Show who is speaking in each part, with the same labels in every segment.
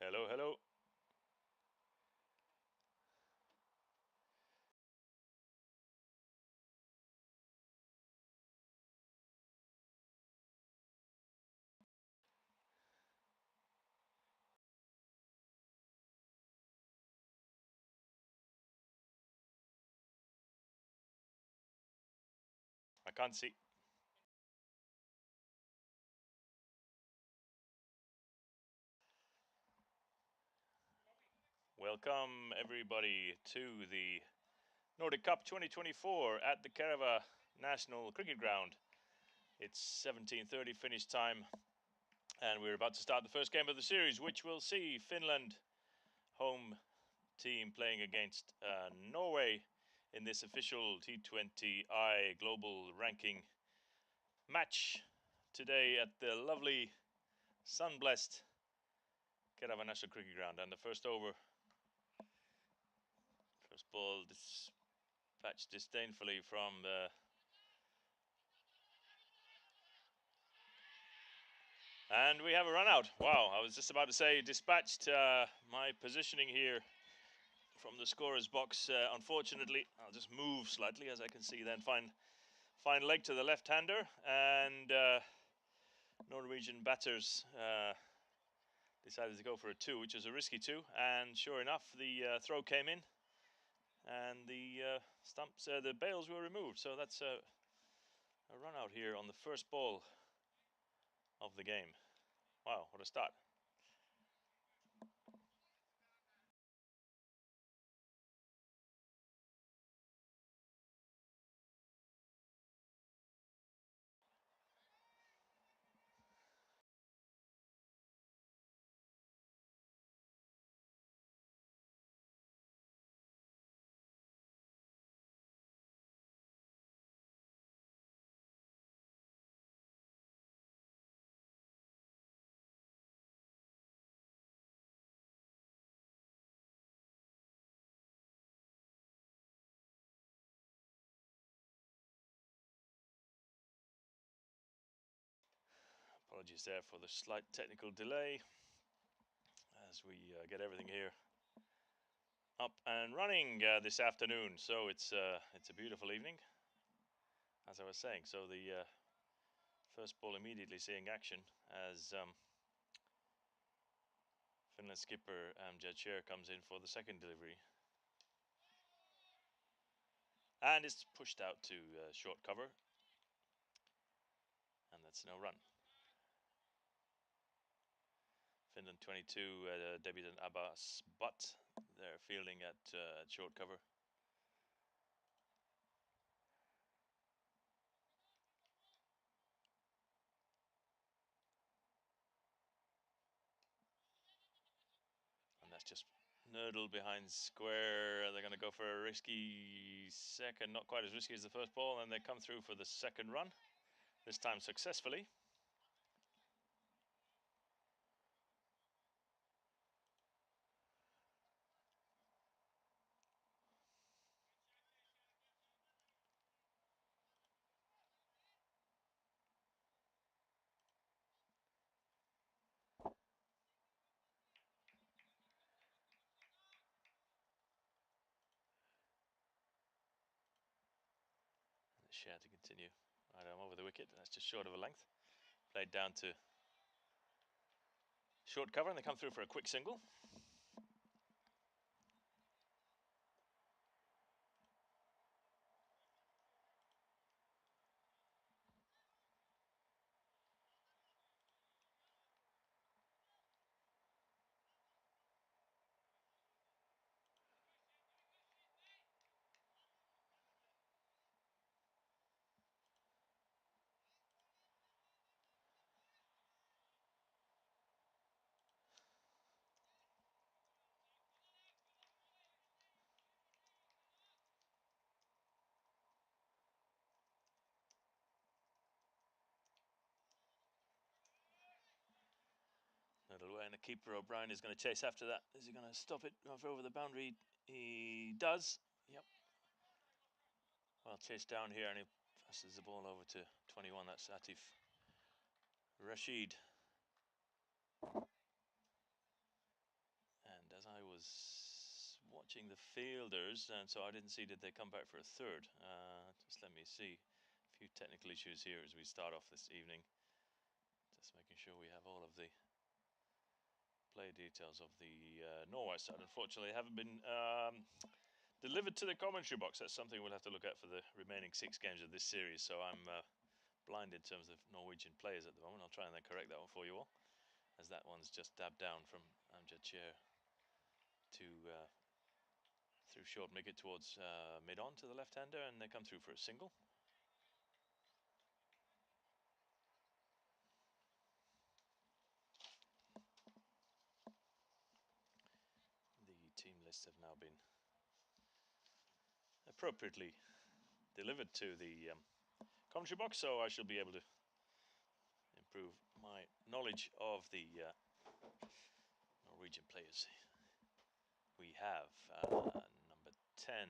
Speaker 1: Hello, hello. I can't see. Welcome everybody to the Nordic Cup 2024 at the Kerava National Cricket Ground. It's 17:30 Finnish time, and we're about to start the first game of the series, which will see Finland home team playing against Norway in this official T20I global ranking match today at the lovely sun-blessed Kerava National Cricket Ground. And the first over, first ball dispatched disdainfully from the and we have a run out. Wow, I was just about to say dispatched. My positioning here from the scorer's box, unfortunately, I'll just move slightly as I can see then. Fine leg to the left-hander, and Norwegian batters decided to go for a 2, which was a risky 2, and sure enough the throw came in and the stumps, the bails were removed, so that's a run out here on the first ball of the game. Wow, what a start. Apologies there for the slight technical delay as we get everything here up and running this afternoon. So it's a beautiful evening, as I was saying. So the first ball immediately seeing action as Finland skipper Amjad Sher comes in for the second delivery, and it's pushed out to short cover, and that's no run. Finland 22 debutant Abbas Butt, they're fielding at short cover. And that's just nurdled behind square. They're going to go for a risky second, not quite as risky as the first ball, and they come through for the second run, this time successfully. Share to continue. Right arm over the wicket. That's just short of a length. Played down to short cover, and they come through for a quick single. Nurdled away, and the keeper O'Brien is going to chase after that. Is he going to stop it over the boundary? He does. Yep. Well, chased down here, and he passes the ball over to 21. That's Atif Rashid. was watching the fielders, and so I didn't see did they come back for a third. Just let me see. A few technical issues here as we start off this evening. Just making sure we have all of the play details of the Norway side. Unfortunately, they haven't been delivered to the commentary box. That's something we'll have to look at for the remaining 6 games of this series. So I'm blind in terms of Norwegian players at the moment. I'll try and then correct that one for you all, as that one's just dabbed down from Amjad Chair to through short wicket towards mid-on to the left-hander, and they come through for a single. The team lists have now been appropriately delivered to the commentary box, so I shall be able to improve my knowledge of the Norwegian players. We have number 10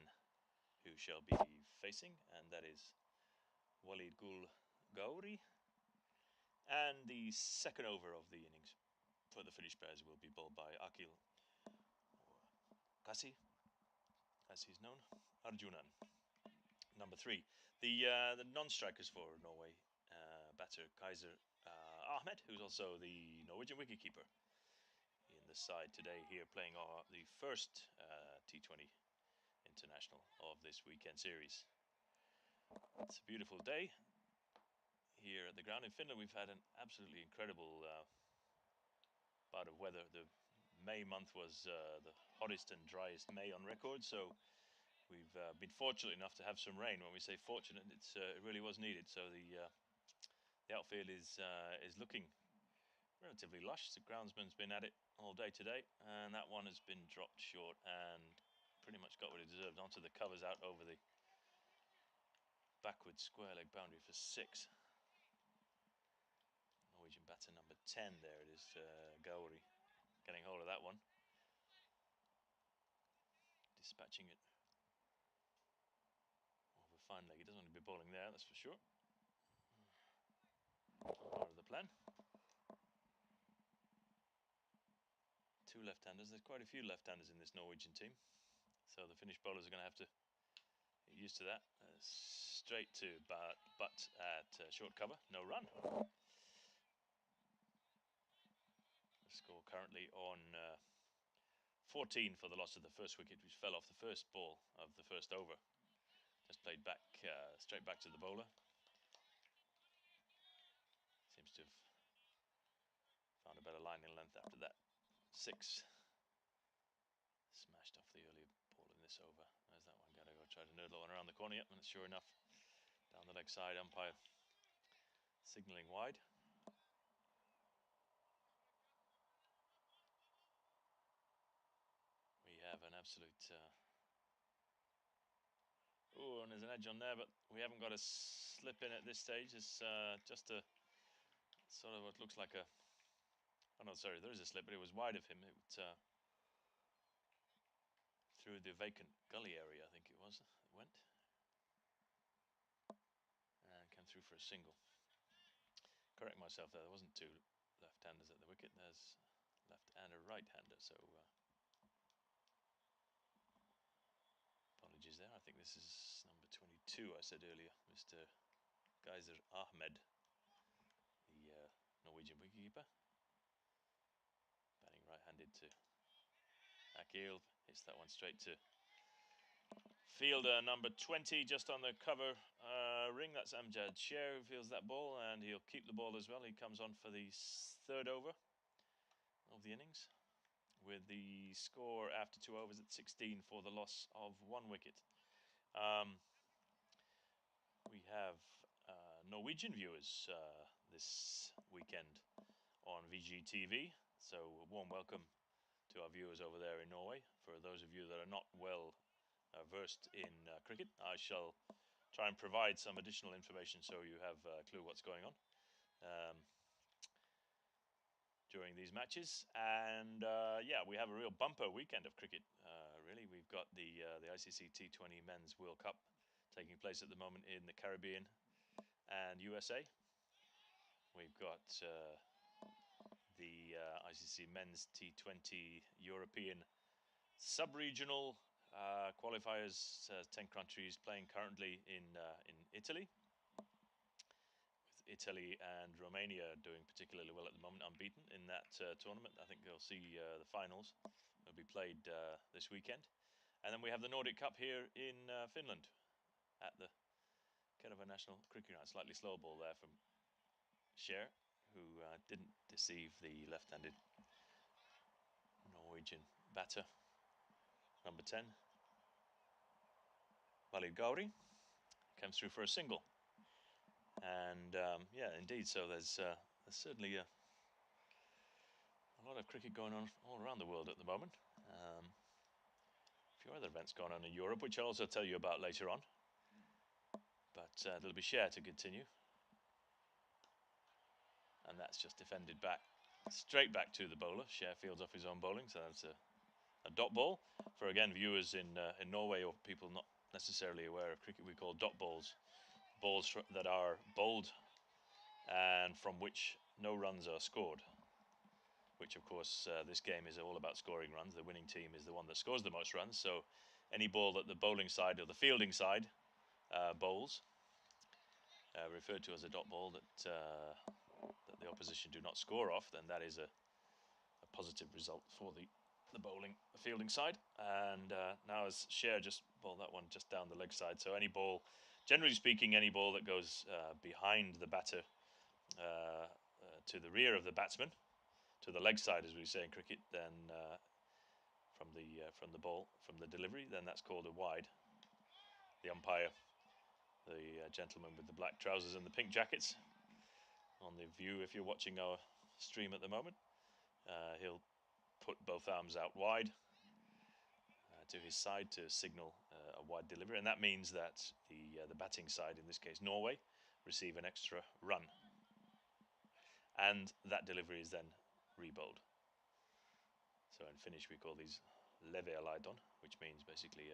Speaker 1: who shall be facing, and that is Walid Gul Gauri. And the second over of the innings for the Finnish players will be bowled by Akil, or Kasi, as he's known, Arjunan. Number 3, the non-strikers for Norway, batter Kaiser Ahmed, who's also the Norwegian wicketkeeper in the side today here, playing the first T20 international of this weekend series. It's a beautiful day here at the ground in Finland. We've had an absolutely incredible bout of weather. The May month was the hottest and driest May on record, so we've been fortunate enough to have some rain. When we say fortunate, it really was needed. So the outfield is looking relatively lush. The groundsman's been at it all day today, and that one has been dropped short and pretty much got what it deserved. Onto the covers, out over the backward square leg boundary for 6. Norwegian batter number 10 there it is, Gauri, getting hold of that one, dispatching it over fine leg. He doesn't want to be bowling there, that's for sure. Part of the plan. 2 left-handers. There's quite a few left-handers in this Norwegian team, so the Finnish bowlers are going to have to get used to that. Straight to but at short cover, no run. The score currently on 14 for the loss of the first wicket, which fell off the first ball of the first over. Just played back, straight back to the bowler. Seems to have found a better line in length after that. 6. Smashed off the earlier ball in this over. There's that one. Gotta go try to noodle one around the corner. Yep, and it's sure enough down the leg side. Umpire signalling wide. We have an absolute. Oh, and there's an edge on there, but we haven't got a slip in at this stage. It's just a sort of what looks like a. Oh no, sorry, there is a slip, but it was wide of him. It through the vacant gully area, I think it was. It went and came through for a single. Correct myself there. There wasn't 2 left-handers at the wicket. There's left and a right-hander. So apologies there. I think this is number 22. I said earlier, Mr. Kaiser Ahmed, the Norwegian wicketkeeper, batting right-handed to Akil. Hits that one straight to fielder number 20, just on the cover ring. That's Amjad Chair who fields that ball, and he'll keep the ball as well. He comes on for the 3rd over of the innings, with the score after 2 overs at 16 for the loss of 1 wicket. We have Norwegian viewers this weekend on VGTV, so a warm welcome to our viewers over there in Norway. For those of you that are not well versed in cricket, I shall try and provide some additional information so you have a clue what's going on during these matches. And yeah, we have a real bumper weekend of cricket. Really, we've got the ICC T20 Men's World Cup taking place at the moment in the Caribbean and USA. We've got the ICC Men's T20 European sub-regional qualifiers. 10 countries playing currently in Italy. With Italy and Romania doing particularly well at the moment, unbeaten in that tournament. I think you'll see the finals will be played this weekend. And then we have the Nordic Cup here in Finland at the Kerava National Cricket Ground. Slightly slow ball there from Cher, who didn't deceive the left-handed Norwegian batter, number 10. Gauri comes through for a single. And yeah, indeed, so there's certainly a lot of cricket going on all around the world at the moment. A few other events going on in Europe, which I'll also tell you about later on. But there'll be Cher to continue. And that's just defended back, straight back to the bowler. Cher fields off his own bowling, so that's a dot ball. For, again, viewers in Norway or people not necessarily aware of cricket, we call dot balls. Balls that are bowled and from which no runs are scored. Which, of course, this game is all about scoring runs. The winning team is the one that scores the most runs. So any ball that the bowling side or the fielding side bowls, referred to as a dot ball, that the opposition do not score off, then that is a positive result for the fielding side. And now as Cher just bowled that one just down the leg side. So any ball, generally speaking, any ball that goes behind the batter to the rear of the batsman, to the leg side, as we say in cricket, then from the delivery, then that's called a wide. The umpire, the gentleman with the black trousers and the pink jackets, on the view, if you're watching our stream at the moment, he'll put both arms out wide to his side to signal a wide delivery, and that means that the batting side, in this case Norway, receive an extra run, and that delivery is then rebowled. So in Finnish we call these leveä-laiton, which means basically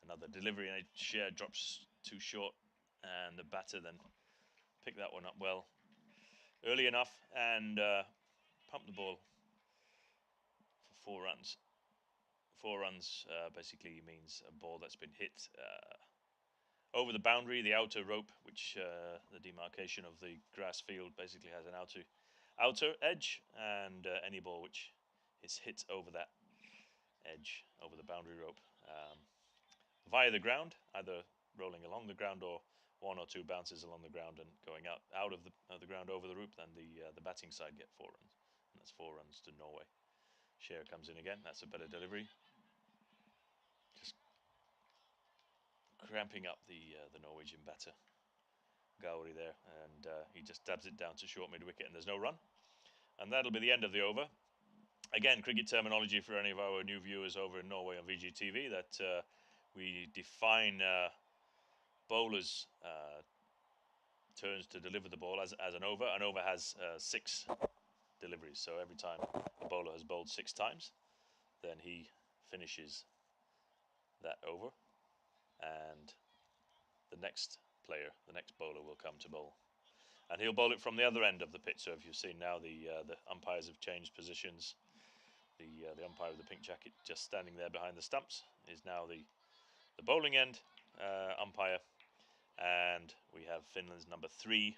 Speaker 1: another delivery, and a Cher drops too short, and the batter then picked that one up well early enough and pumped the ball for 4 runs. 4 runs basically means a ball that's been hit over the boundary, the outer rope, which the demarcation of the grass field basically has an outer edge, and any ball which is hit over that edge, over the boundary rope, via the ground, either rolling along the ground or 1 or 2 bounces along the ground and going out of the ground over the rope, then the batting side get 4 runs, and that's 4 runs to Norway. Cher comes in again. That's a better delivery. Just cramping up the Norwegian batter, Gauri, there, and he just dabs it down to short mid-wicket, and there's no run. And that'll be the end of the over. Again, cricket terminology for any of our new viewers over in Norway on VGTV, that we define bowlers' turns to deliver the ball as an over. An over has 6 deliveries, so every time a bowler has bowled 6 times, then he finishes that over, and the next player, the next bowler, will come to bowl, and he'll bowl it from the other end of the pitch. So if you've seen now, the umpires have changed positions. The umpire with the pink jacket, just standing there behind the stumps, is now the bowling end umpire, and we have Finland's number 3,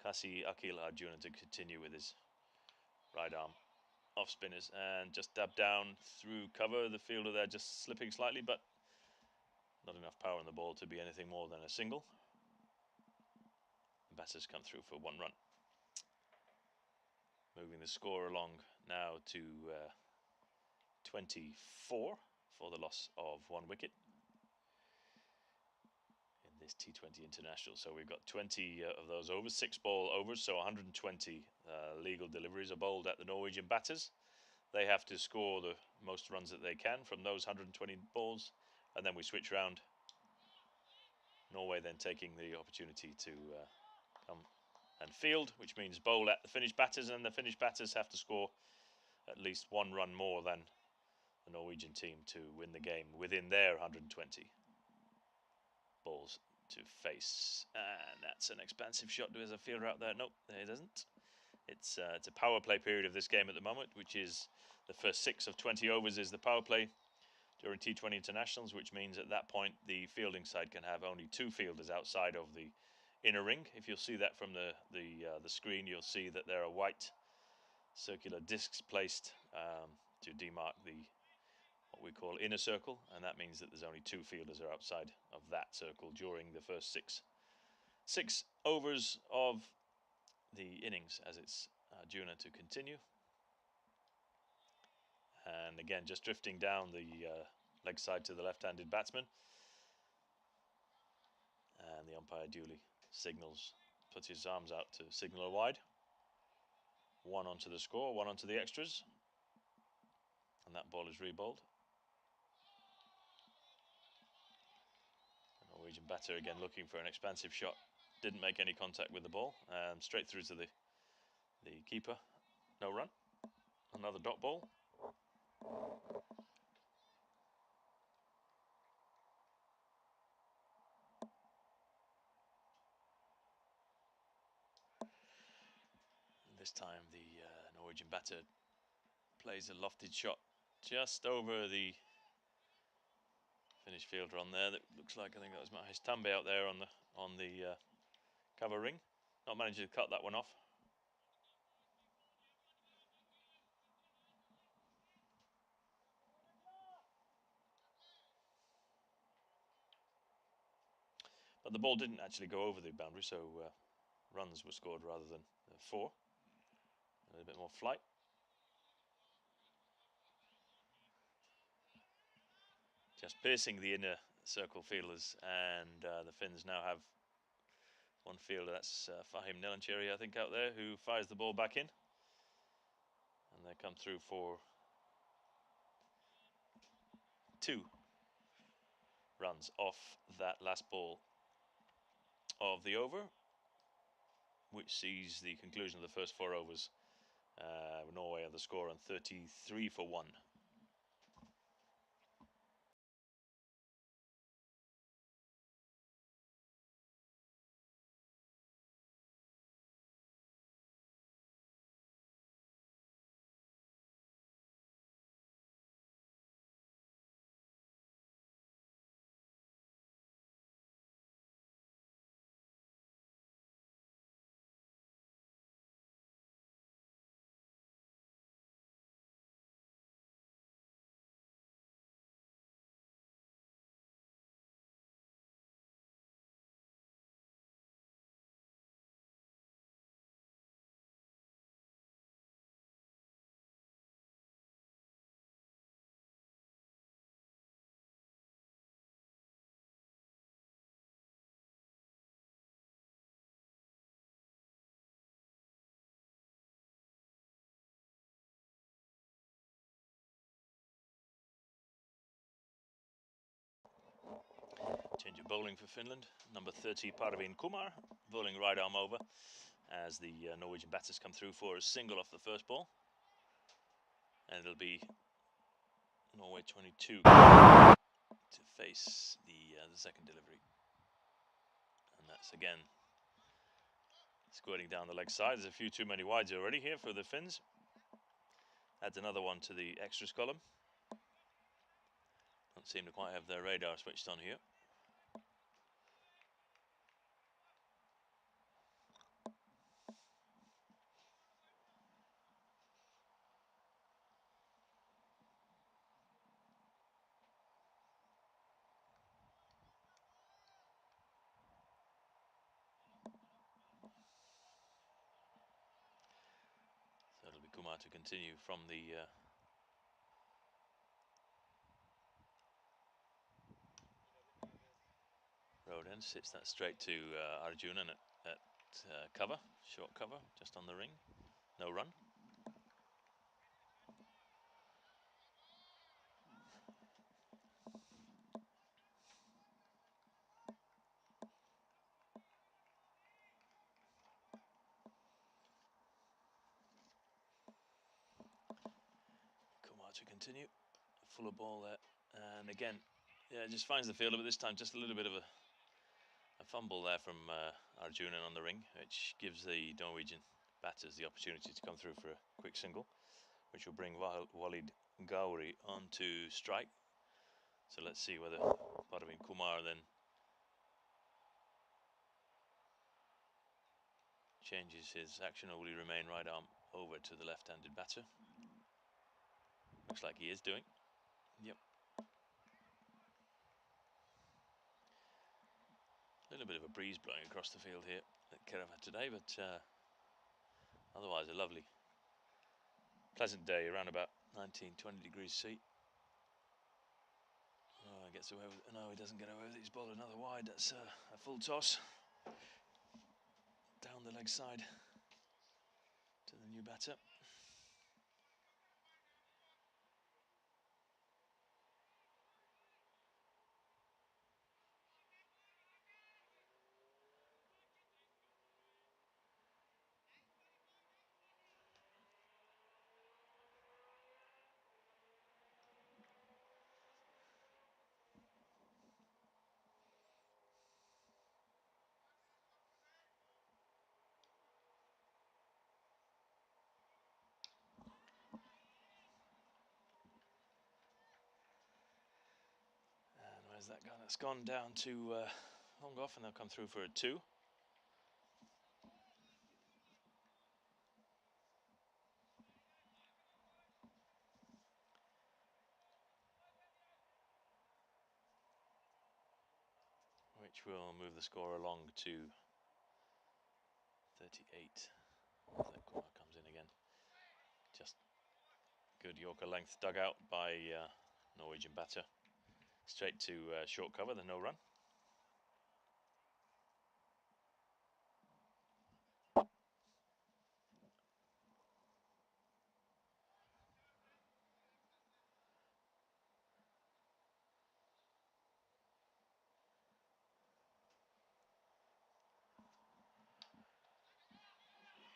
Speaker 1: Kasi Akil Arjuna, to continue with his right arm off spinners and just dab down through cover. The fielder there just slipping slightly, but not enough power on the ball to be anything more than a single. The batters come through for 1 run. Moving the score along now to 24 for the loss of 1 wicket in this T20 International. So we've got 20 of those overs, 6-ball overs, so 120 legal deliveries are bowled at the Norwegian batters. They have to score the most runs that they can from those 120 balls, and then we switch round. Norway then taking the opportunity to come and field, which means bowl at the Finnish batters, and the Finnish batters have to score at least 1 run more than the Norwegian team to win the game within their 120 balls to face. And that's an expansive shot. There's a fielder out there. Nope, there it isn't. It's a power play period of this game at the moment, which is The first 6 of 20 overs is the power play during T20 internationals, which means at that point the fielding side can have only 2 fielders outside of the inner ring. If you'll see that from the screen, you'll see that there are white circular discs placed to demark the what we call inner circle, and that means that there's only 2 fielders are outside of that circle during the first six overs of the innings, as it's Arjuna to continue. And again, just drifting down the leg side to the left-handed batsman, and the umpire duly signals, puts his arms out to signal a wide. 1 onto the score, 1 onto the extras, and that ball is re-bowled. The Norwegian batter again looking for an expansive shot, didn't make any contact with the ball, and straight through to the keeper. No run. Another dot ball. This time the Norwegian batter plays a lofted shot just over the Finnish fielder on there. That looks like, I think that was Mahesh Tambe out there on the cover ring. Not managing to cut that one off. But the ball didn't actually go over the boundary, so runs were scored rather than 4. A little bit more flight. Just piercing the inner circle fielders, and the Finns now have one fielder, that's Fahim Nelancheri, I think, out there, who fires the ball back in. And they come through for 2 runs off that last ball of the over, which sees the conclusion of the first 4 overs. Norway have the score on 33 for 1. Change of bowling for Finland. Number 30, Parveen Kumar, bowling right arm over as the Norwegian batters come through for a single off the first ball. And it'll be Norway 22 to face the second delivery. And that's again squirting down the leg side. There's a few too many wides already here for the Finns. Adds another one to the extras column. Don't seem to quite have their radar switched on here. So it'll be Kumar to continue from the road end. Sits that straight to Arjuna at cover, short cover, just on the ring. No run. Kumar to continue. Fuller ball there. And again, yeah, just finds the fielder, but this time just a little bit of a fumble there from Arjuna on the ring, which gives the Norwegian batters the opportunity to come through for a quick single. which will bring Walid Gauri onto strike. So let's see whether Parvin Kumar then changes his action, or will he remain right arm over to the left-handed batter? Looks like he is doing. Yep. A little bit of a breeze blowing across the field here at Kerava today, but otherwise a lovely, pleasant day, around about 19-20 degrees C. Oh, he gets away with it. No, he doesn't get away with it. He's bowled another wide. That's a full toss down the leg side to the new batter. And where's that gone? It's gone down to long off, and they'll come through for a 2. Which will move the score along to 38. Kumar comes in again. Just good Yorker length dug out by Norwegian batter. Straight to short cover, the no run.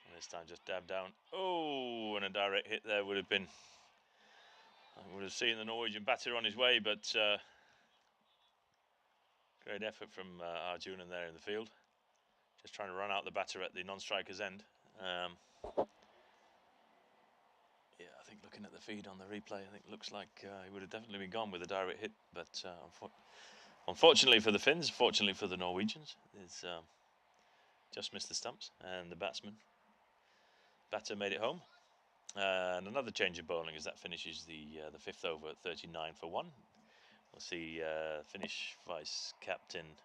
Speaker 1: And this time just dabbed down. Oh, and a direct hit there would have been, I would have seen the Norwegian batter on his way, but great effort from Arjunan there in the field. Just trying to run out the batter at the non-striker's end. Yeah, I think looking at the feed on the replay, I think it looks like he would have definitely been gone with a direct hit. But unfortunately for the Finns, fortunately for the Norwegians, it's just missed the stumps, and the batter made it home. And another change of bowling as that finishes the 5th over at 39 for 1. We'll see Finnish vice captain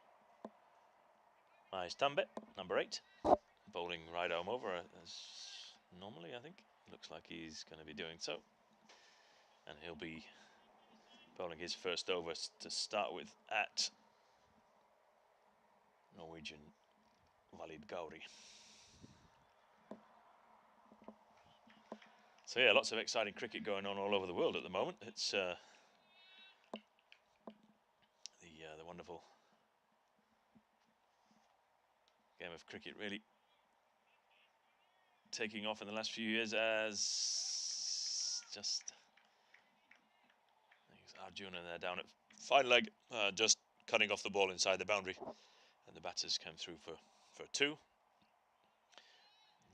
Speaker 1: Mahesh Tambe, number 8, bowling right arm over as normally. I think looks like he's going to be doing so, and he'll be bowling his first over to start with at Norwegian Walid Gauri. So yeah, lots of exciting cricket going on all over the world at the moment. It's the wonderful game of cricket really taking off in the last few years, as just Arjuna there down at fine leg, just cutting off the ball inside the boundary, and the batters came through for 2.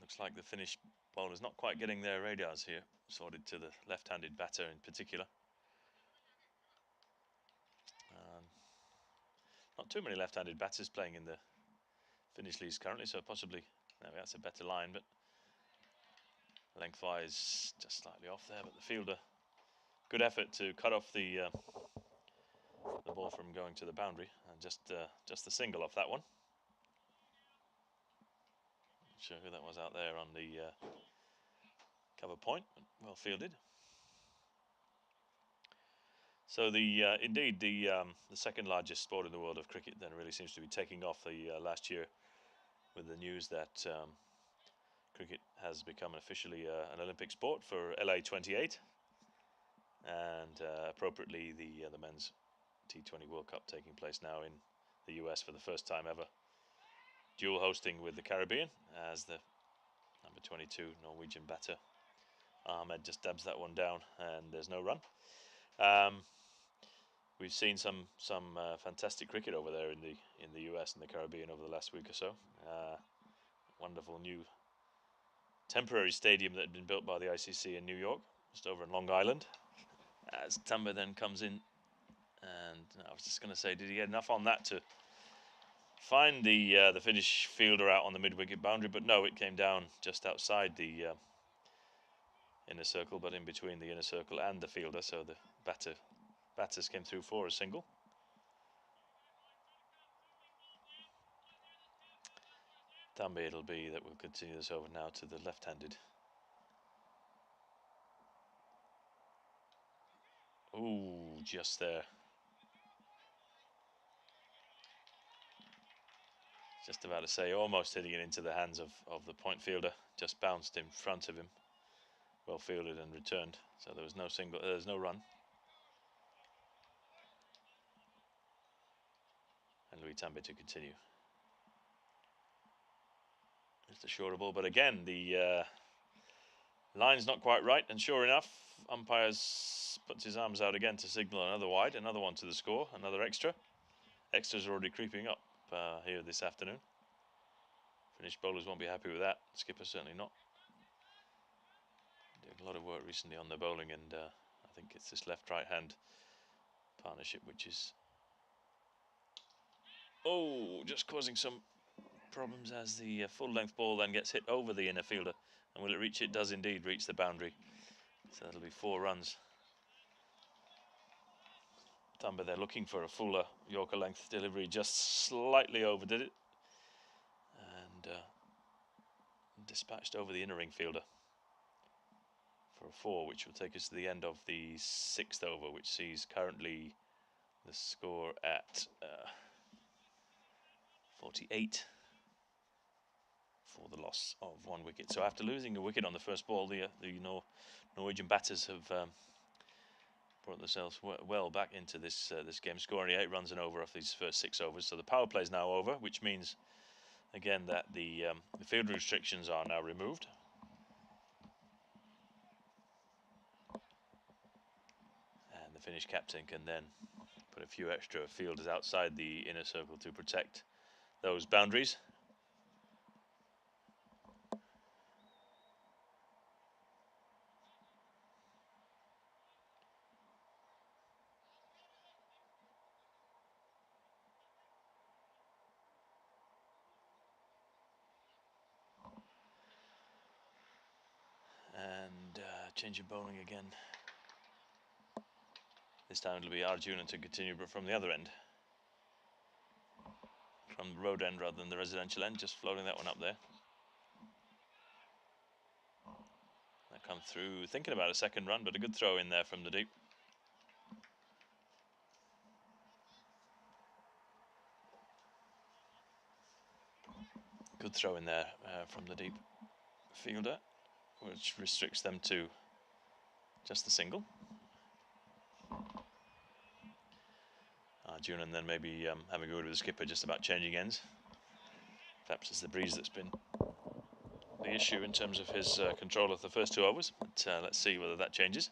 Speaker 1: Looks like the Finnish bowlers not quite getting their radars here, sorted to the left-handed batter in particular. Not too many left-handed batters playing in the Finnish leagues currently, so possibly that's a better line, but lengthwise just slightly off there. But the fielder, good effort to cut off the ball from going to the boundary, and just the single off that one. Not sure who that was out there on the cover point, but well fielded. So indeed the second largest sport in the world of cricket then really seems to be taking off the last year, with the news that cricket has become officially an Olympic sport for LA 28, and appropriately the men's T20 World Cup taking place now in the US for the first time ever, dual hosting with the Caribbean, as the number 22 Norwegian batter Ahmed just dabs that one down, and there's no run. We've seen some fantastic cricket over there in the US and the Caribbean over the last week or so. Wonderful new temporary stadium that had been built by the ICC in New York, just over in Long Island. As Tambe then comes in, and I was just going to say, did he get enough on that to find the Finnish fielder out on the mid-wicket boundary? But no, it came down just outside the inner circle, but in between the inner circle and the fielder, so the batters came through for a single. Tambe it'll be that we'll continue this over now to the left-handed. Ooh, just there. Just about to say, almost hitting it into the hands of the point fielder. Just bounced in front of him. Well fielded and returned. So there was no single. There's no run. And Louis Tambe to continue. Just a shorter ball, but again the line's not quite right. And sure enough, umpires puts his arms out again to signal another wide, another one to the score, another extra. Extras are already creeping up here this afternoon. Finnish bowlers won't be happy with that. Skipper certainly not. Doing a lot of work recently on their bowling, and I think it's this left-right hand partnership which is just causing some problems as the full-length ball then gets hit over the inner fielder. And will it reach? It does indeed reach the boundary. So that'll be 4 runs. Tambe they're looking for a fuller Yorker length delivery, just slightly overdid it. And dispatched over the inner ring fielder for a 4, which will take us to the end of the 6th over, which sees currently the score at 48 for the loss of 1 wicket. So after losing a wicket on the first ball, the Norwegian batters have brought themselves well back into this game, scoring 8 runs and over off these first 6 overs. So the power play is now over, which means again that the field restrictions are now removed. And the Finnish captain can then put a few extra fielders outside the inner circle to protect those boundaries. And change of bowling again. This time it'll be Arjunan to continue, but from the other end. From the road end rather than the residential end, just floating that one up there. That come through, thinking about a second run, but a good throw in there from the deep. Good throw in there from the deep fielder, which restricts them to just the single. Arjunan then maybe having a word with the skipper just about changing ends. Perhaps it's the breeze that's been the issue in terms of his control of the first 2 overs, but let's see whether that changes.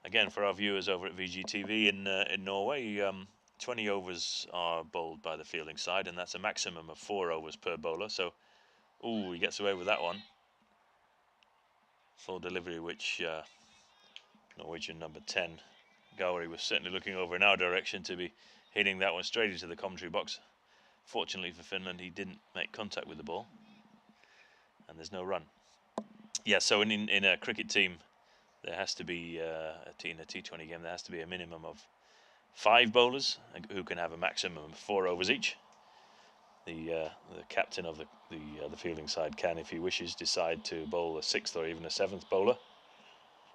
Speaker 1: Again, for our viewers over at VGTV in Norway, 20 overs are bowled by the fielding side, and that's a maximum of 4 overs per bowler. So, he gets away with that one. Full delivery, which Norwegian number 10, Gowrie, was certainly looking over in our direction to be hitting that one straight into the commentary box. Fortunately for Finland, he didn't make contact with the ball, and there's no run. Yeah, so in a cricket team, there has to be in a T20 game, there has to be a minimum of 5 bowlers who can have a maximum of 4 overs each. The captain of the fielding side can, if he wishes, decide to bowl a 6th or even a 7th bowler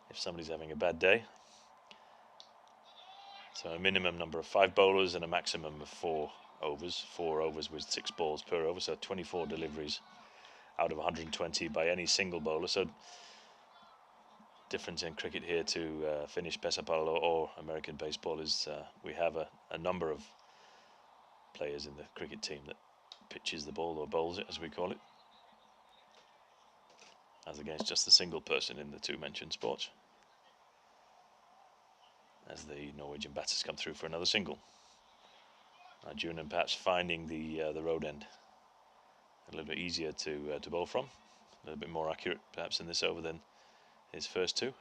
Speaker 1: if somebody's having a bad day. So a minimum number of 5 bowlers and a maximum of 4 overs. 4 overs with 6 balls per over, so 24 deliveries out of 120 by any single bowler. So difference in cricket here to Finnish pesäpallo or American baseball is we have a number of players in the cricket team that pitches the ball or bowls it, as we call it, as against just a single person in the 2 mentioned sports. As the Norwegian batters come through for another single. Arjunan perhaps finding the road end a little bit easier to bowl from. A little bit more accurate perhaps in this over than his first two.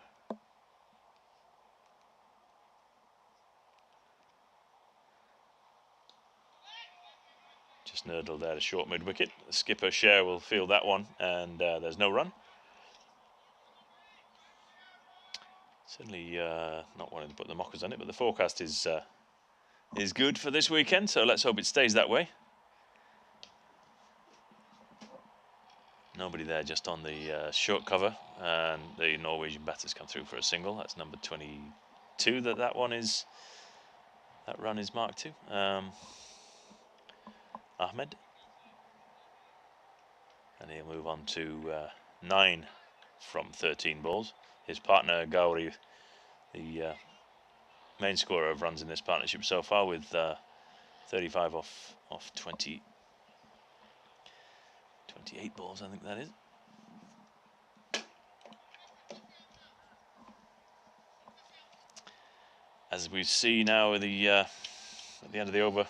Speaker 1: Just nurdled out a short mid-wicket. Skipper Share will field that one, and there's no run. Certainly not wanting to put the mockers on it, but the forecast is good for this weekend, so let's hope it stays that way. Nobody there, just on the short cover, and the Norwegian batters come through for a single. That's number 22 that run is marked to. Ahmed, and he'll move on to 9 from 13 balls. His partner Gauri, the main scorer of runs in this partnership so far, with 35 off 28 balls, I think that is. As we see now at the end of the over,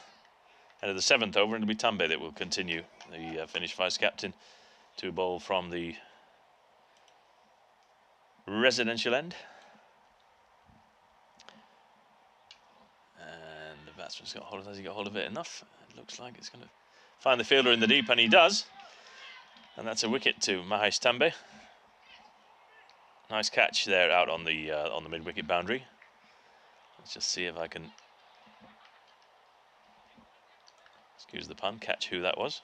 Speaker 1: end of the 7th over, it'll be Tambe that will continue, the Finnish vice-captain, to bowl from the residential end. And the batsman's got hold of, has he got hold of it enough? It looks like it's going to find the fielder in the deep, and he does. And that's a wicket to Mahesh Tambe. Nice catch there out on the mid-wicket boundary. Let's just see if I can, excuse the pun, catch who that was.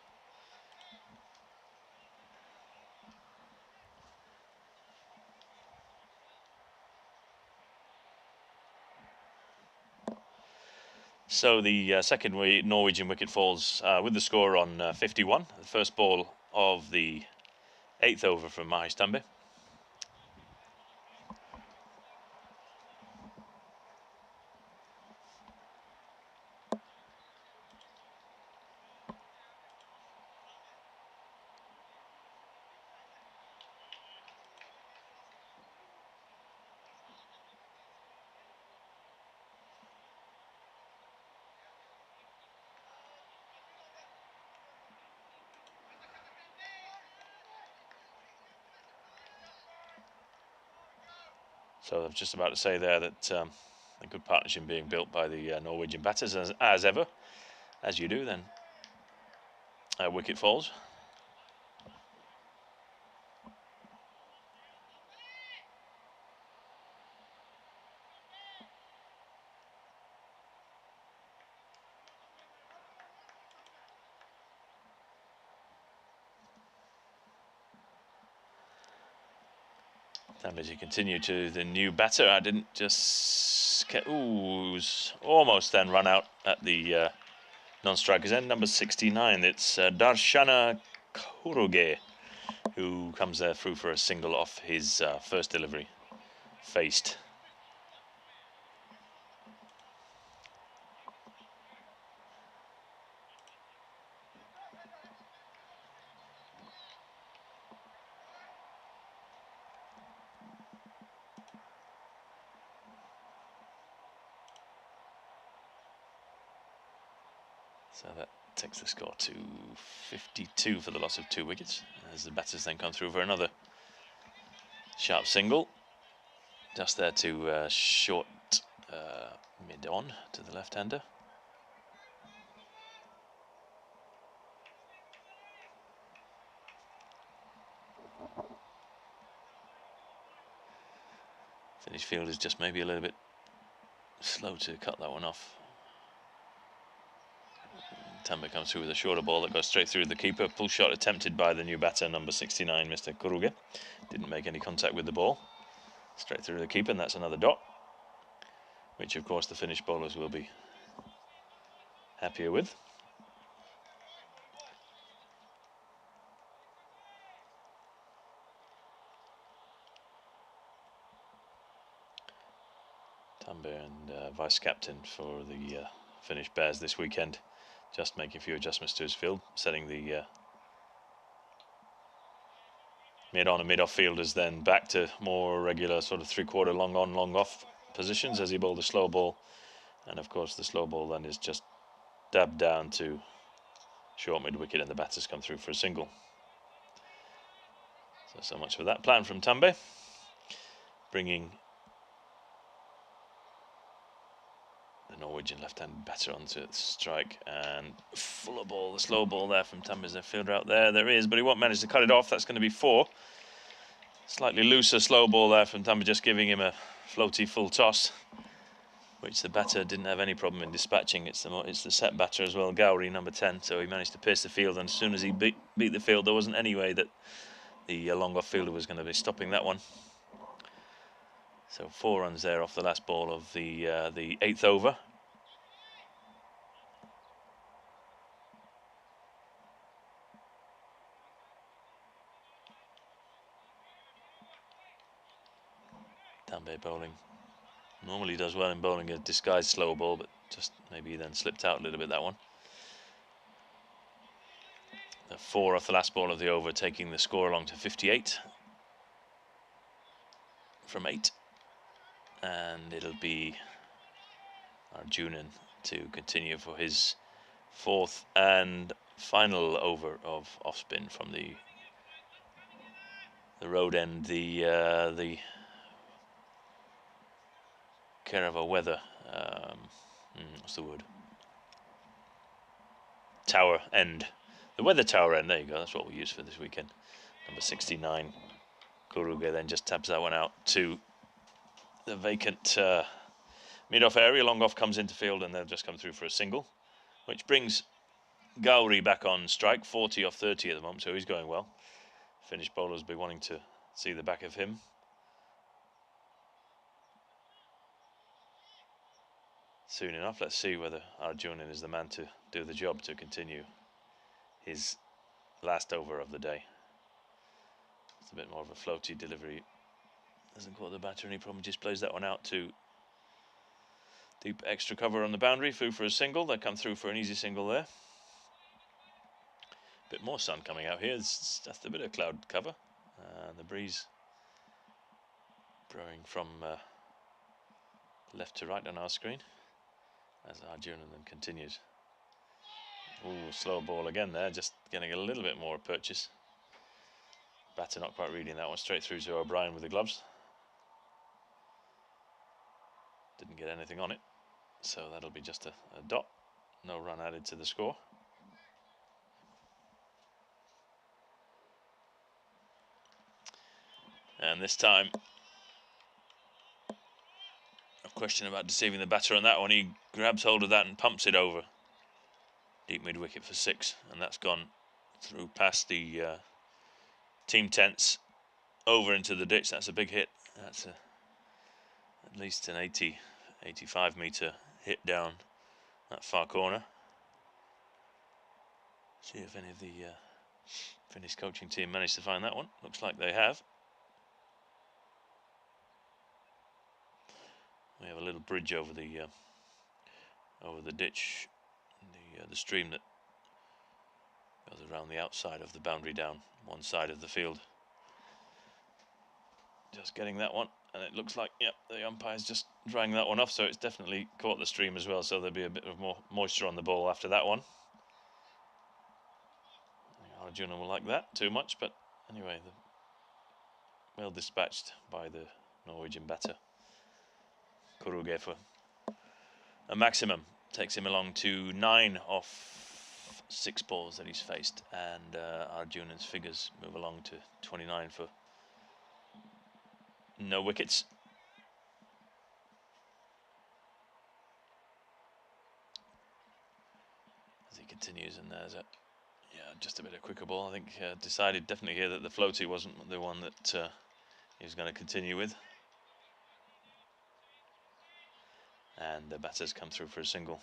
Speaker 1: So the second Norwegian wicket falls with the score on 51. The first ball of the 8th over from Mahesh Tambe. So I was just about to say there that a good partnership being built by the Norwegian batters, as ever. As you do, then wicket falls. And as you continue to the new batter, I didn't just get, almost then run out at the non-striker's end, number 69. It's Darshana Kuruge, who comes there through for a single off his first delivery. Faced. So that takes the score to 52 for the loss of 2 wickets, as the batters then come through for another sharp single. Just there to short mid-on to the left-hander. Finnish field is just maybe a little bit slow to cut that one off. Tambe comes through with a shorter ball that goes straight through the keeper. Pull shot attempted by the new batter, number 69, Mr. Kuruge. Didn't make any contact with the ball. Straight through the keeper, and that's another dot, which of course the Finnish bowlers will be happier with. Tambe and vice-captain for the Finnish Bears this weekend, just making a few adjustments to his field, setting the mid-on and mid-off fielders then back to more regular sort of three-quarter long-on, long-off positions as he bowled a slow ball. And of course the slow ball then is just dabbed down to short mid-wicket, and the batters come through for a single. So much for that plan from Tambe, bringing the Norwegian left-handed batter onto the strike, and full of ball, the slow ball there from Tambe's fielder out there. There is, but he won't manage to cut it off. That's going to be 4. Slightly looser slow ball there from Tambe, just giving him a floaty full toss, which the batter didn't have any problem in dispatching. It's the set batter as well, Gowrie, number 10. So he managed to pierce the field, and as soon as he beat the field, there wasn't any way that the long off fielder was going to be stopping that one. So 4 runs there off the last ball of the 8th over. Tambe bowling. Normally does well in bowling a disguised slow ball, but just maybe then slipped out a little bit, that one. The 4 off the last ball of the over, taking the score along to 58 from 8. And it'll be Arjunan to continue for his 4th and final over of off spin from the road end, the Kerava weather, what's the word? Tower end. The weather tower end, there you go, that's what we use for this weekend. Number 69. Kuruge then just taps that one out to the vacant mid-off area. Long off comes into field, and they'll just come through for a single, which brings Gowrie back on strike, 40 off 30 at the moment, so he's going well. Finnish bowlers will be wanting to see the back of him. Soon enough, let's see whether Arjunan is the man to do the job to continue his last over of the day. It's a bit more of a floaty delivery. Doesn't cause the batter any problem, just plays that one out to deep extra cover on the boundary. Through for a single. They come through for an easy single there. Bit more sun coming out here. It's just a bit of cloud cover. The breeze blowing from left to right on our screen as Arjunan then continues. Ooh, slow ball again there, just getting a little bit more purchase. Batter not quite reading that one, straight through to O'Brien with the gloves. Didn't get anything on it, so that'll be just a dot. No run added to the score. And this time, a question about deceiving the batter on that one. He grabs hold of that and pumps it over. Deep mid-wicket for 6, and that's gone through past the team tents, over into the ditch. That's a big hit. That's at least an 85 metre hit down that far corner. See if any of the Finnish coaching team managed to find that one. Looks like they have. We have a little bridge over the ditch, the stream that goes around the outside of the boundary down one side of the field. Just getting that one, and it looks like, yep, the umpire's just drying that one off, so it's definitely caught the stream as well, so there'll be a bit of more moisture on the ball after that one. Arjuna will like that too much, but anyway, well dispatched by the Norwegian batter. Kuruge for a maximum, takes him along to 9 off 6 balls that he's faced, and Arjunan's figures move along to 29 for no wickets. As he continues, and there's just a bit of quicker ball. I think decided definitely here that the floaty wasn't the one that he was going to continue with. And the batters come through for a single.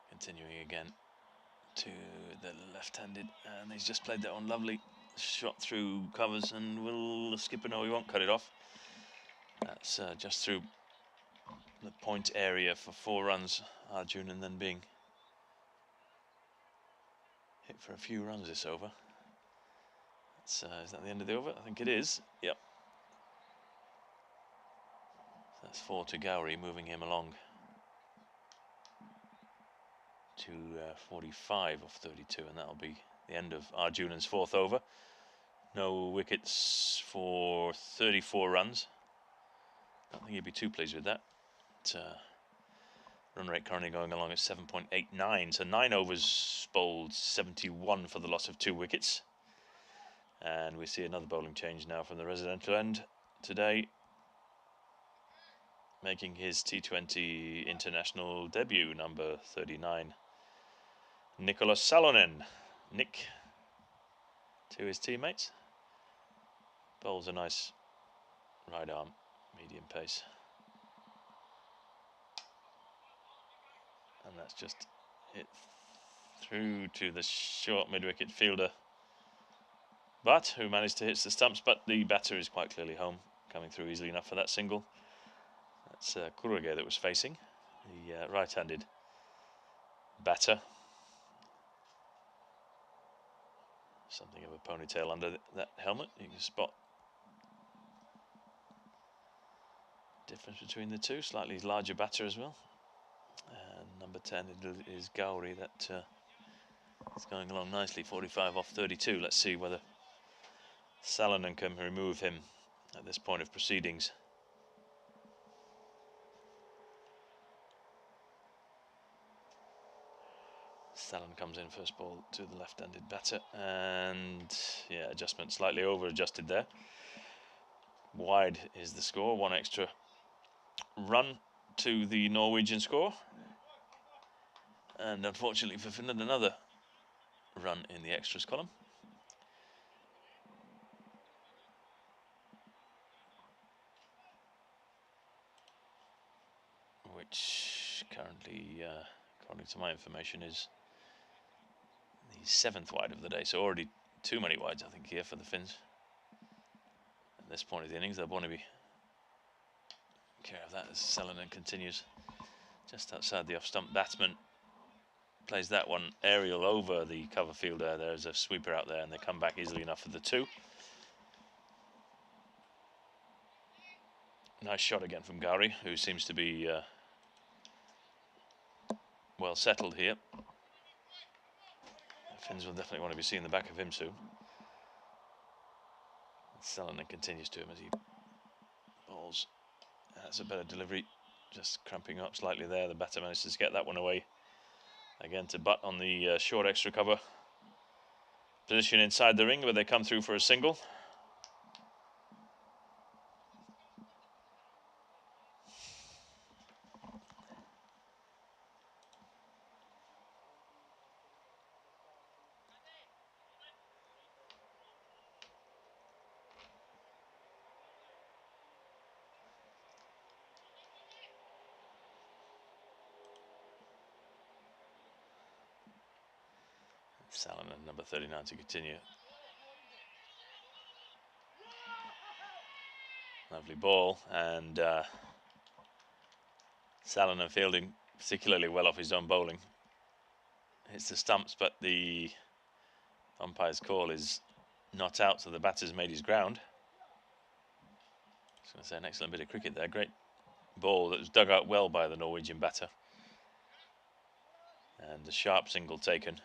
Speaker 1: Continuing again to the left-handed, and he's just played that one lovely. Shot through covers, and will the skipper know he won't cut it off. That's just through the point area for 4 runs. Arjunan then being hit for a few runs this over. Is that the end of the over? I think it is. Yep. So That's 4 to Gowrie, moving him along to 45 off 32, and that'll be the end of Arjunan's 4th over. No wickets for 34 runs. I don't think he'd be too pleased with that. Run rate currently going along at 7.89, so 9 overs bowled, 71 for the loss of 2 wickets. And we see another bowling change now from the residential end today, making his T20 international debut, number 39, Nicholas Salonen. Nick to his teammates. Bowls a nice right arm, medium pace. And that's just hit through to the short mid-wicket fielder, but who managed to hit the stumps, but the batter is quite clearly home, coming through easily enough for that single. That's Kurage that was facing, the right-handed batter. Something of a ponytail under that helmet. You can spot difference between the two. Slightly larger batter as well. And number 10 is Gowrie. That is going along nicely. 45 off 32. Let's see whether Salonen can remove him at this point of proceedings. Salonen comes in first ball to the left-handed batter, and yeah, adjustment slightly over-adjusted there. Wide is the score, 1 extra run to the Norwegian score, and unfortunately for Finland, another run in the extras column. Which currently, according to my information, is the 7th wide of the day, so already too many wides, I think, here for the Finns. At this point of the innings, they'll want to be care of that as Salonen continues just outside the off-stump batsman. Plays that one aerial over the cover fielder. There's a sweeper out there, and they come back easily enough for the 2. Nice shot again from Gowrie, who seems to be well settled here. The Finns will definitely want to be seeing the back of him soon. Salonen continues to him as he bowls. That's a better delivery, just cramping up slightly there. The batter manages to get that one away. Again to butt on the short extra cover position inside the ring, where they come through for a single. Salonen, number 39, to continue. Lovely ball, and Salonen fielding particularly well off his own bowling. Hits the stumps, but the umpire's call is not out, so the batter's made his ground. I was going to say, an excellent bit of cricket there. Great ball that was dug out well by the Norwegian batter. And a sharp single taken.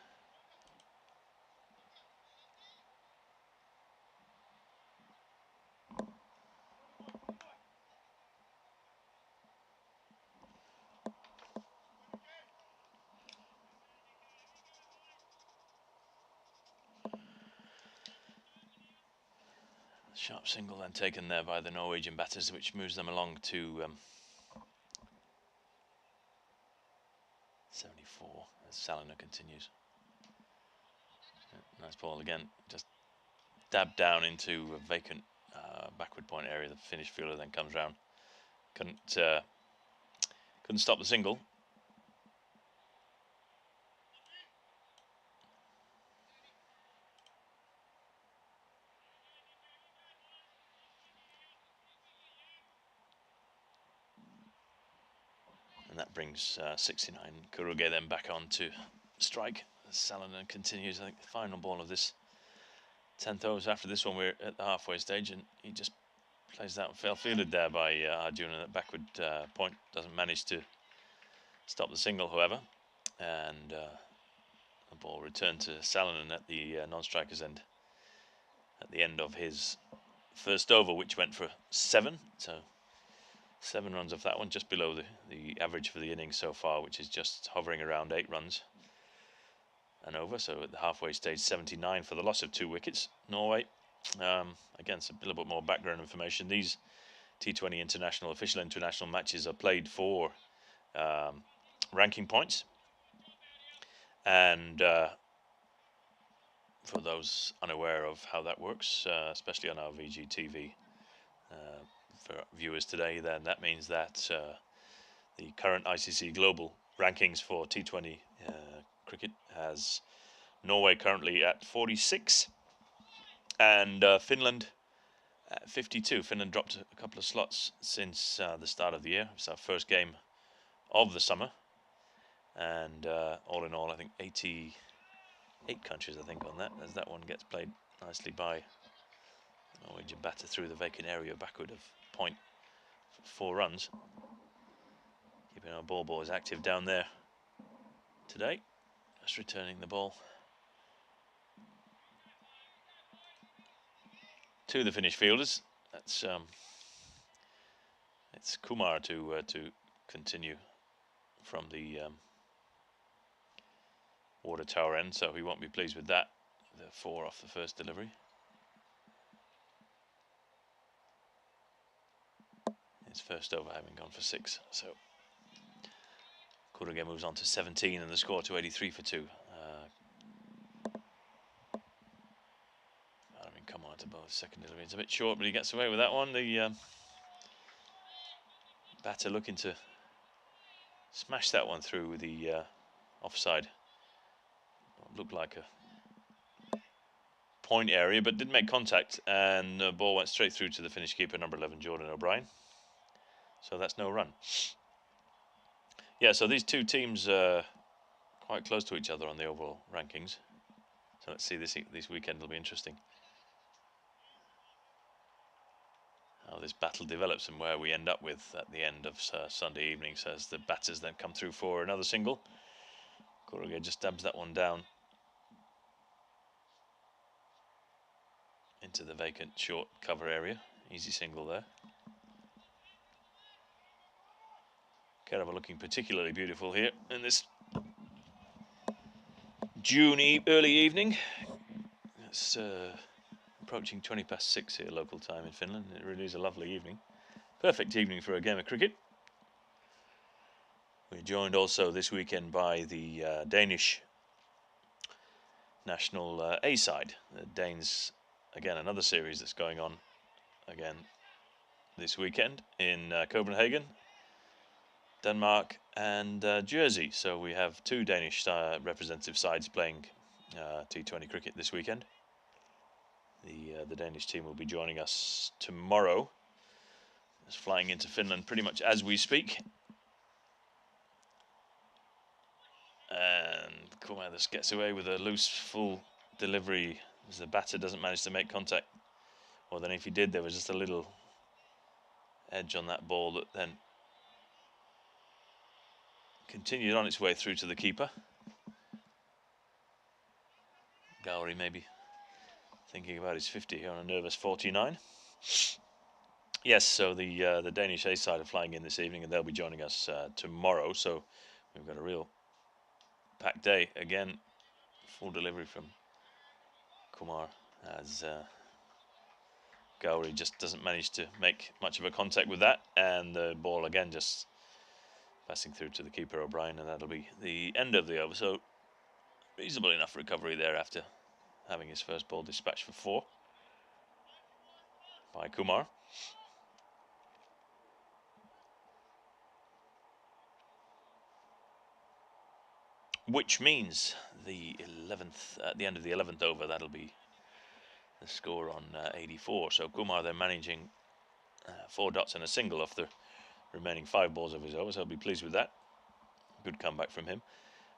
Speaker 1: Sharp single then taken there by the Norwegian batters, which moves them along to 74 as Salonen continues. Nice ball again, just dabbed down into a vacant backward point area. The Finnish fielder then comes round. Couldn't stop the single. And that brings 69 Kurage then back on to strike. Salonen continues. I think the final ball of this 10th overs. After this one, we're at the halfway stage, and he just Plays that well fielded there by Arjuna. That backward point doesn't manage to stop the single, however. And the ball returned to Salonen at the non-striker's end at the end of his first over, which went for 7. So 7 runs off that one, just below the average for the innings so far, which is just hovering around 8 runs and over. So at the halfway stage, 79 for the loss of 2 wickets. Norway, again, some a little bit more background information. These T20 international, official international matches are played for ranking points. And for those unaware of how that works, especially on our VGTV for viewers today, then that means that the current ICC global rankings for T20 cricket has Norway currently at 46 and Finland at 52. Finland dropped a couple of slots since the start of the year. It's our first game of the summer, and all in all, I think 88 countries, I think, on that, as that one gets played nicely by Norwegian batter through the vacant area backward of point for 4 runs. Keeping our ball boys active down there today. Just returning the ball to the Finnish fielders. That's it's Kumar to continue from the water tower end, so he won't be pleased with that. The 4 off the first delivery. His first over having gone for 6, so Kurage moves on to 17 and the score to 83 for 2. I mean, come on to both. Second delivery, it's a bit short, but he gets away with that one. The batter looking to smash that one through the offside. Looked like a point area, but didn't make contact, and the ball went straight through to the Finnish keeper, number 11, Jordan O'Brien. So that's no run. Yeah, so these two teams are quite close to each other on the overall rankings. So let's see, this weekend will be interesting. How this battle develops and where we end up with at the end of Sunday evening. So as the batters then come through for another single. Kurage just stabs that one down into the vacant short cover area. Easy single there. Kerava looking particularly beautiful here in this June early evening. It's approaching 20 past 6 here local time in Finland. It really is a lovely evening. Perfect evening for a game of cricket. We're joined also this weekend by the Danish national A side. The Danes, again, another series that's going on again this weekend in Copenhagen, Denmark and Jersey. So we have 2 Danish representative sides playing T20 cricket this weekend. The Danish team will be joining us tomorrow. It's flying into Finland pretty much as we speak. And Kumar just gets away with a loose full delivery as the batter doesn't manage to make contact. Or then if he did, there was just a little edge on that ball that then continued on its way through to the keeper. Gowrie maybe thinking about his 50 here on a nervous 49. Yes, so the Danish A side are flying in this evening and they'll be joining us tomorrow. So we've got a real packed day again. Full delivery from Kumar as Gowrie just doesn't manage to make much of a contact with that, and the ball again just passing through to the keeper O'Brien, and that'll be the end of the over. So reasonable enough recovery there after having his first ball dispatched for 4 by Kumar. Which means the 11th, at the end of the 11th over, that'll be the score on 84. So Kumar then managing 4 dots and a single off the remaining 5 balls of his over, so I'll be pleased with that. Good comeback from him.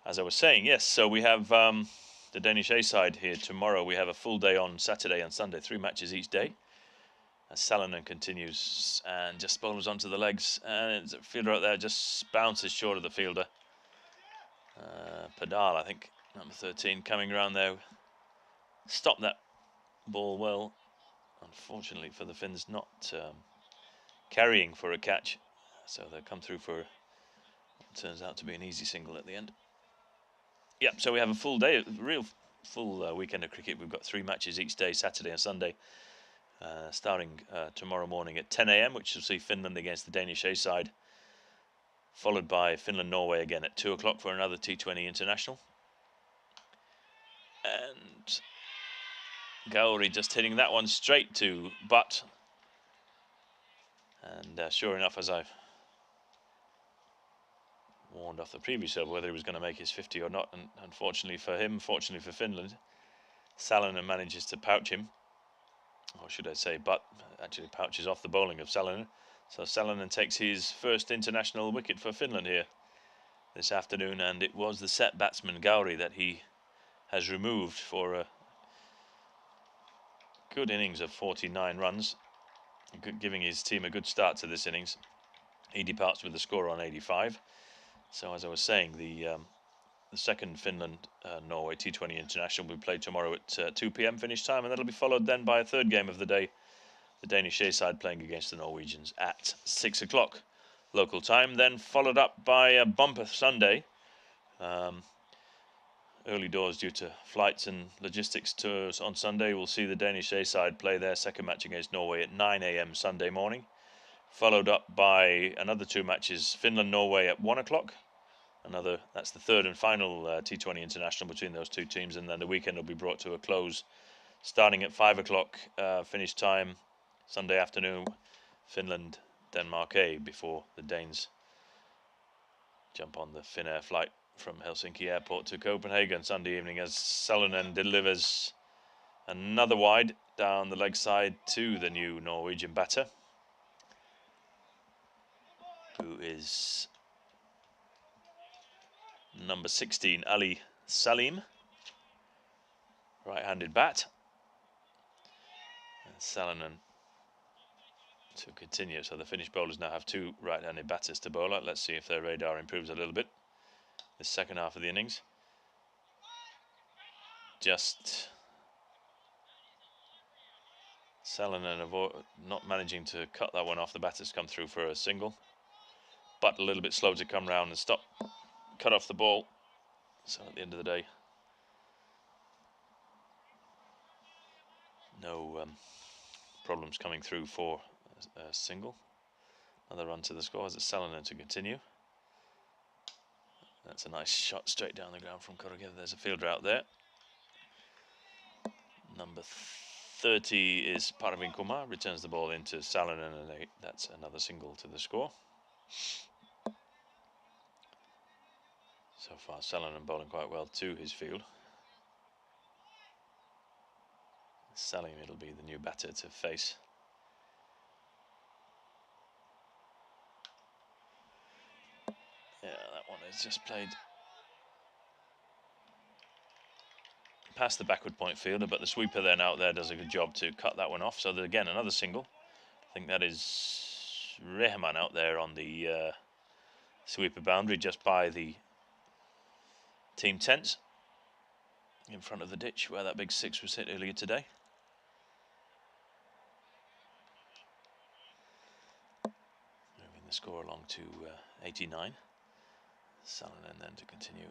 Speaker 1: As I was saying, yes, so we have the Danish A side here tomorrow. We have a full day on Saturday and Sunday, 3 matches each day. As Salonen continues and just bowls onto the legs, and the fielder out there just bounces short of the fielder. Padal, I think, number 13, coming around there. Stopped that ball well. Unfortunately for the Finns, not carrying for a catch. So they'll come through for what turns out to be an easy single at the end. Yep, so we have a full day, real full weekend of cricket. We've got 3 matches each day, Saturday and Sunday, starting tomorrow morning at 10 a.m, which will see Finland against the Danish A side, followed by Finland-Norway again at 2 o'clock for another T20 international. And Gauri just hitting that one straight to butt. And sure enough, as I've warned off the previous over whether he was going to make his 50 or not, and unfortunately for him, fortunately for Finland, Salonen manages to pouch him, or should I say butt, actually pouches off the bowling of Salonen. So Salonen takes his first international wicket for Finland here this afternoon, and it was the set batsman Gauri that he has removed for a good innings of 49 runs, giving his team a good start to this innings. He departs with the score on 85. So as I was saying, the second Finland-Norway T20 international will be played tomorrow at 2 p.m. finish time, and that'll be followed then by a third game of the day, the Danish A side playing against the Norwegians at 6 o'clock local time, then followed up by a bumper Sunday. Early doors due to flights and logistics tours on Sunday. We'll see the Danish A side play their second match against Norway at 9 a.m. Sunday morning, followed up by another 2 matches, Finland-Norway at 1 o'clock. That's the third and final T20 international between those 2 teams, and then the weekend will be brought to a close starting at 5 o'clock finish time Sunday afternoon, Finland-Denmark A, before the Danes jump on the Finnair flight from Helsinki Airport to Copenhagen Sunday evening, as Salonen delivers another wide down the leg side to the new Norwegian batter, who is number 16, Ali Salim, right-handed bat. And Salonen to continue. So the Finnish bowlers now have 2 right-handed batters to bowl at. Let's see if their radar improves a little bit this second half of the innings. Just Salonen not managing to cut that one off. The batters come through for a single, but a little bit slow to come round and stop, cut off the ball. So at the end of the day, no problems coming through for a single. Another run to the score as it's Salonen to continue. That's a nice shot straight down the ground from Korogeda. There's a fielder out there. Number 30 is Parvin Kumar, returns the ball into Salonen, and that's another single to the score. So far Salonen bowling quite well to his field. Salim, it'll be the new batter to face. Yeah, that one is just played past the backward point fielder, but the sweeper then out there does a good job to cut that one off. So again, another single. I think that is Rehman out there on the sweeper boundary, just by the team tents in front of the ditch where that big 6 was hit earlier today. Moving the score along to 89. Salonen then to continue.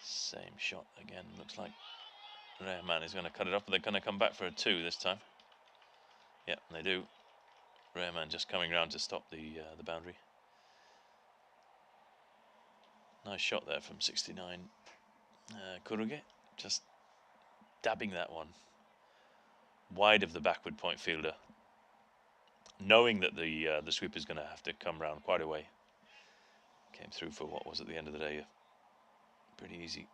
Speaker 1: Same shot again, looks like Rehman is going to cut it off, but they're going to come back for a 2 this time. Yep, they do. Rehman just coming round to stop the boundary. Nice shot there from 69. Kuruge just dabbing that one wide of the backward point fielder, knowing that the sweeper is going to have to come round quite a way. Came through for what was at the end of the day a pretty easy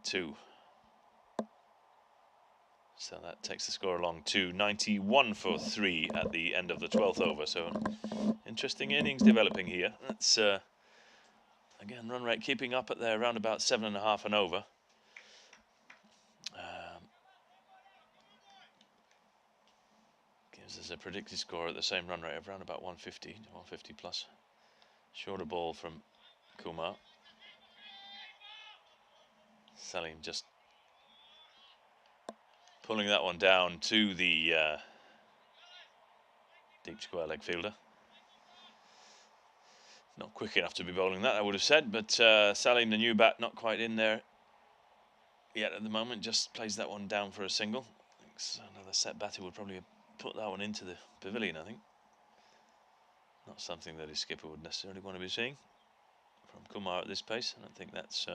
Speaker 1: 2. So that takes the score along to 91 for 3 at the end of the 12th over. So interesting innings developing here. That's again run rate keeping up at there around about 7.5 and over. Gives us a predicted score at the same run rate of around about 150, 150 plus. Shorter ball from Kumar. Salim just pulling that one down to the deep square leg fielder. Not quick enough to be bowling that, I would have said, but Salim, the new bat, not quite in there yet at the moment. Just plays that one down for a single. Another set batter would probably have put that one into the pavilion, I think. Not something that his skipper would necessarily want to be seeing from Kumar at this pace. I don't think that's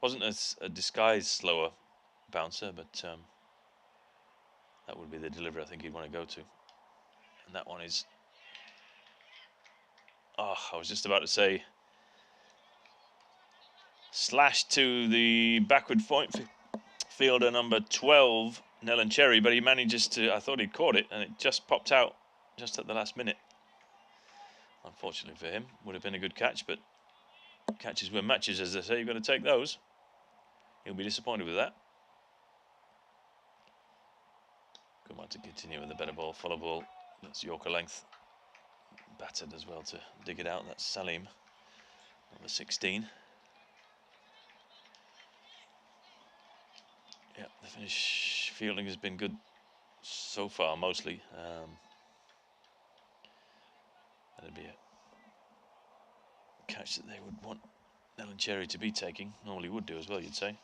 Speaker 1: wasn't a disguised slower bouncer, but that would be the delivery I think he'd want to go to. And that one is, oh, I was just about to say slash to the backward point fielder number 12, Nelan Cherry, but he manages to, I thought he'd caught it and it just popped out just at the last minute. Unfortunately for him, would have been a good catch, but catches win matches, as they say. You've got to take those. He'll be disappointed with that. Kumar to continue with the better ball, follow ball. That's Yorker length. Battered as well to dig it out. That's Salim, number 16. Yeah, the finish fielding has been good so far, mostly. That'd be a catch that they would want Nelan Cherry to be taking. Normally would do as well, you'd say.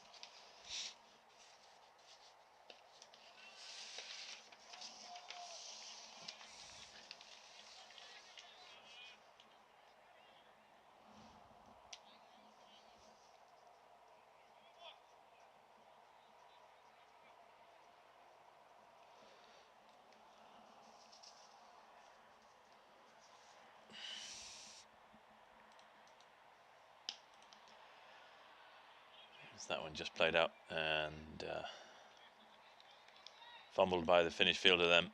Speaker 1: That one just played out and fumbled by the Finnish fielder then,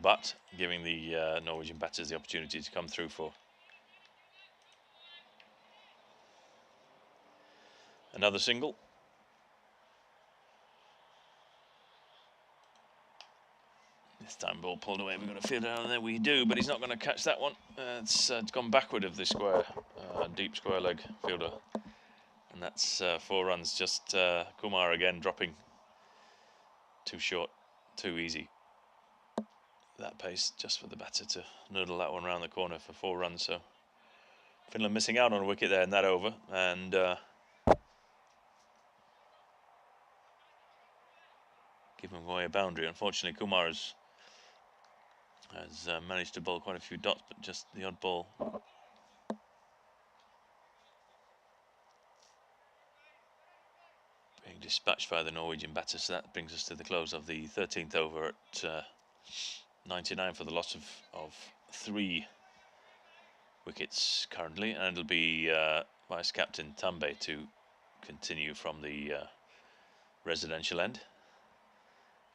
Speaker 1: but giving the Norwegian batters the opportunity to come through for another single. This time ball pulled away. We've got a fielder down there. We do, but he's not going to catch that one. It's gone backward of the square, deep square leg fielder. And that's 4 runs. Just Kumar again dropping too short, too easy. That pace just for the batter to noodle that one round the corner for 4 runs. So Finland missing out on a wicket there in that over, and giving away a boundary. Unfortunately, Kumar has managed to bowl quite a few dots, but just the odd ball. Being dispatched by the Norwegian batter, so that brings us to the close of the 13th over at 99 for the loss of 3 wickets currently, and it'll be Vice Captain Tambe to continue from the residential end.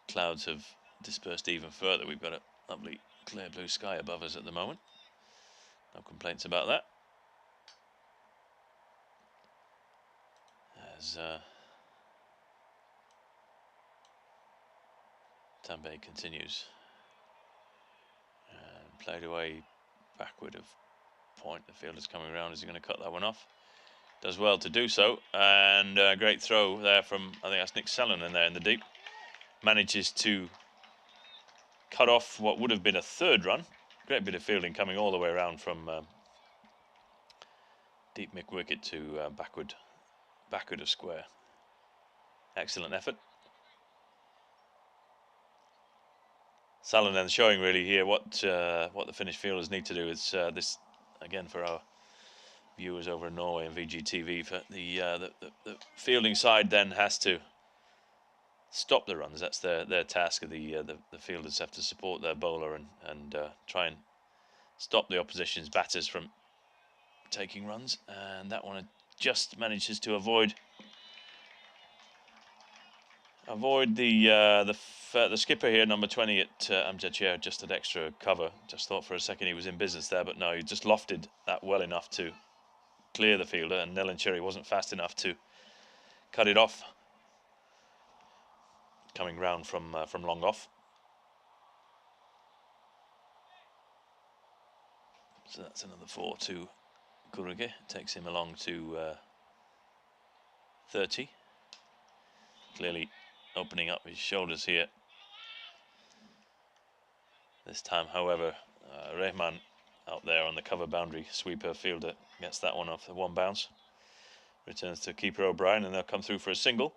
Speaker 1: Clouds have dispersed even further. We've got a lovely clear blue sky above us at the moment. No complaints about that. As Tambe continues and played away backward of point. The fielder's coming around. Is he going to cut that one off? Does well to do so, and a great throw there from, I think that's Nick Sallon in there in the deep. Manages to cut off what would have been a 3rd run. Great bit of fielding coming all the way around from deep mick wicket to backward of square. Excellent effort. Sallon then showing really here what the Finnish fielders need to do. Is this again for our viewers over in Norway and VGTV, for the fielding side then has to stop the runs. That's their task. The fielders have to support their bowler and try and stop the opposition's batters from taking runs, and that one just manages to avoid the skipper here, number 20 at Amjad Chair, just had extra cover. Just thought for a second he was in business there, but no, he just lofted that well enough to clear the fielder, and Nelan Cherry wasn't fast enough to cut it off. Coming round from long off. So that's another 4 to Kuruge. Takes him along to 30. Clearly opening up his shoulders here. This time, however, Rehman out there on the cover boundary, sweeper fielder, gets that one off the one bounce. Returns to keeper O'Brien, and they'll come through for a single.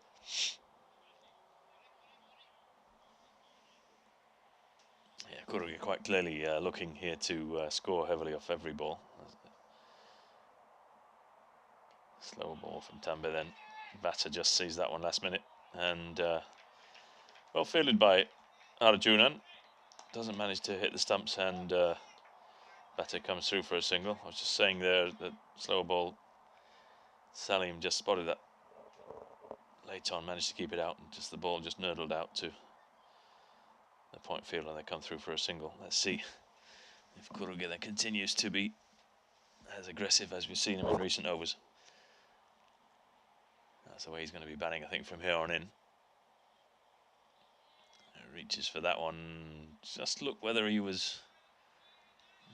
Speaker 1: Yeah, Kuruge quite clearly looking here to score heavily off every ball. Slow ball from Tambe, then batter just sees that one last minute, and well fielded by Arjunan. Doesn't manage to hit the stumps, and batter comes through for a single. I was just saying there that slow ball, Salim just spotted that late on, managed to keep it out, and just the ball just nurdled out to the point field, and they come through for a single. Let's see if Kuruge then continues to be as aggressive as we've seen him in recent overs. That's the way he's going to be batting, I think, from here on in. Reaches for that one. Just look whether he was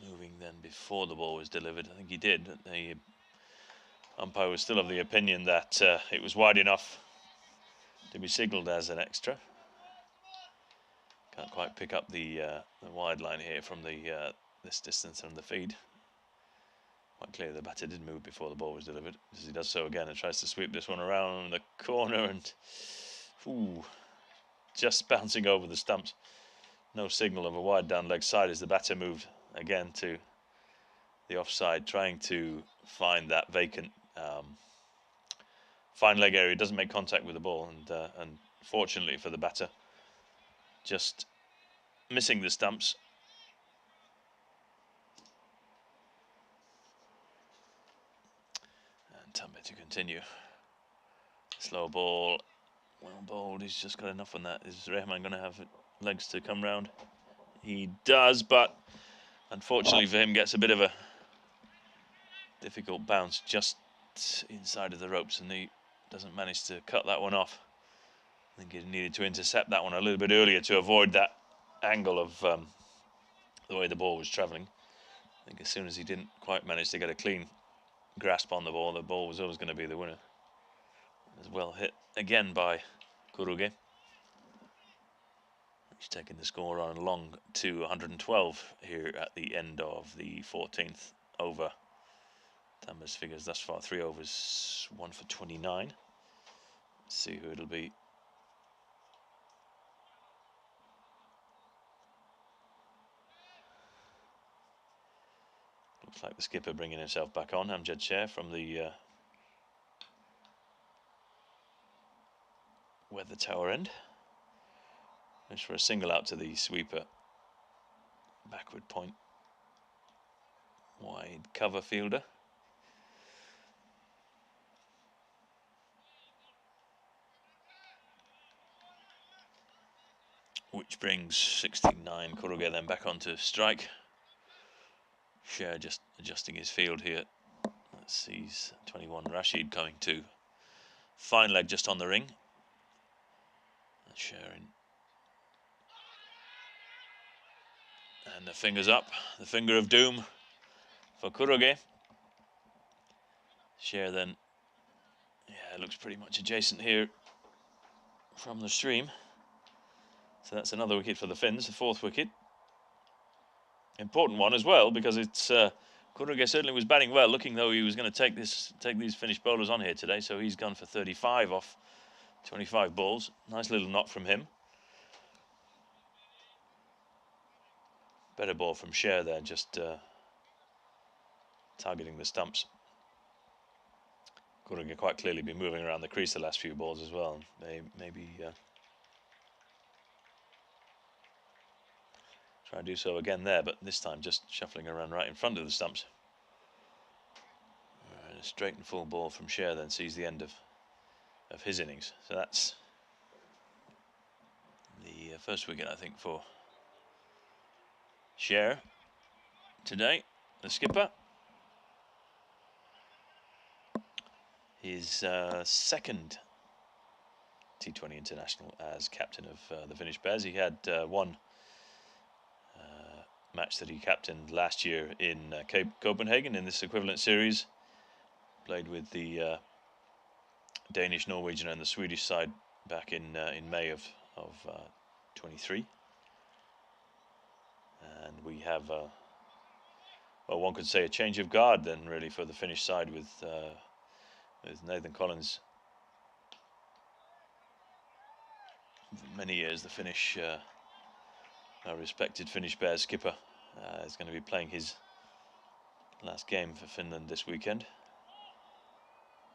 Speaker 1: moving then before the ball was delivered. I think he did. The umpire was still of the opinion that it was wide enough to be signalled as an extra. Can't quite pick up the wide line here from the this distance from the feed. Quite clear the batter did move before the ball was delivered, as he does so again and tries to sweep this one around the corner, and just bouncing over the stumps. No signal of a wide down leg side as the batter moved again to the offside, trying to find that vacant fine leg area. Doesn't make contact with the ball, and fortunately for the batter, just missing the stumps. And Tambe to continue. Slow ball, well bowled. He's just got enough on that. Is Rehman going to have legs to come round? He does, but unfortunately for him, gets a bit of a difficult bounce just inside of the ropes, and he doesn't manage to cut that one off. I think he needed to intercept that one a little bit earlier to avoid that angle of the way the ball was travelling. I think as soon as he didn't quite manage to get a clean grasp on the ball was always going to be the winner. As well hit again by Kuruge. He's taking the score on along to 112 here at the end of the 14th over. Tambe's figures thus far: 3 overs, 1 for 29. Let's see who it'll be. Looks like the skipper bringing himself back on, Amjad Sher from the weather tower end. Goes for a single out to the sweeper. Backward point. Wide cover fielder. Which brings 69. Kuruge then back onto strike. Sher just adjusting his field here. Let's see, 21 Rashid coming to. Fine leg just on the ring. Sher in. And the fingers up, the finger of doom for Kuruge. Sher then, yeah, looks pretty much adjacent here from the stream. So that's another wicket for the Finns, the 4th wicket. Important one as well, because it's Kuruge certainly was batting well, looking though he was going to take these Finnish bowlers on here today. So he's gone for 35 off 25 balls. Nice little knock from him. Better ball from Sher there, just targeting the stumps. Kuruge quite clearly been moving around the crease the last few balls as well. They maybe try to do so again there, but this time just shuffling around right in front of the stumps. And a straight and full ball from Sher then sees the end of his innings. So that's the first wicket, I think, for Sher today, the skipper. His second T20 international as captain of the Finnish Bears. He had one match that he captained last year in Copenhagen in this equivalent series. Played with the Danish, Norwegian, and the Swedish side back in May of 23. And we have, well, one could say a change of guard then, really, for the Finnish side with Nathan Collins. For many years, the Finnish, our respected Finnish Bears skipper, is going to be playing his last game for Finland this weekend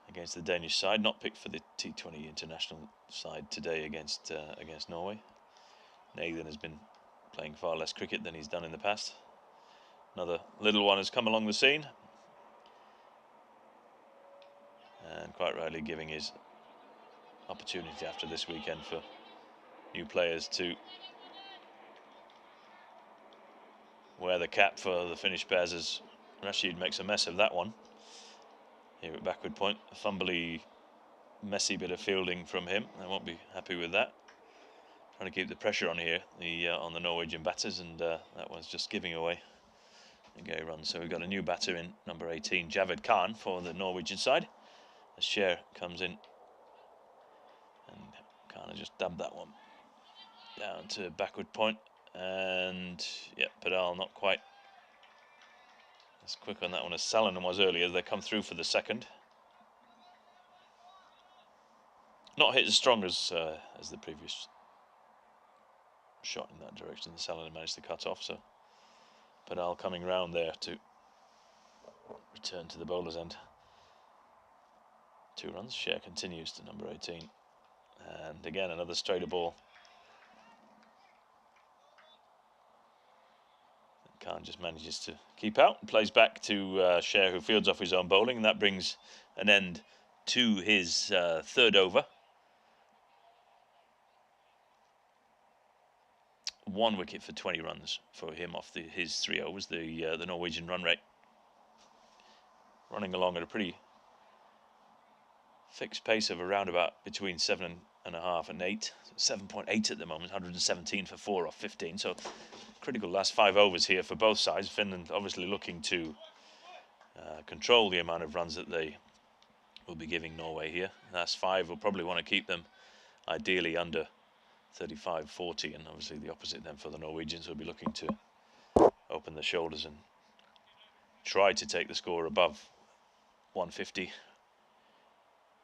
Speaker 1: against the Danish side. Not picked for the T20 international side today against Norway. Nathan has been playing far less cricket than he's done in the past. Another little one has come along the scene, and quite rightly giving his opportunity after this weekend for new players to wear the cap for the Finnish Bears, as Rashid makes a mess of that one here at backward point. A fumbly, messy bit of fielding from him. I won't be happy with that. Trying to keep the pressure on here, on the Norwegian batters, and that one's just giving away a gay run. So we've got a new batter in, number 18, Javed Khan, for the Norwegian side. As Sher comes in, and Khan has just dubbed that one down to backward point. And yeah, Padal not quite as quick on that one as Salonen was earlier. They come through for the second. Not hit as strong as the previous shot in that direction. The Salonen managed to cut off, so Padal coming round there to return to the bowler's end. 2 runs. Sher continues to number 18, and again another straighter ball. Khan just manages to keep out and plays back to Sher, who fields off his own bowling, and that brings an end to his third over. 1 wicket for 20 runs for him off his 3 overs. The Norwegian run rate running along at a pretty fixed pace of around about between 7.5 and 8. 7.8 at the moment, 117 for 4 off 15. So critical last 5 overs here for both sides. Finland obviously looking to control the amount of runs that they will be giving Norway here. Last 5 will probably want to keep them ideally under 35-40, and obviously the opposite then for the Norwegians will be looking to open the shoulders and try to take the score above 150,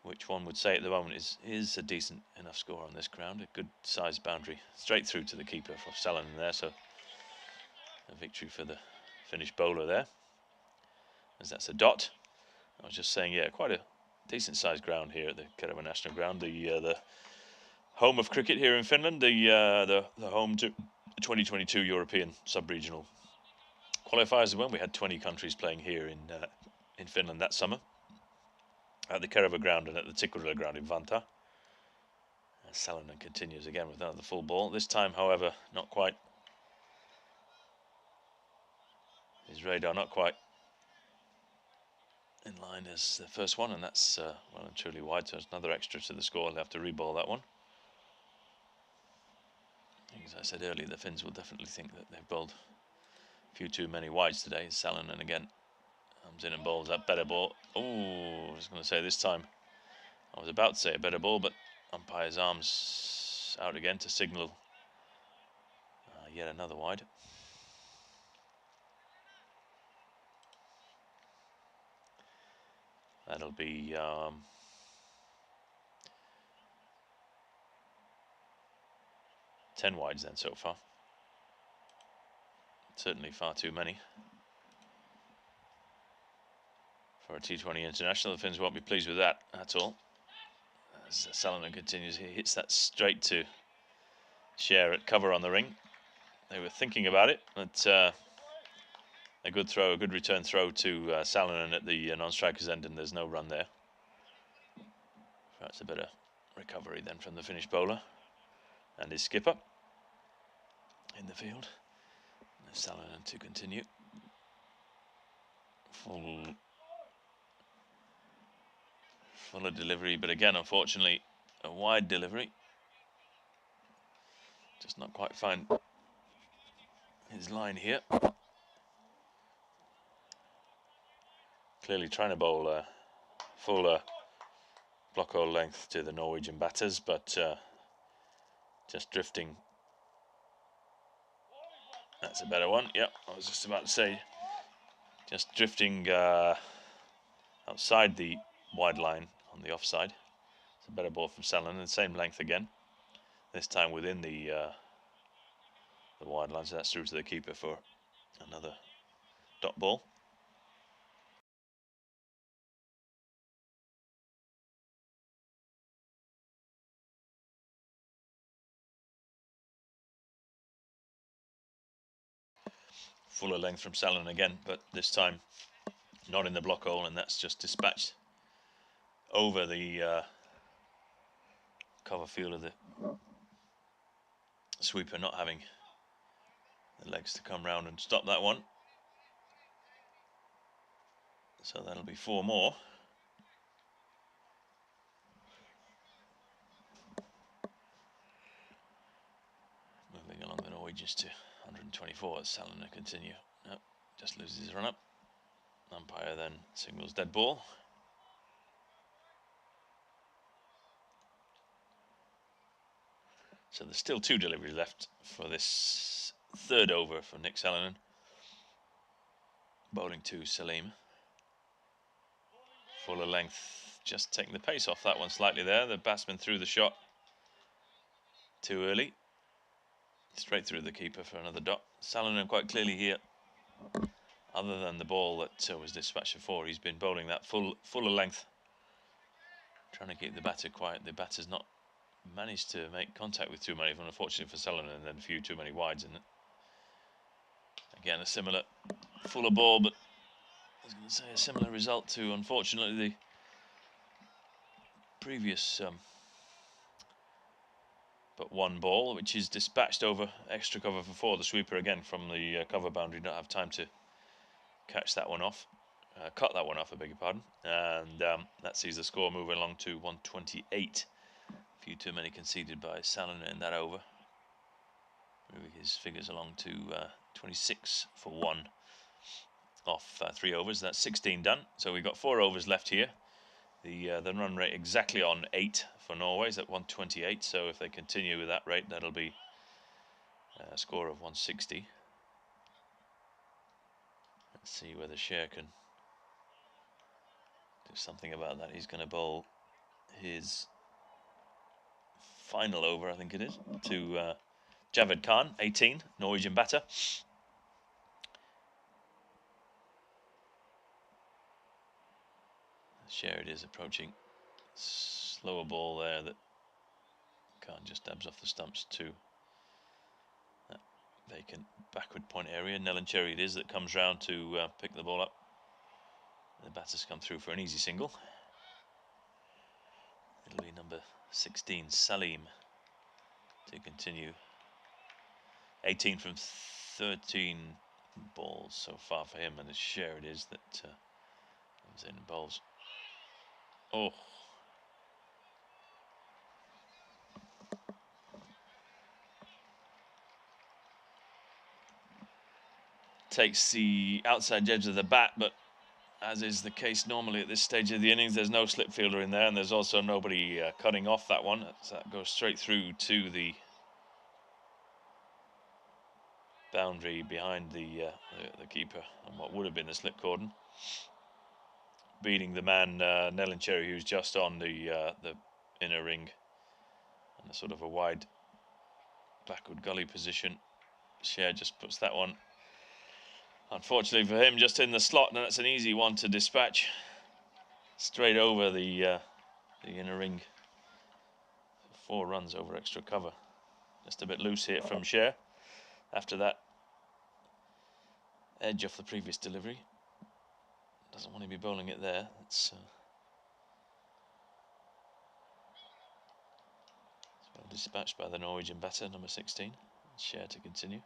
Speaker 1: which one would say at the moment is a decent enough score on this ground. A good sized boundary straight through to the keeper for Salonen there, so a victory for the Finnish bowler there, as that's a dot. I was just saying, yeah, quite a decent sized ground here at the Kerava National Ground, the home of cricket here in Finland, the home to the 2022 European sub-regional qualifiers as well. We had 20 countries playing here in Finland that summer at the Kerava ground and at the Tikkurila ground in Vantaa. Salonen continues again with another full ball. This time, however, not quite. His radar not quite in line as the first one, and that's well and truly wide, so it's another extra to the score. They'll have to reball that one. As I said earlier, the Finns will definitely think that they've bowled a few too many wides today. Salonen again comes in and bowls that better ball. Oh, I was going to say this time, I was about to say a better ball, but umpire's arms out again to signal yet another wide. That'll be 10 wides then so far. Certainly far too many for a T20 international. The Finns won't be pleased with that at all. As Salonen continues, he hits that straight to Sher at cover on the ring. They were thinking about it, but a good throw, a good return throw to Salonen at the non-striker's end, and there's no run there. That's a bit of recovery then from the Finnish bowler and his skipper in the field. Salonen to continue. Full of delivery, but again, unfortunately, a wide delivery. Just not quite find his line here. Clearly trying to bowl full block hole length to the Norwegian batters, but just drifting. That's a better one. Yep, I was just about to say, just drifting outside the wide line on the offside. It's a better ball from Salonen, same length again. This time within the wide line, so that's through to the keeper for another dot ball. Fuller length from Salonen again, but this time not in the block hole, and that's just dispatched over the cover field of the sweeper, not having the legs to come round and stop that one. So that'll be 4 more. Moving along the Norwegians to 124 as Salonen continue. Nope, just loses his run up. Umpire then signals dead ball. So there's still 2 deliveries left for this 3rd over for Nick Salonen. Bowling to Salim. Fuller length, just taking the pace off that one slightly there. The batsman threw the shot too early. Straight through the keeper for another dot. Salonen quite clearly here, other than the ball that was dispatched before, he's been bowling that fuller length, trying to keep the batter quiet. The batter's not managed to make contact with too many of them, unfortunately for Salonen, and then a few too many wides in it. Again, a similar fuller ball, but I was going to say a similar result to, unfortunately, the previous but 1 ball, which is dispatched over extra cover for 4. The sweeper again from the cover boundary, don't have time to catch that one off, cut that one off, I beg your pardon, and that sees the score moving along to 128. A few too many conceded by Salonen in that over, moving his figures along to 26 for 1 off 3 overs. That's 16 done, so we've got 4 overs left here. The run rate exactly on 8 for Norway is at 128, so if they continue with that rate, that'll be a score of 160. Let's see whether Scher can do something about that. He's going to bowl his final over, I think it is, to Javed Khan, 18, Norwegian batter. Scher it is approaching. Slower ball there that Khan just dabs off the stumps to that vacant backward point area. Nelincherry it is that comes round to pick the ball up. The batters come through for an easy single. It'll be number 16, Salim, to continue. 18 from 13 balls so far for him, and it's Scher it is that comes in and bowls. Oh. Takes the outside edge of the bat, but as is the case normally at this stage of the innings, there's no slip fielder in there, and there's also nobody cutting off that one. So that goes straight through to the boundary behind the keeper and what would have been the slip cordon, beating the man Nelincherry, who's just on the inner ring and a sort of a wide backward gully position. Scher just puts that one, unfortunately for him, just in the slot, and that's an easy one to dispatch straight over the inner ring. 4 runs over extra cover. Just a bit loose here from Scher after that edge off the previous delivery. Doesn't want to be bowling it there. It's well dispatched by the Norwegian batter, number 16. Scher to continue.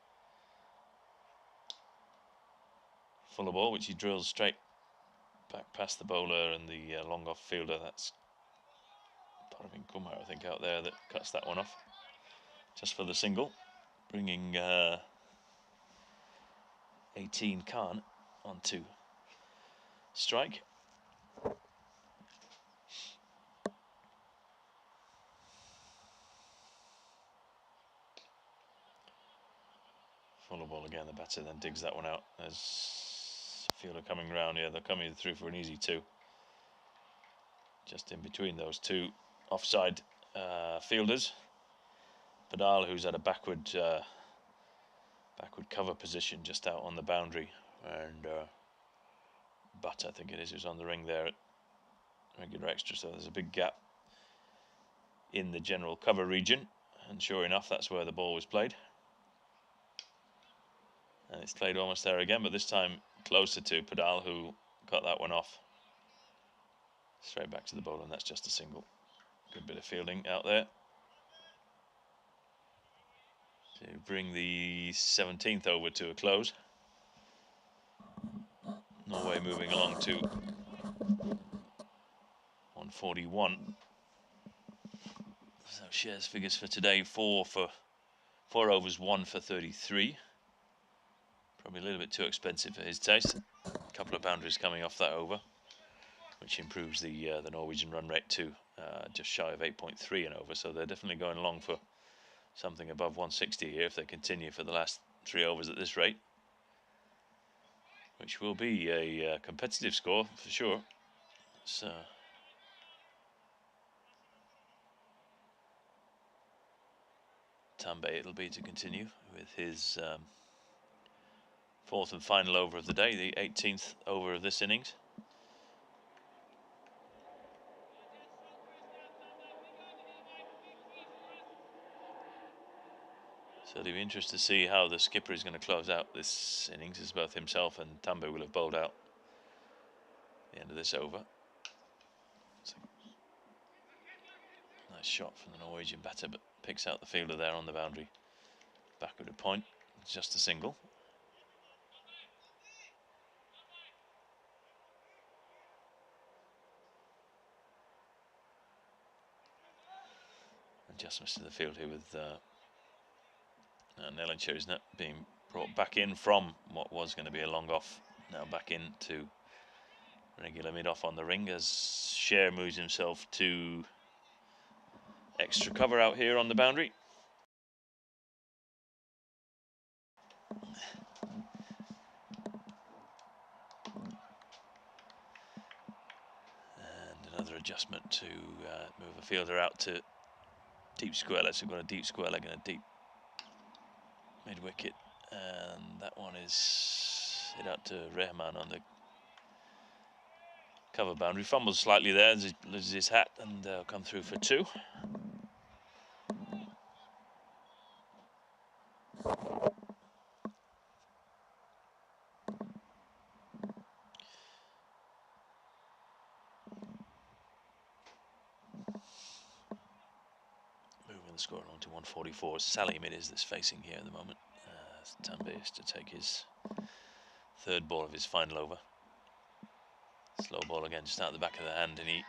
Speaker 1: Fuller ball, which he drills straight back past the bowler and the long off fielder. That's Parvin Kumar, I think, out there that cuts that one off just for the single, bringing 18 Khan on 2 strike. Follow ball again, the batter then digs that one out. There's fielder coming round here, they're coming through for an easy 2. Just in between those 2 offside fielders. Padal, who's at a backward cover position just out on the boundary, and Butt, I think it is, who's on the ring there at regular extra, so there's a big gap in the general cover region, and sure enough that's where the ball was played, and it's played almost there again, but this time closer to Padal, who got that one off straight back to the bowler, and that's just a single. Good bit of fielding out there to bring the 17th over to a close. Norway moving along to 141. So shares figures for today: 4 overs, 1 for 33. Probably a little bit too expensive for his taste. A couple of boundaries coming off that over, which improves the Norwegian run rate to just shy of 8.3 and over. So they're definitely going along for something above 160 here if they continue for the last 3 overs at this rate, which will be a competitive score for sure. So Tambe it'll be to continue with his 4th and final over of the day, the 18th over of this innings. So it'll be interesting to see how the skipper is going to close out this innings, as both himself and Tambe will have bowled out at the end of this over. Nice shot from the Norwegian batter, but picks out the fielder there on the boundary. Backward a point, it's just a single. Adjustments to the field here with Nellen Cherry's net being brought back in from what was going to be a long off, now back into regular mid-off on the ring as Sher moves himself to extra cover out here on the boundary. And another adjustment to move a fielder out to deep square legs. We've got a deep square leg and a deep mid-wicket, and that one is hit out to Rehman on the cover boundary. Fumbles slightly there as he loses his hat, and they'll come through for 2. Moving the score along to 144. Salim it is that's facing here at the moment. Tambe is to take his 3rd ball of his final over. Slow ball again, just out the back of the hand, and he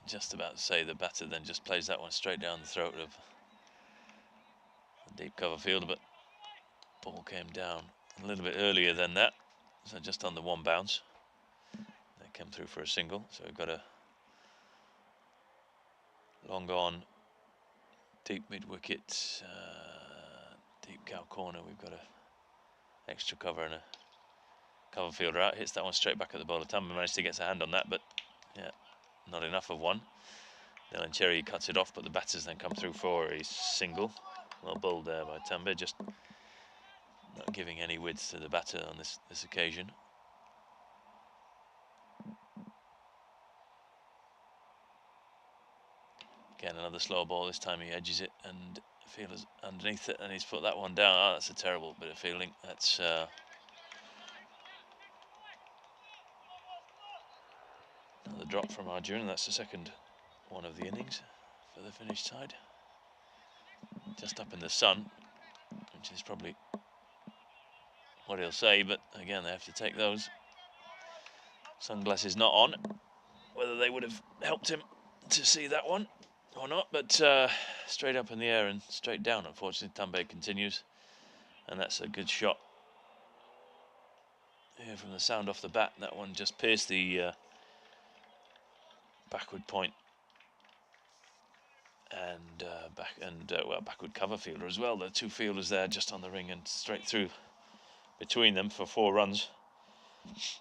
Speaker 1: just about to say the batter then just plays that one straight down the throat of the deep cover fielder, but ball came down a little bit earlier than that, so just on the 1 bounce. They came through for a single, so we've got a long on, deep mid-wicket, deep cow corner. We've got a extra cover and a cover fielder out. Hits that one straight back at the bowler. Tambe managed to get a hand on that, but yeah, not enough of one. Nellen Cherry cuts it off, but the batters then come through for a single. Well bowled there by Tambe, just not giving any width to the batter on this occasion. Again, another slow ball. This time he edges it, and the fielder's underneath it, and he's put that one down. Oh, that's a terrible bit of fielding. That's another drop from Arjun. That's the 2nd one of the innings for the Finnish side. Just up in the sun, which is probably what he'll say, but again, they have to take those. Sunglasses not on. Whether they would have helped him to see that one or not, but straight up in the air and straight down. Unfortunately, Tambe continues, and that's a good shot Here from the sound off the bat, that one just pierced the backward point and backward cover fielder as well. There are two fielders there just on the ring and straight through between them for 4 runs.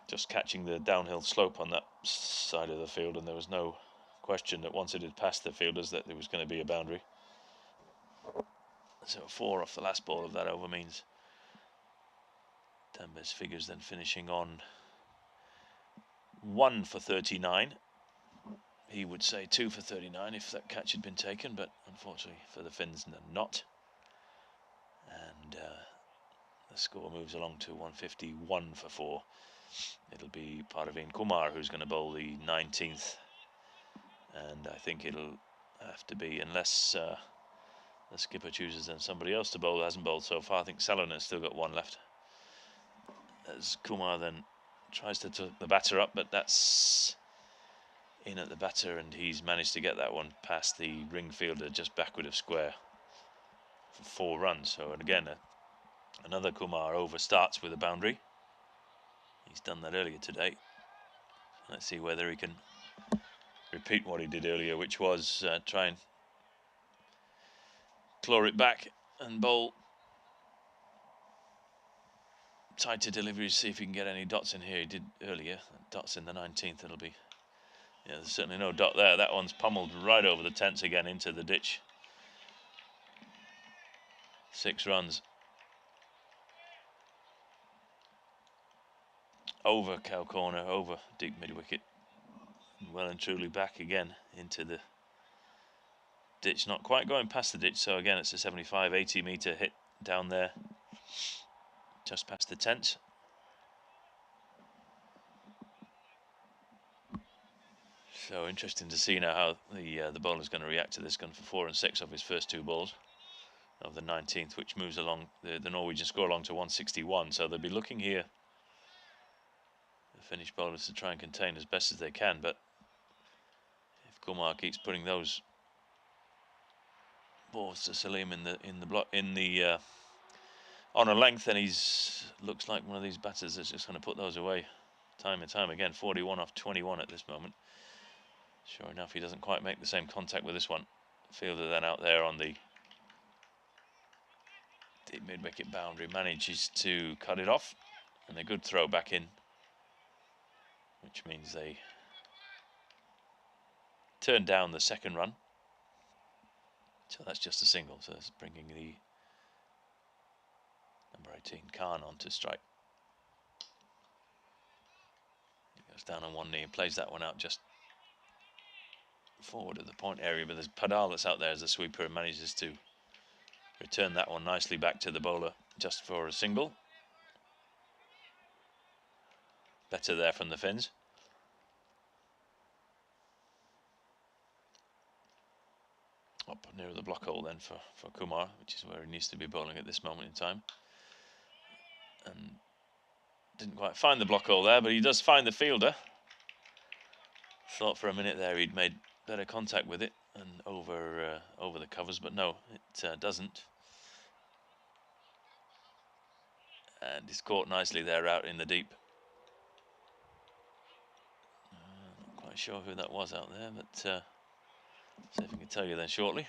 Speaker 1: Just catching the downhill slope on that side of the field, and there was no question that once it had passed the fielders that there was going to be a boundary. So 4 off the last ball of that over means Dembe's figures then finishing on 1 for 39. He would say 2 for 39 if that catch had been taken, but unfortunately for the Finns, not. And the score moves along to 151 for 4. It'll be Parveen Kumar who's going to bowl the 19th, and I think it'll have to be, unless the skipper chooses then somebody else to bowl who hasn't bowled so far. I think Salonen has still got 1 left. As Kumar then tries to tuck the batter up, but that's in at the batter, and he's managed to get that one past the ring fielder just backward of square for 4 runs. So, and again, another Kumar over starts with a boundary. He's done that earlier today. Let's see whether he can repeat what he did earlier, which was try and claw it back and bowl tighter deliveries, see if he can get any dots in here. He did earlier, dots in the 19th. It'll be, yeah, there's certainly no dot there. That one's pummeled right over the tents again into the ditch. 6 runs. Over cow corner, over deep mid-wicket. Well and truly back again into the ditch. Not quite going past the ditch, so again it's a 75-80 metre hit down there, just past the tent. So interesting to see now how the bowler's going to react to this. Gone for 4 and 6 of his first 2 balls of the 19th, which moves along the Norwegian score along to 161. So they'll be looking here, the Finnish bowlers, to try and contain as best as they can. But if Kumar keeps putting those balls to Salim on a length, then he's looks like one of these batters that's just going to put those away time and time again. 41 off 21 at this moment. Sure enough, he doesn't quite make the same contact with this one. Fielder then out there on the deep mid-wicket boundary manages to cut it off, and a good throw back in, which means they turn down the 2nd run. So that's just a single, so it's bringing the number 18 Khan on to strike. He goes down on one knee and plays that one out just forward of the point area, but there's Padal that's out there as a sweeper and manages to return that one nicely back to the bowler just for a single. Better there from the Finns. Up near the block hole then for Kumar, which is where he needs to be bowling at this moment in time. And didn't quite find the block hole there, but he does find the fielder. Thought for a minute there he'd made better contact with it and over the covers, but no, it doesn't. And he's caught nicely there out in the deep. Not quite sure who that was out there, but see if we can tell you then shortly.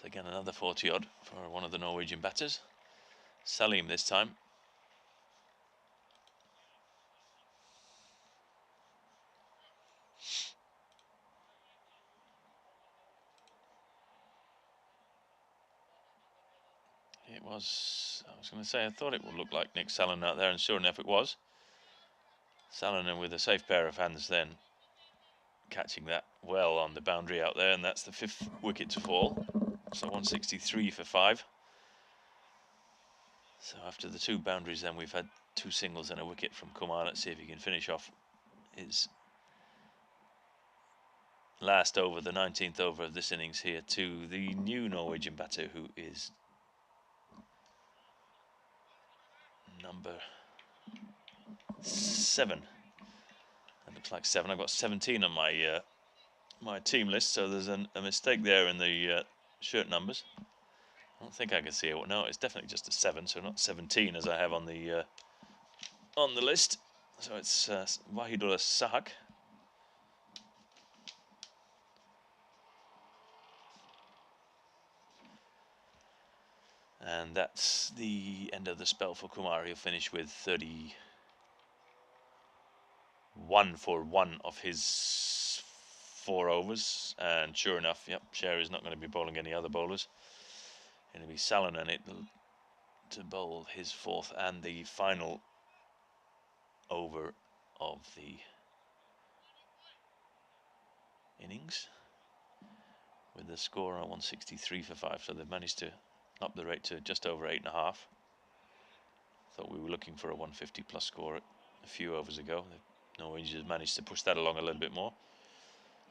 Speaker 1: So again, another 40 odd for one of the Norwegian batters. Salim this time. It was, I was going to say, I thought it would look like Nick Salonen out there, and sure enough it was. Salonen with a safe pair of hands then, catching that well on the boundary out there, and that's the 5th wicket to fall. So 163 for 5. So after the 2 boundaries then we've had 2 singles and a wicket from Kumar. Let's see if he can finish off his last over, the 19th over of this innings here, to the new Norwegian batter, who is number 7. That looks like 7. I've got 17 on my my team list, so there's a mistake there in the shirt numbers. I don't think I can see it. No, it's definitely just a 7, so not 17 as I have on the list. So it's Wahidullah Sahak. And that's the end of the spell for Kumar. He'll finish with 31 for one of his 4 overs. And sure enough, yep, Sherry's not going to be bowling any other bowlers. It'll be Salonen to bowl his 4th and the final over of the innings, with the score on 163 for 5. So they've managed to up the rate to just over 8.5. Thought we were looking for a 150 plus score a few overs ago. The Norwegians managed to push that along a little bit more.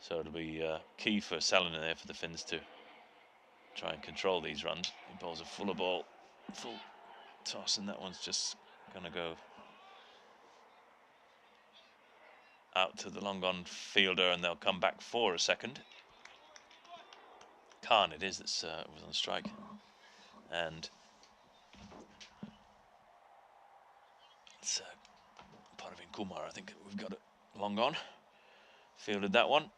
Speaker 1: So it'll be key for Salonen there for the Finns to try and control these runs. He bowls a fuller ball, full toss, and that one's just going to go out to the long on fielder, and they'll come back for a second. Khan it is that's was on strike, and it's Parvin Kumar. I think we've got it long on. Fielded that one.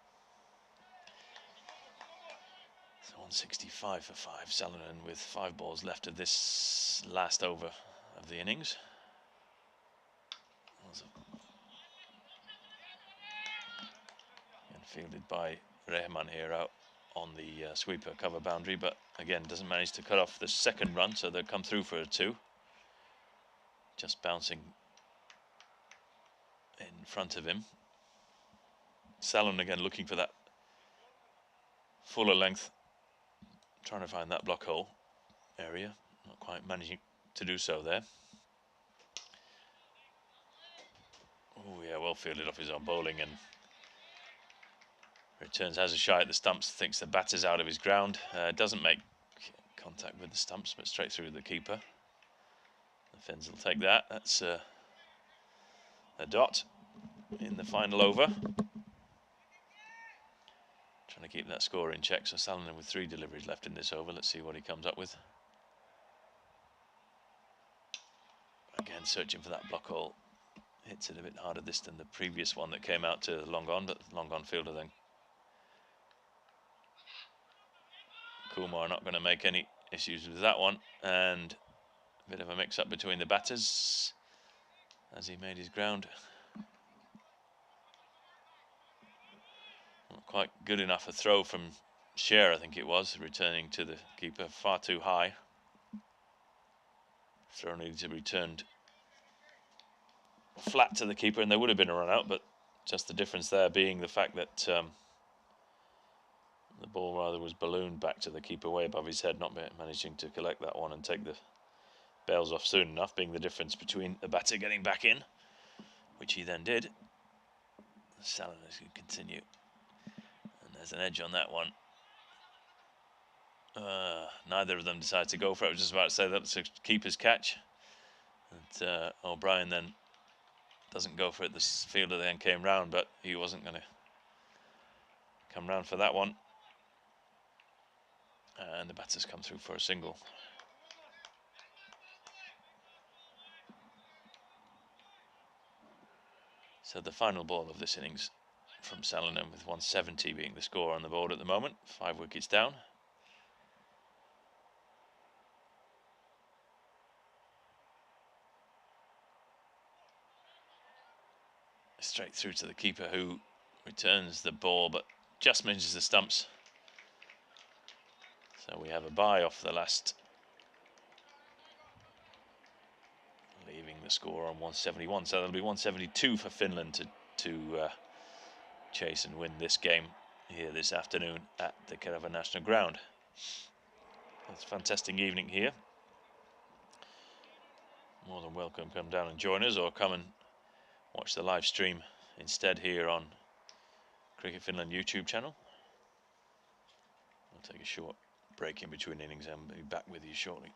Speaker 1: So 165 for 5. Salonen with 5 balls left of this last over of the innings. And fielded by Rehman here out on the sweeper cover boundary, but again doesn't manage to cut off the second run, so they'll come through for a 2. Just bouncing in front of him. Salonen again looking for that fuller length, trying to find that block hole area, not quite managing to do so there. Oh yeah, well fielded off his own bowling, and returns, has a shy at the stumps, thinks the batter's out of his ground, doesn't make contact with the stumps, but straight through the keeper. The Finns will take that. That's a dot in the final over. Trying to keep that score in check. So Salonen with 3 deliveries left in this over. Let's see what he comes up with. Again, searching for that block hole. Hits it a bit harder this than the previous one that came out to long on, but long on fielder then. Kumar not going to make any issues with that one, and a bit of a mix-up between the batters as he made his ground. Not quite good enough a throw from Scher, I think it was, returning to the keeper, far too high. Throw needed to be returned flat to the keeper, and there would have been a run out, but just the difference there being the fact that the ball rather was ballooned back to the keeper way above his head, not managing to collect that one and take the bails off soon enough, being the difference between the batter getting back in, which he then did. Salonen is going to continue, and there's an edge on that one. Neither of them decided to go for it. I was just about to say that's a keeper's catch. And O'Brien then doesn't go for it. The fielder then came round, but he wasn't going to come round for that one. And the batters come through for a single. So the final ball of this innings from Salonen, with 170 being the score on the board at the moment. 5 wickets down. Straight through to the keeper, who returns the ball but just misses the stumps. So we have a bye off the last, leaving the score on 171. So there'll be 172 for Finland to chase and win this game here this afternoon at the Kerava National Ground. It's a fantastic evening here. More than welcome, come down and join us, or come and watch the live stream instead here on Cricket Finland YouTube channel. We'll take a short break in between innings and be back with you shortly.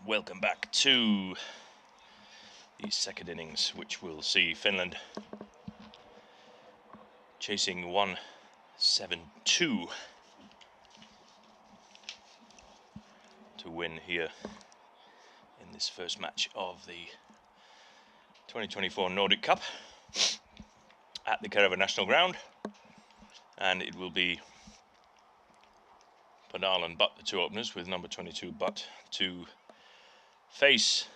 Speaker 1: Welcome back to the second innings, which will see Finland chasing 172 to win here in this first match of the 2024 Nordic Cup at the Kerava National Ground. And it will be Padal and Butt, the two openers, with number 22 Butt to face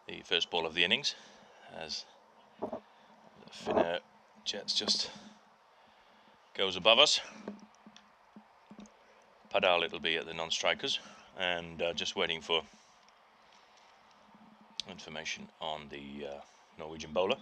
Speaker 1: the first ball of the innings, as the Finnair Jets just goes above us. Padal it'll be at the non-strikers, and just waiting for information on the Norwegian bowler.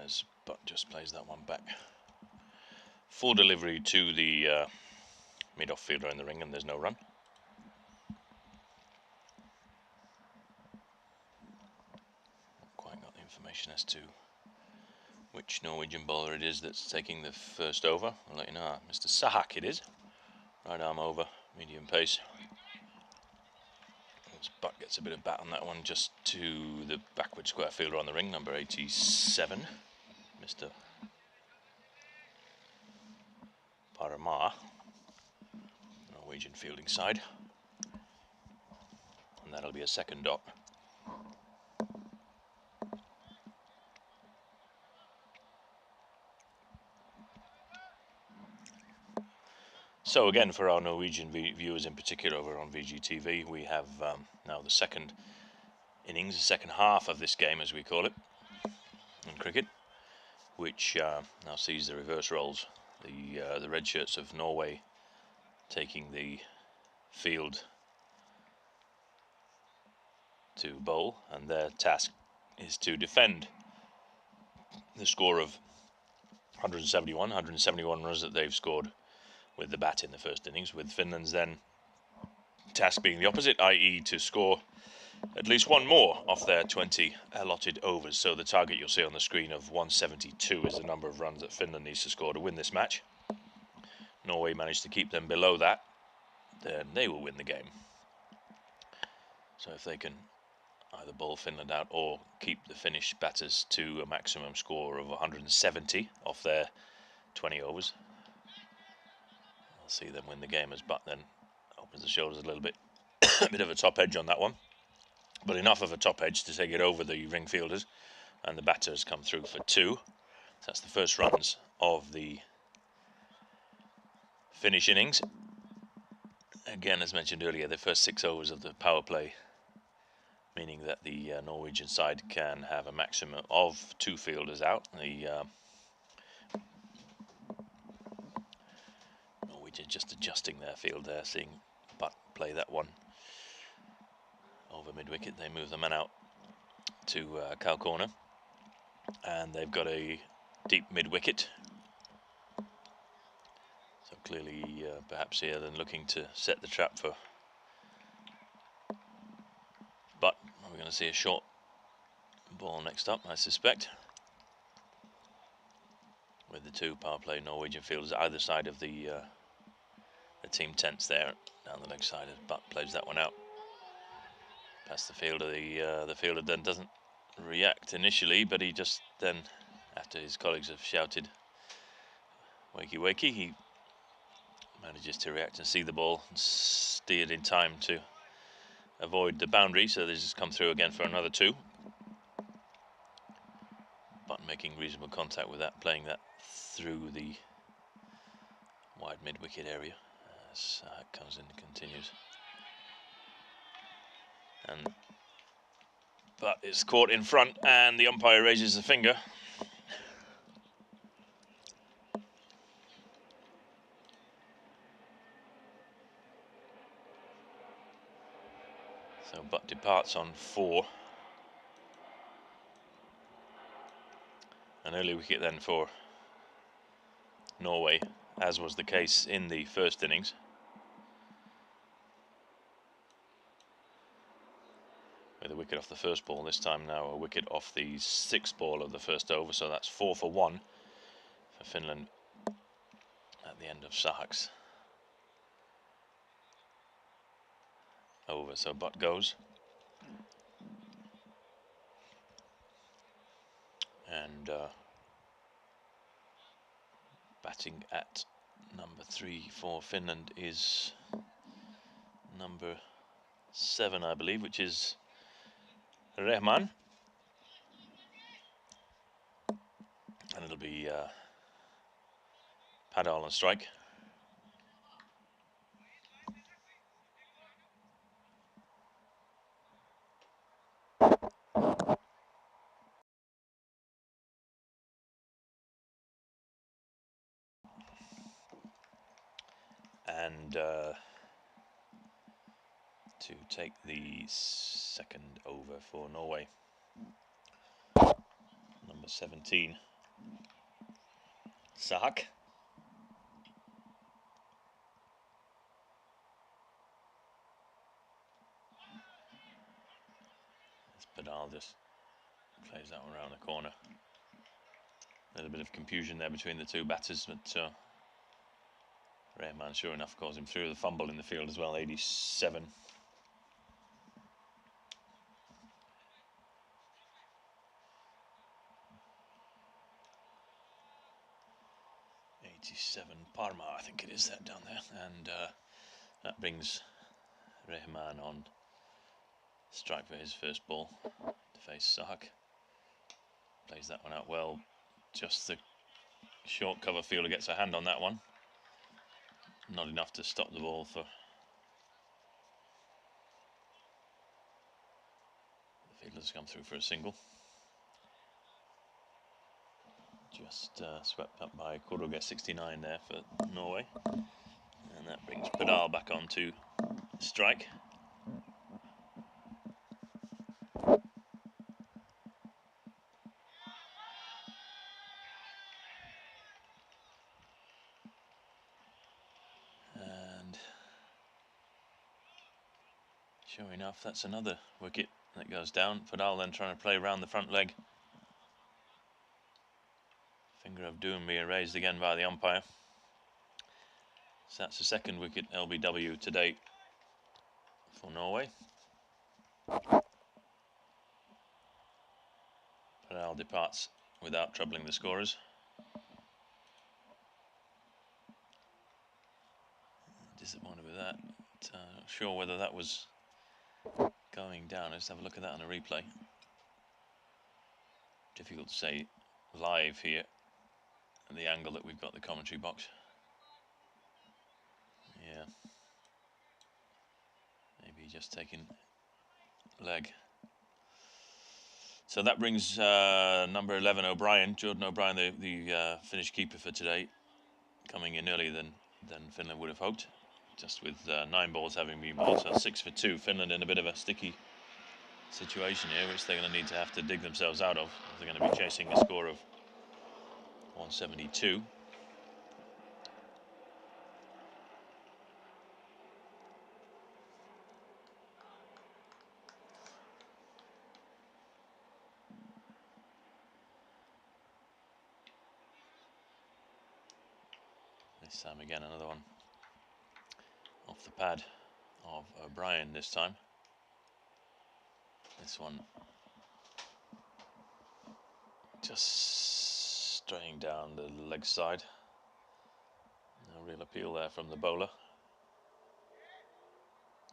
Speaker 1: As Butt just plays that one back. Full delivery to the mid-off fielder in the ring, and there's no run. Not quite got the information as to which Norwegian bowler it is that's taking the first over. I'll let you know. Mr. Sahak it is. Right arm over, medium pace. As Butt gets a bit of bat on that one, just to the backward square fielder on the ring, number 87, Mr. Paramar, Norwegian fielding side. And that'll be a second dot. So again, for our Norwegian viewers in particular over on VGTV, we have now the second innings, the second half of this game, as we call it, in cricket, which now sees the reverse roles. The red shirts of Norway taking the field to bowl, and their task is to defend the score of 171 runs that they've scored with the bat in the first innings, with Finland's then task being the opposite, i.e. to score at least one more off their 20 allotted overs. So the target you'll see on the screen of 172 is the number of runs that Finland needs to score to win this match. Norway managed to keep them below that, then they will win the game. So if they can either bowl Finland out or keep the Finnish batters to a maximum score of 170 off their 20 overs, I'll see them win the game, as Butt then opens the shoulders a little bit. A bit of a top edge on that one, but enough of a top edge to take it over the ring fielders, and the batters come through for two. So that's the first runs of the Finnish innings. Again, as mentioned earlier, the first 6 overs of the power play, meaning that the Norwegian side can have a maximum of 2 fielders out. The Norwegians just adjusting their field there, seeing Butt play that one over mid-wicket. They move the man out to cow corner, and they've got a deep mid-wicket. So clearly, perhaps here, then looking to set the trap for Butt. We're going to see a short ball next up, I suspect, with the 2 power play Norwegian fielders either side of the team tents there, down the leg side, as Butt plays that one out past the fielder. The fielder then doesn't react initially, but he just then, after his colleagues have shouted wakey wakey, he manages to react and see the ball and steered in time to avoid the boundary. So this has come through again for another 2. But making reasonable contact with that, playing that through the wide mid-wicket area as it comes in and continues. And Butt is caught in front, and the umpire raises the finger. departs on 4. An early wicket then for Norway, as was the case in the first innings. With a wicket off the first ball, this time now a wicket off the 6th ball of the first over, so that's 4 for 1 for Finland at the end of Sahak's over. So Butt goes, and batting at number 3 for Finland is number 7, I believe, which is Rehman, and it'll be Padal on strike. And to take the 2nd over for Norway, number 17, Sahak. Padal just plays that one around the corner. A little bit of confusion there between the two batters, but Rehman sure enough calls him through. The fumble in the field as well, 87. Parma, I think it is, that down there, and that brings Rehman on strike for his first ball to face Sahak. Plays that one out well. Just the short cover fielder gets a hand on that one. Not enough to stop the ball for the fielders to come through for a single. Just swept up by Kuruge, 69 there for Norway. And that brings Padal back on to strike. And sure enough, that's another wicket that goes down. Padal then trying to play around the front leg. Finger of doom being raised again by the umpire. So that's the 2nd wicket LBW today for Norway. Padal departs without troubling the scorers. Disappointed with that. Not sure whether that was going down. Let's have a look at that on a replay. Difficult to say live here at the angle that we've got the commentary box. Yeah, maybe just taking leg. So that brings number 11 O'Brien, Jordan O'Brien, the Finnish keeper for today, coming in earlier than Finland would have hoped, just with 9 balls having been bowled, so 6 for 2. Finland in a bit of a sticky situation here, which they're going to need to have to dig themselves out of. They're going to be chasing a score of 172. This time again, another one off the pad of O'Brien this time. This one just straying down the leg side. No real appeal there from the bowler.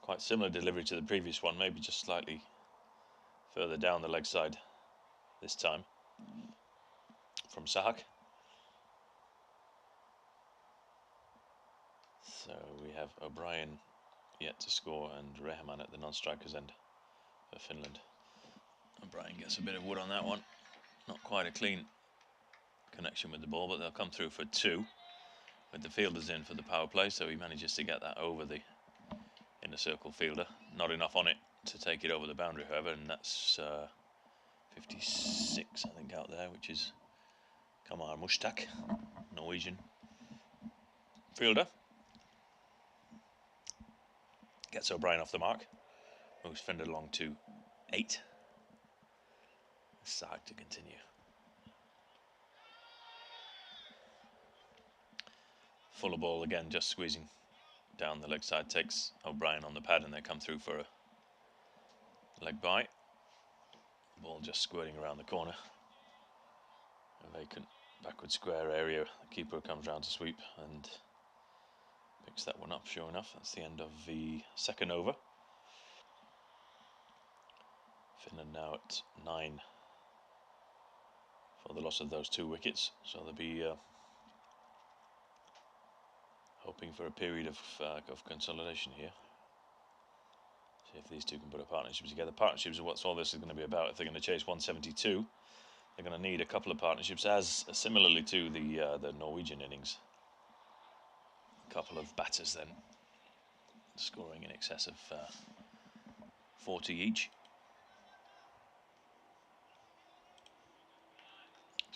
Speaker 1: Quite similar delivery to the previous one, maybe just slightly further down the leg side this time from Sahak. So we have O'Brien yet to score and Rehman at the non-strikers end for Finland. O'Brien gets a bit of wood on that one. Not quite a clean connection with the ball, but they'll come through for 2 with the fielders in for the power play, so he manages to get that over the inner circle fielder. Not enough on it to take it over the boundary, however, and that's 56, I think, out there, which is Kamar Mustak, Norwegian fielder. Gets O'Brien off the mark, moves Finland along to 8. Side to continue. Fuller ball again, just squeezing down the leg side, takes O'Brien on the pad, and they come through for a leg by. Ball just squirting around the corner. A vacant backward square area. The keeper comes round to sweep and picks that one up, sure enough. That's the end of the second over. Finland now at 9 for the loss of those 2 wickets. So they'll be hoping for a period of consolidation here. See if these two can put a partnership together. Partnerships are what all this is going to be about. If they're going to chase 172, they're going to need a couple of partnerships, as similarly to the Norwegian innings. A couple of batters then scoring in excess of 40 each.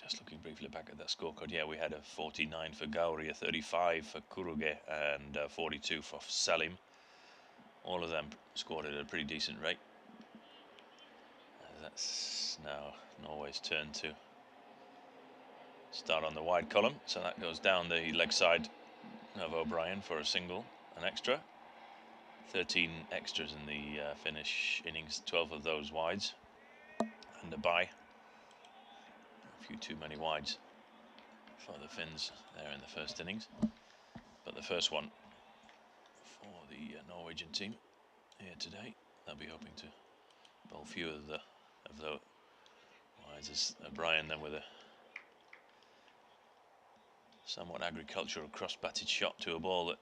Speaker 1: Just looking briefly back at that scorecard, yeah, we had a 49 for Gauri, a 35 for Kuruge, and 42 for Salim. All of them scored at a pretty decent rate. That's now Norway's turn to start on the wide column, so that goes down the leg side of O'Brien for a single, an extra. 13 extras in the Finnish innings, 12 of those wides, and a bye. A few too many wides for the Finns there in the first innings, but the first one for the Norwegian team here today. They'll be hoping to bowl fewer of the wides, as O'Brien then with a somewhat agricultural cross-batted shot to a ball that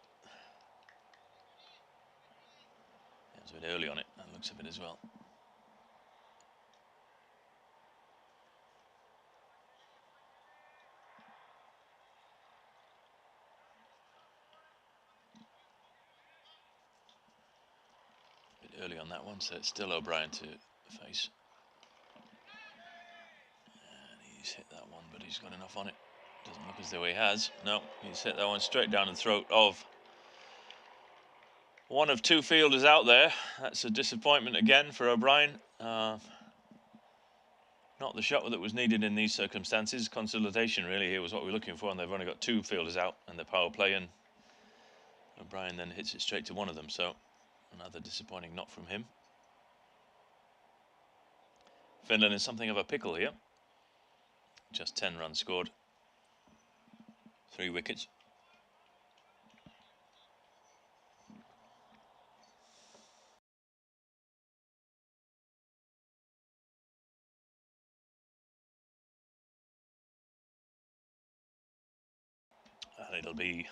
Speaker 1: was a bit early on it, that looks of it as well. A bit early on that one, so it's still O'Brien to face. And he's hit that one, but he's got enough on it. Doesn't look as though he has. No, he's hit that one straight down the throat of one of 2 fielders out there. That's a disappointment again for O'Brien. Not the shot that was needed in these circumstances. Consolidation really here was what we were looking for, and they've only got 2 fielders out in the power play, and O'Brien then hits it straight to one of them. So another disappointing knock from him. Finland in something of a pickle here. Just 10 runs scored, 3 wickets. And it'll be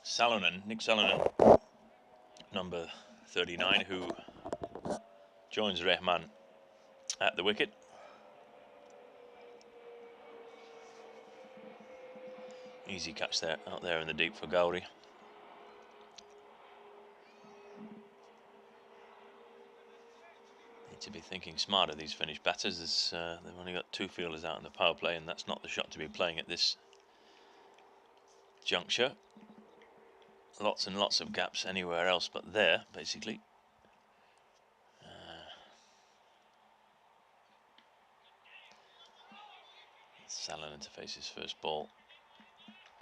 Speaker 1: Salonen, Nick Salonen, number 39, who joins Rehman at the wicket. Easy catch there, out there in the deep for Gauri. Need to be thinking smarter, these Finnish batters, as they've only got 2 fielders out in the power play, and that's not the shot to be playing at this juncture. Lots and lots of gaps anywhere else but there, basically. Salonen to face his first ball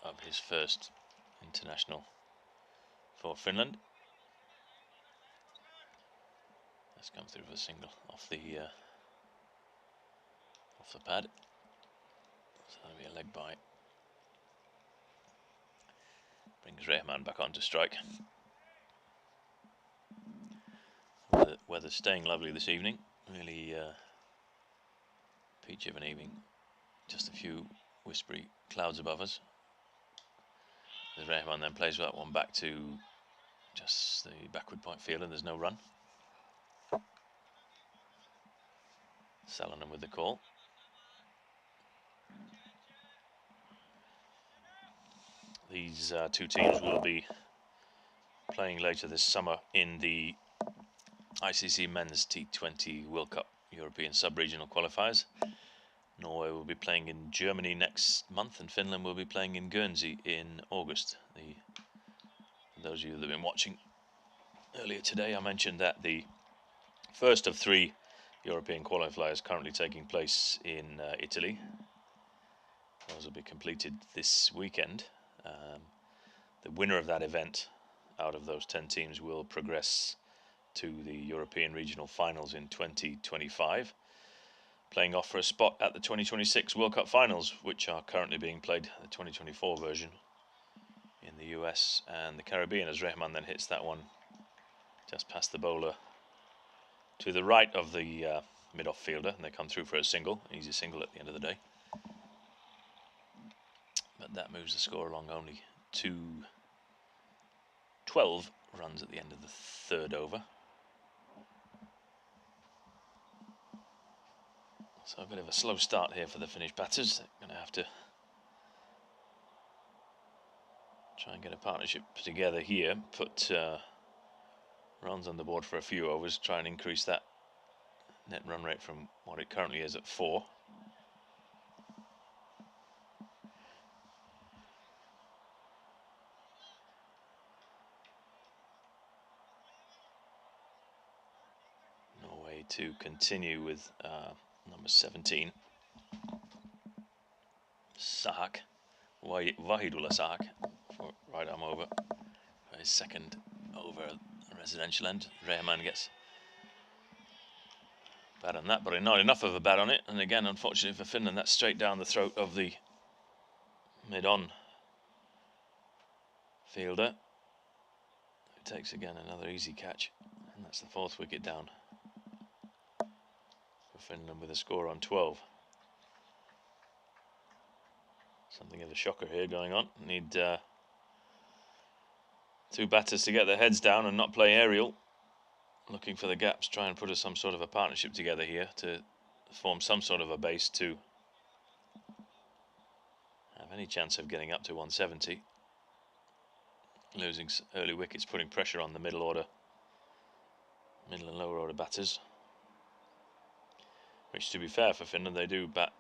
Speaker 1: of his first international for Finland. Let's come through for a single off the pad. So that'll be a leg by. Brings Rehman back on to strike. The weather's staying lovely this evening. Really peach of an evening. Just a few whispery clouds above us. As Rehman then plays that one back to just the backward point field, and there's no run. Salonen with the call. These 2 teams will be playing later this summer in the ICC Men's T20 World Cup European sub-regional qualifiers. Norway will be playing in Germany next month, and Finland will be playing in Guernsey in August. For those of you that have been watching earlier today, I mentioned that the first of 3 European qualifiers currently taking place in Italy. Those will be completed this weekend. The winner of that event, out of those 10 teams, will progress to the European regional finals in 2025, playing off for a spot at the 2026 World Cup finals, which are currently being played, the 2024 version, in the US and the Caribbean, as Rehman then hits that one just past the bowler to the right of the mid-off fielder, and they come through for a single, easy single at the end of the day. But that moves the score along only to 12 runs at the end of the 3rd over. So a bit of a slow start here for the Finnish batters. They're going to have to try and get a partnership together here, put runs on the board for a few overs, try and increase that net run rate from what it currently is at 4. Norway to continue with number 17, Sahak, Vahidullah Sahak, for right arm over, for his 2nd over the residential end. Rehman gets bat on that, but not enough of a bat on it. And again, unfortunately for Finland, that's straight down the throat of the mid-on fielder, who takes again another easy catch, and that's the 4th wicket down for Finland with a score on 12. Something of a shocker here going on. Need 2 batters to get their heads down and not play aerial, looking for the gaps, try and put some sort of a partnership together here to form some sort of a base to have any chance of getting up to 170. Losing early wickets, putting pressure on the middle and lower order batters, which, to be fair for Finland, they do bat,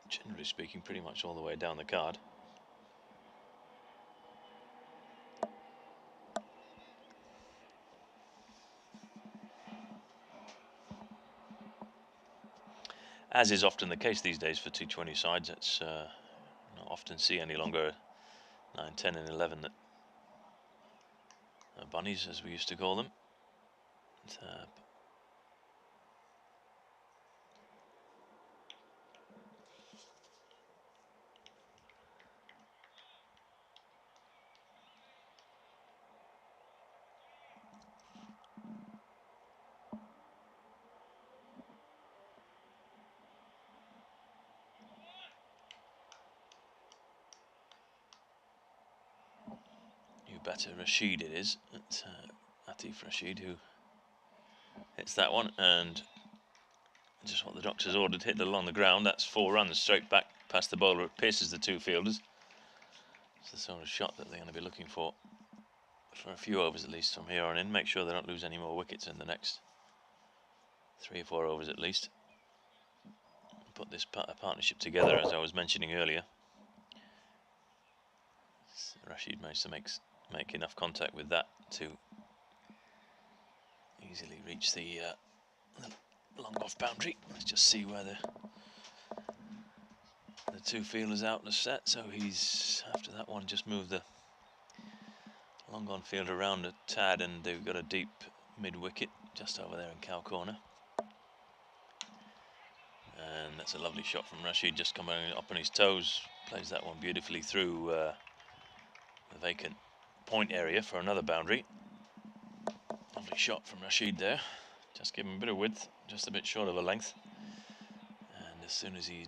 Speaker 1: generally speaking, pretty much all the way down the card. As is often the case these days for T20 sides, it's not often see any longer 9, 10 and 11 that bunnies, as we used to call them. Batter Rashid it is. It's Atif Rashid who hits that one, and just what the doctor's ordered, hit it along the ground. That's 4 runs straight back past the bowler. It pierces the 2 fielders. It's the sort of shot that they're going to be looking for a few overs at least from here on in. Make sure they don't lose any more wickets in the next 3 or 4 overs at least. Put this partnership together, as I was mentioning earlier. Rashid managed to make enough contact with that to easily reach the long off boundary. Let's just see where the 2 fielders out the set. So he's, after that one, just moved the long on field around a tad, and they've got a deep mid wicket just over there in cow corner. And that's a lovely shot from Rashid, just coming up on his toes. Plays that one beautifully through the vacant point area for another boundary. Lovely shot from Rashid there. Just give him a bit of width, just a bit short of a length. And as soon as he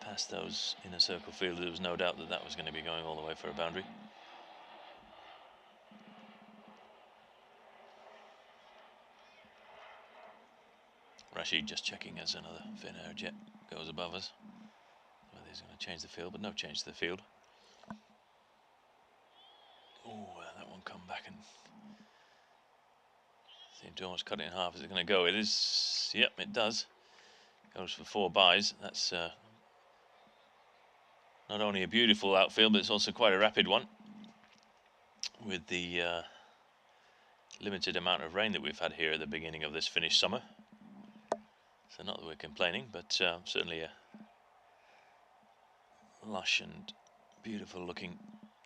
Speaker 1: passed those inner circle field, there was no doubt that that was going to be going all the way for a boundary. Rashid just checking as another Finnair jet goes above us. Whether he's going to change the field, but no change to the field. Oh, that one come back and Seemed to almost cut it in half. Is it going to go? It is. Yep, it does. Goes for 4 byes. That's not only a beautiful outfield, but it's also quite a rapid one. With the limited amount of rain that we've had here at the beginning of this Finnish summer. So not that we're complaining, but certainly a lush and beautiful looking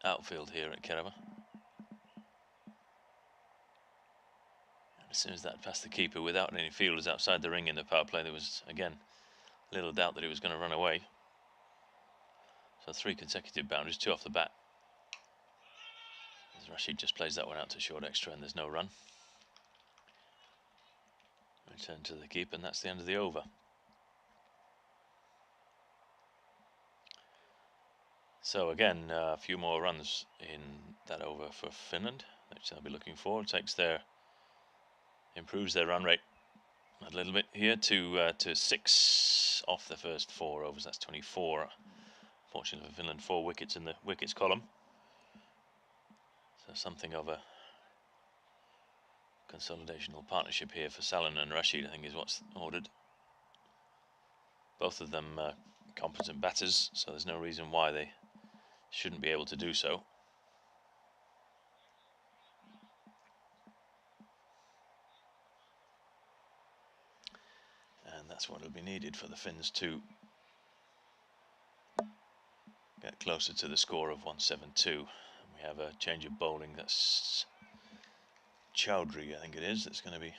Speaker 1: outfield here at Kerava. And as soon as that passed the keeper without any fielders outside the ring in the power play, there was again little doubt that he was going to run away. So 3 consecutive boundaries, 2 off the bat. As Rashid just plays that one out to short extra and there's no run. Return to the keeper and that's the end of the over. So again, a few more runs in that over for Finland, which they'll be looking for. Improves their run rate a little bit here to 6 off the first 4 overs. That's 24. Fortunately for Finland, 4 wickets in the wickets column. So something of a consolidational partnership here for Salin and Rashid, I think, is what's ordered. Both of them competent batters, so there's no reason why they shouldn't be able to do so. And that's what will be needed for the Finns to get closer to the score of 172. We have a change of bowling. That's Chowdhury, I think it is. That's going to be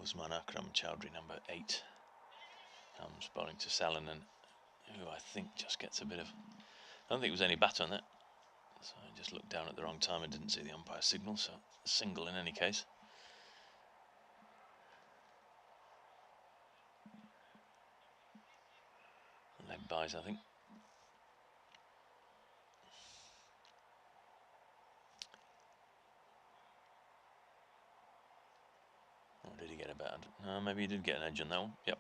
Speaker 1: Usman Akram Chowdhury, number 8. Comes bowling to Salonen, who I think just gets a bit of... I don't think it was any bat on that. So I just looked down at the wrong time and didn't see the umpire signal, so a single in any case. Leg byes, I think. Or did he get a bat? No, maybe he did get an edge on that one. Yep.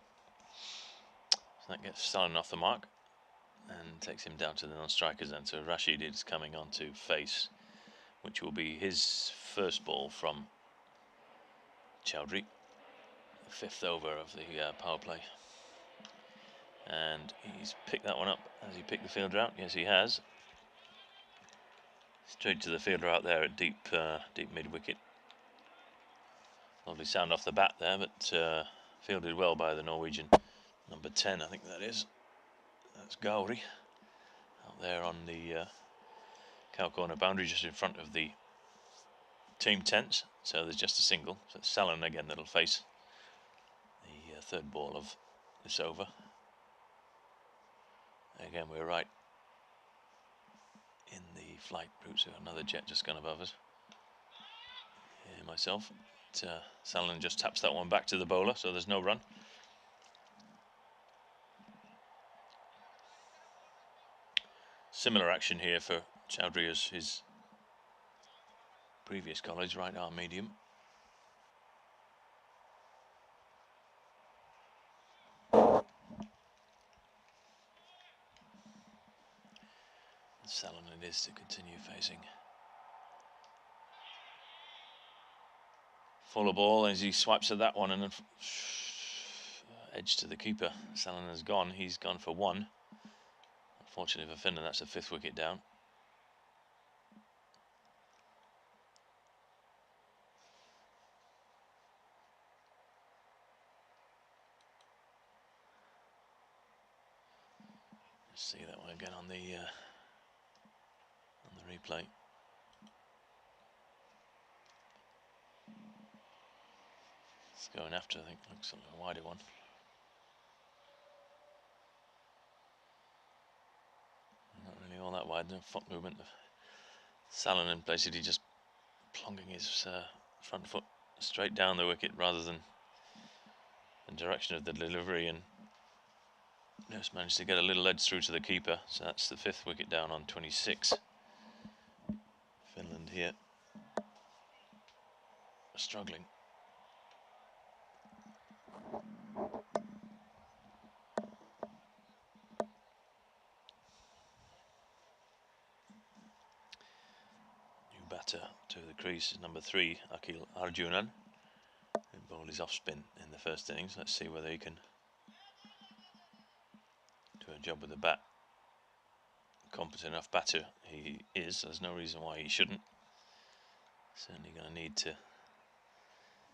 Speaker 1: So that gets Salonen off the mark and takes him down to the non-strikers then. So Rashid is coming on to face, which will be his first ball from Chowdhury. The 5th over of the power play. And he's picked that one up. Has he picked the fielder out? Yes, he has. Straight to the fielder out there at deep mid-wicket. Lovely sound off the bat there, but fielded well by the Norwegian number 10, I think that is. That's Gauri out there on the cow corner boundary, just in front of the team tents. So there's just a single. So it's Salonen again that'll face the 3rd ball of this over. Again, we're right in the flight route, so another jet just gone above us. Here myself. Salonen just taps that one back to the bowler, so there's no run. Similar action here for Chowdhury as his previous college, right arm medium. Salonen is to continue facing. Fuller ball as he swipes at that one and then edge to the keeper. Salonen's gone. He's gone for 1. Unfortunately for Finland, that's the 5th wicket down. Let's see that one again on the replay. It's going after, I think, looks like a wider one. Not really all that wide, no foot movement. Salonen basically just plonking his front foot straight down the wicket rather than the direction of the delivery, and just managed to get a little edge through to the keeper. So that's the 5th wicket down on 26. Finland here struggling. batter to the crease is number 3, Akil Arjunan, who bowled his off spin in the first innings. Let's see whether he can do a job with the bat. Competent enough batter he is, there's no reason why he shouldn't. Certainly going to need to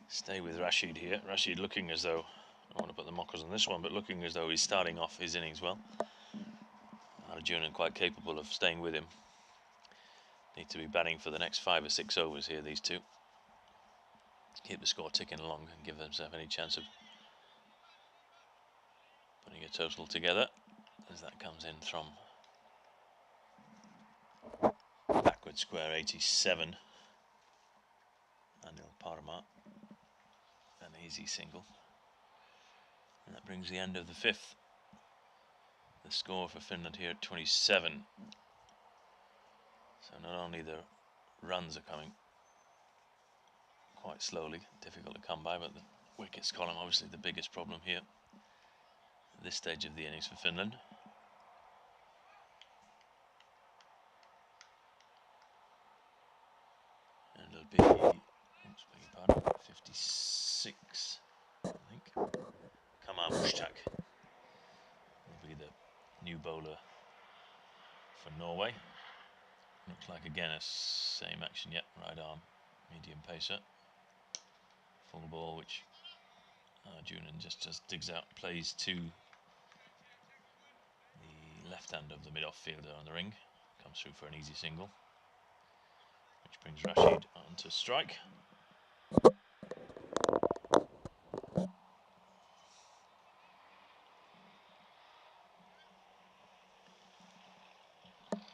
Speaker 1: stay with Rashid here. Rashid looking as though, I don't want to put the mockers on this one, but looking as though he's starting off his innings well. Arjunan quite capable of staying with him. Need to be batting for the next 5 or 6 overs here, these two. Keep the score ticking along and give themselves any chance of putting a total together, as that comes in from backward square 87. Anil Parmar, an easy single. And that brings the end of the 5th. The score for Finland here at 27. So not only the runs are coming quite slowly, difficult to come by, but the wickets column obviously the biggest problem here at this stage of the innings for Finland. And it'll be, oops, beg your pardon, 56, I think. Kamar Mushtaq will be the new bowler for Norway. Looks like again a same action, yet right arm, medium pacer. Full ball, which Arjunan just digs out, plays to the left hand of the mid-off fielder on the ring. Comes through for an easy single, which brings Rashid on to strike.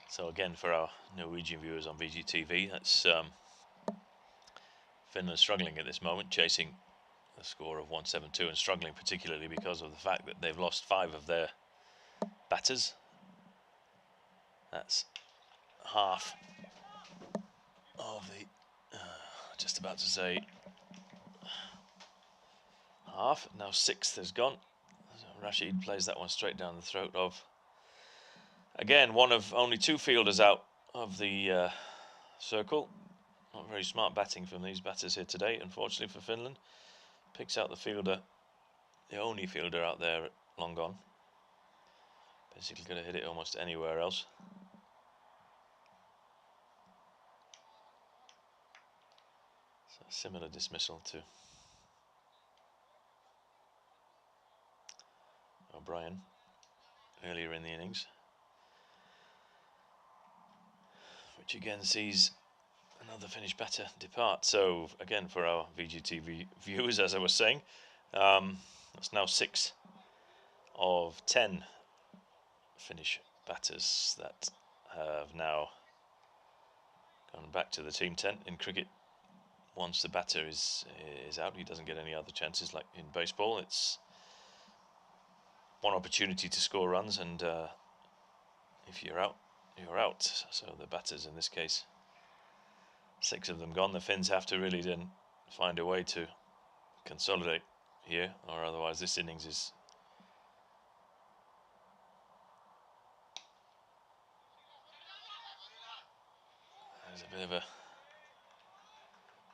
Speaker 1: So again, for our Norwegian viewers on VGTV, that's Finland struggling at this moment, chasing the score of 172, and struggling particularly because of the fact that they've lost 5 of their batters. That's half of the, just about to say half, now 6th has gone. So Rashid plays that one straight down the throat of, again, one of only 2 fielders out of the circle. Not very smart batting from these batters here today, unfortunately for Finland. Picks out the fielder, the only fielder out there, long gone. Basically could have hit it almost anywhere else. So similar dismissal to O'Brien earlier in the innings, which again sees another Finnish batter depart. So again, for our VGTV viewers, as I was saying, that's now 6 of 10 Finnish batters that have now gone back to the team tent. In cricket, once the batter is out, he doesn't get any other chances. Like in baseball, it's one opportunity to score runs, and if you're out, you're out. So the batters in this case, 6 of them gone. The Finns have to really then find a way to consolidate here, or otherwise this innings is there's a bit of a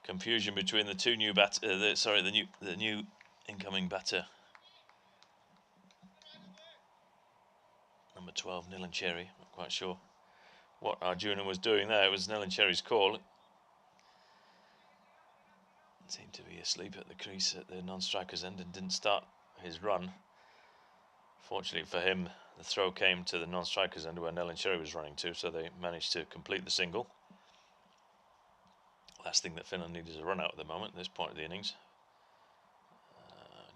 Speaker 1: confusion between the 2 new the new incoming batter, number 12, Nilan Cherry. Not quite sure what Arjunan was doing there. It was Nilan Cherry's call. Seemed to be asleep at the crease at the non-striker's end and didn't start his run. Fortunately for him, the throw came to the non-striker's end where Nilan Cherry was running to, so they managed to complete the single. Last thing that Finland need is a run out at the moment at this point of the innings.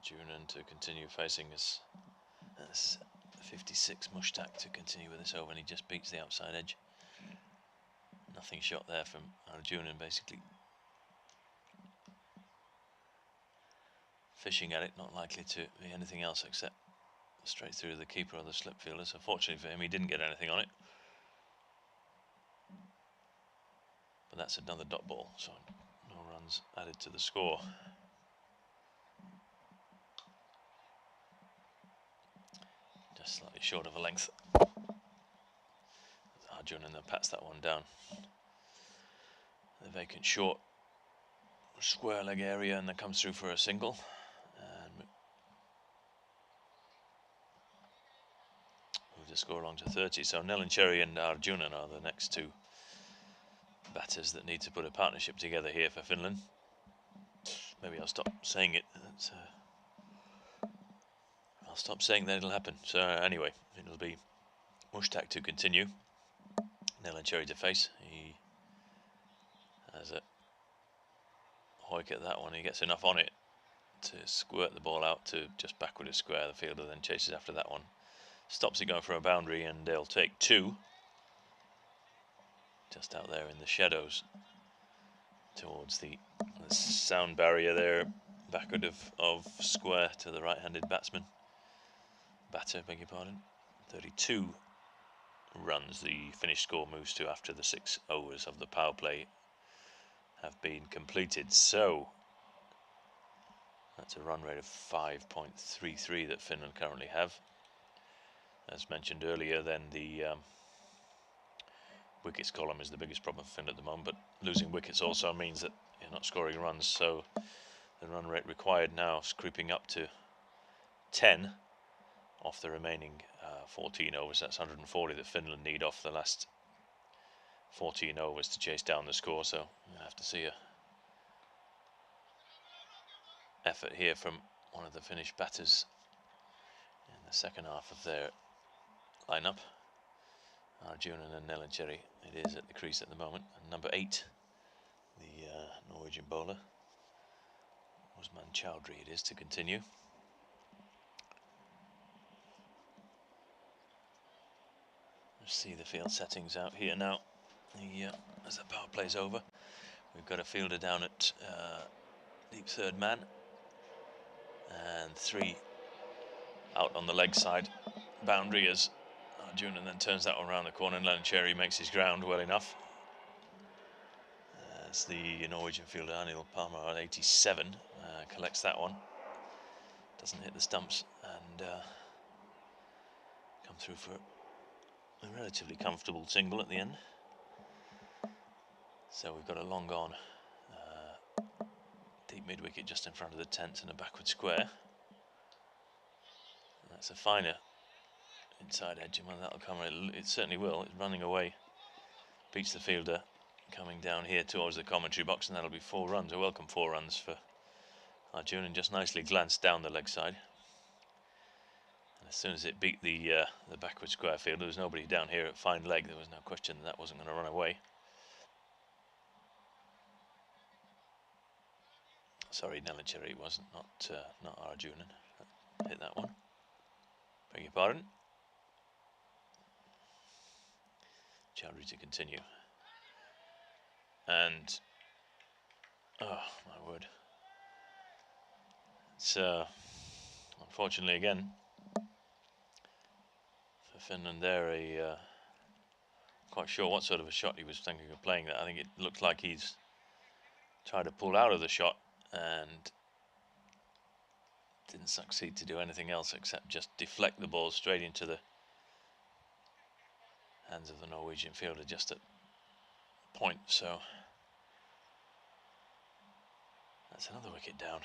Speaker 1: Arjunan to continue facing us. That's 56 Mushtaq to continue with this over, and he just beats the outside edge. Nothing shot there from Arjunan, basically fishing at it, not likely to be anything else except straight through the keeper or the slip fielder. So fortunately for him, he didn't get anything on it. But that's another dot ball, so no runs added to the score. Just slightly short of a length. Arjunan then pats that one down. the vacant short square leg area, and then comes through for a single. And move the score along to 30. So Nelincherry and Arjunan are the next two batters that need to put a partnership together here for Finland. Maybe I'll stop saying it. I'll stop saying that it'll happen. So anyway, it'll be Mushtaq to continue. Nelincherry to face. He has a hoik at that one. He gets enough on it to squirt the ball out to just backward of square. The fielder then chases after that one. Stops it going for a boundary, and they'll take two. Just out there in the shadows towards the sound barrier there, backward of square to the right-handed batter, beg your pardon. 32 runs the finished score moves to after the 6 overs of the power play have been completed. So that's a run rate of 5.33 that Finland currently have. As mentioned earlier, then the wickets column is the biggest problem for Finland at the moment, but losing wickets also means that you're not scoring runs, so the run rate required now is creeping up to 10 off the remaining 14 overs. That's 140 that Finland need off the last 14 overs to chase down the score, so you have to see a effort here from one of the Finnish batters in the second half of their lineup. Arjunan and Nelincherry, it is at the crease at the moment. And number 8, the Norwegian bowler, Usman Chowdhury, it is to continue. Let's see the field settings out here now. As the power play's over, we've got a fielder down at deep third man, and 3 out on the leg side boundary as Arjunan then turns that one around the corner, and Nelincherry makes his ground well enough. As the Norwegian fielder Anil Palmer at 87 collects that one, doesn't hit the stumps, and come through for a relatively comfortable single at the end. So we've got a long on deep mid wicket just in front of the tent and a backward square. And that's a finer inside edge, and when that'll come, it certainly will. It's running away, beats the fielder, coming down here towards the commentary box, and that'll be 4 runs, a welcome 4 runs for Arjunan. Just nicely glanced down the leg side, and as soon as it beat the backward square fielder, there was nobody down here at fine leg. There was no question that wasn't going to run away. Sorry, Nelincherry, wasn't, not Arjunan. Hit that one. Beg your pardon. Chowdhury to continue. And oh my word, it's unfortunately again for Finland there, quite sure what sort of a shot he was thinking of playing that. I think it looked like he's tried to pull out of the shot and didn't succeed to do anything else except just deflect the ball straight into the hands of the Norwegian fielder just at point. So that's another wicket down.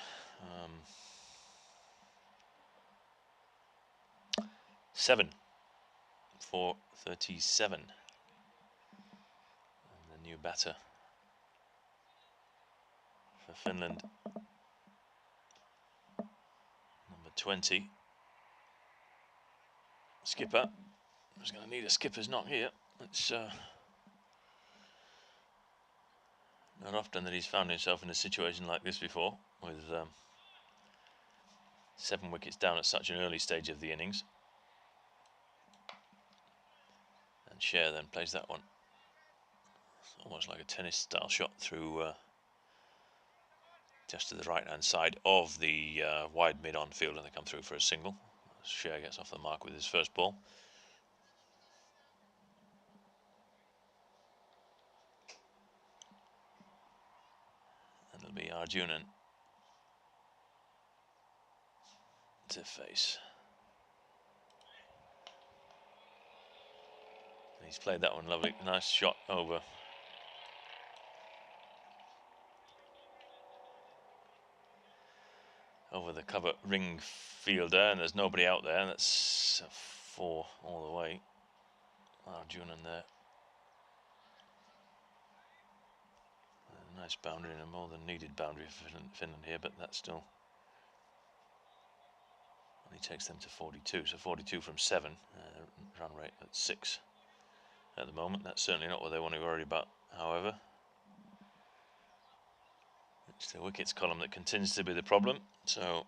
Speaker 1: 7 for 37. And the new batter for Finland, number 20, skipper. He's going to need a skipper's knock here. It's not often that he's found himself in a situation like this before, with 7 wickets down at such an early stage of the innings. And Sher then plays that one. It's almost like a tennis style shot through just to the right hand side of the wide mid on field, and they come through for a single. Sher gets off the mark with his first ball. And it'll be Arjunan to face. And he's played that one lovely, nice shot over over the cover ring fielder, and there's nobody out there. That's a 4 all the way. Arjunan there. A nice boundary and a more than needed boundary for Finland here, but that still only takes them to 42. So 42 from 7, run rate at 6 at the moment. That's certainly not what they want to worry about, however. It's the wickets column that continues to be the problem, so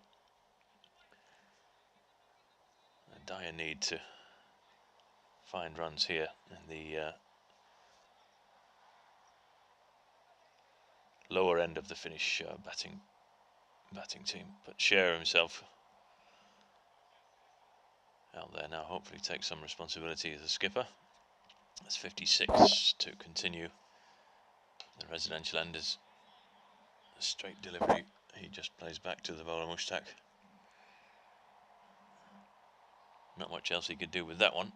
Speaker 1: a dire need to find runs here in the lower end of the Finnish batting team. But Scher himself out there now, hopefully take some responsibility as a skipper. That's 56 to continue. The residential end is a straight delivery. He just plays back to the bowler Mushtaq. Not much else he could do with that one.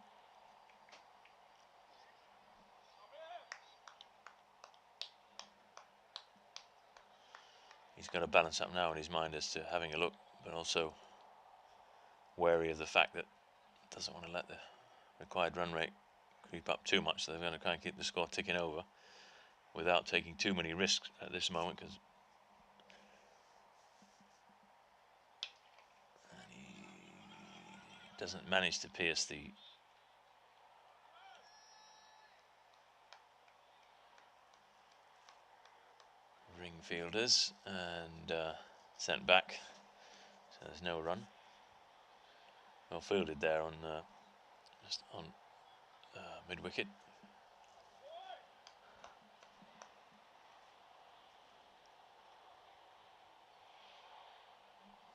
Speaker 1: He's got to balance up now in his mind as to having a look, but also wary of the fact that doesn't want to let the required run rate creep up too much, so they're going to try and keep the score ticking over without taking too many risks at this moment, because he doesn't manage to pierce the ring fielders and sent back, so there's no run. Well fielded there on just on mid wicket.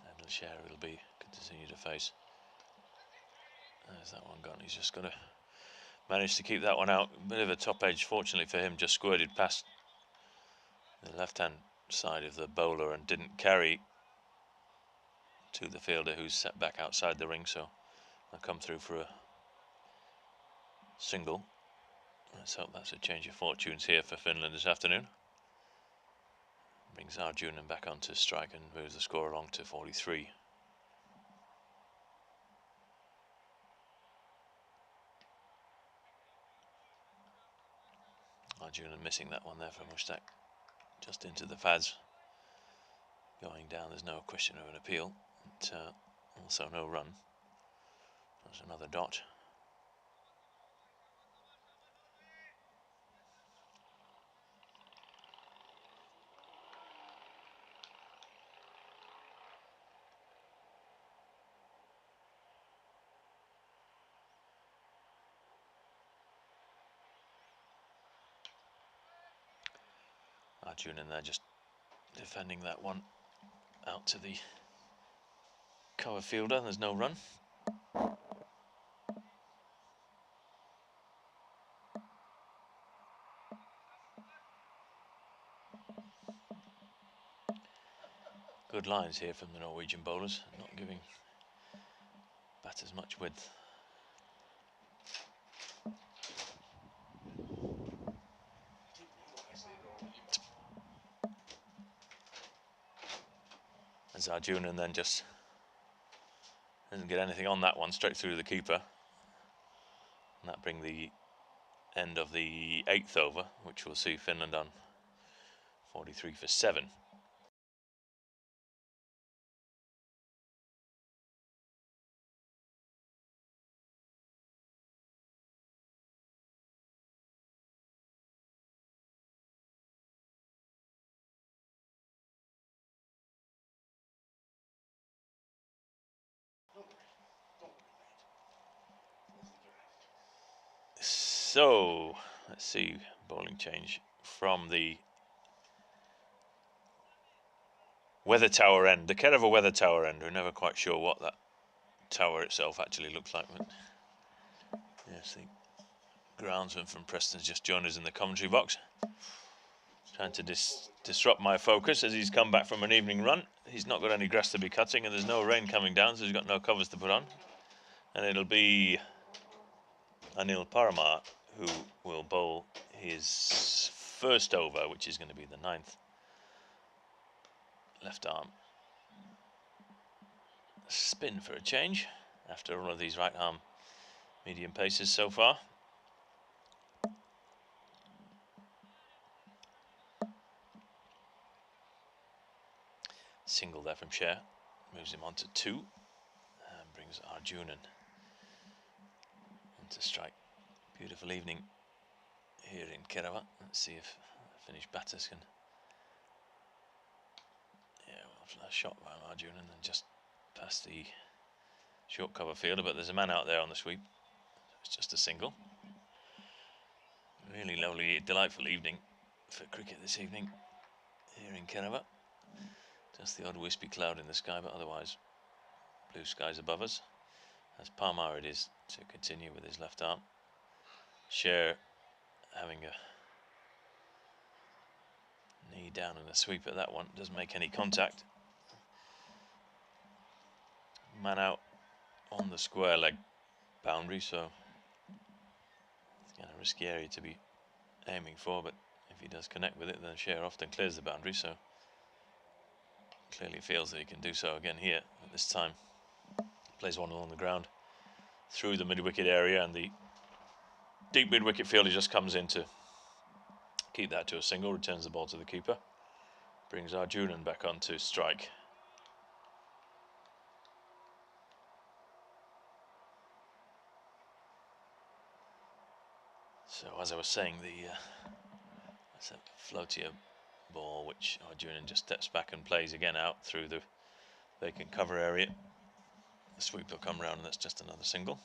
Speaker 1: And Scher it'll be continue to face. There's that one gone. He's just got to manage to keep that one out. A bit of a top edge, fortunately for him, just squirted past the left hand side of the bowler and didn't carry to the fielder who's set back outside the ring, so I'll come through for a single. Let's hope that's a change of fortunes here for Finland this afternoon. Brings Arjunan back onto strike and moves the score along to 43. Arjunan missing that one there from Mushtaq. Just into the fads. Going down, there's no question of an appeal. But, also no run. There's another dot. Arjunan there just defending that one out to the cover fielder. There's no run. Good lines here from the Norwegian bowlers, not giving batters much width. As Arjunan then just doesn't get anything on that one, straight through the keeper. And that brings the end of the 8th over, which will see Finland on 43 for 7. So, let's see, bowling change from the weather tower end, the care of a weather tower end. We're never quite sure what that tower itself actually looks like. But yes, the groundsman from Preston's just joined us in the commentary box. Trying to disrupt my focus as he's come back from an evening run. He's not got any grass to be cutting and there's no rain coming down, so he's got no covers to put on. And it'll be Anil Parmar who will bowl his first over, which is going to be the 9th. Left arm. spin for a change after all of these right arm medium paces so far. Single there from Sher, moves him on to 2 and brings Arjunan onto strike. Beautiful evening here in Kerava. Let's see if Finnish batters can. Yeah, well, a shot by Arjunan and just past the short cover fielder, but there's a man out there on the sweep. It's just a single. Really lovely, delightful evening for cricket this evening here in Kerava. Just the odd wispy cloud in the sky, but otherwise blue skies above us. As Parmar it is to continue with his left arm. Sher having a knee down and a sweep at that one. Doesn't make any contact. Man out on the square leg boundary, so it's kind of a risky area to be aiming for, but if he does connect with it, then Sher often clears the boundary, so clearly feels that he can do so again here. At this time plays one along the ground through the mid-wicket area, and the deep mid-wicket fielder just comes in to keep that to a single, returns the ball to the keeper, brings Arjunan back on to strike. So as I was saying, that's a floatier ball which Arjunan just steps back and plays again out through the vacant cover area. The sweep will come round and that's just another single.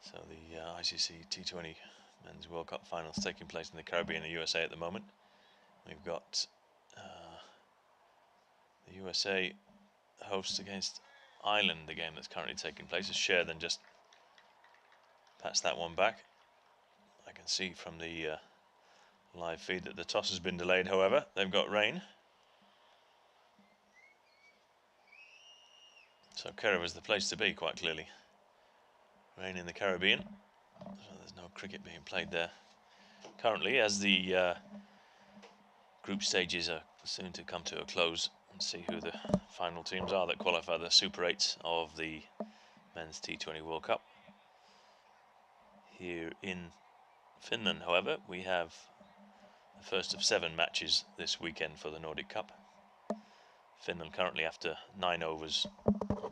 Speaker 1: So the ICC T20 Men's World Cup finals taking place in the Caribbean and the USA at the moment. We've got the USA hosts against Ireland, the game that's currently taking place. As Sher then just pats that one back. I can see from the live feed that the toss has been delayed, however. They've got rain. So Kerala is the place to be, quite clearly. Rain in the Caribbean. So there's no cricket being played there currently, as the group stages are soon to come to a close, and see who the final teams are that qualify the Super 8s of the Men's T20 World Cup. Here in Finland, however, we have the first of 7 matches this weekend for the Nordic Cup. Finland currently after 9 overs,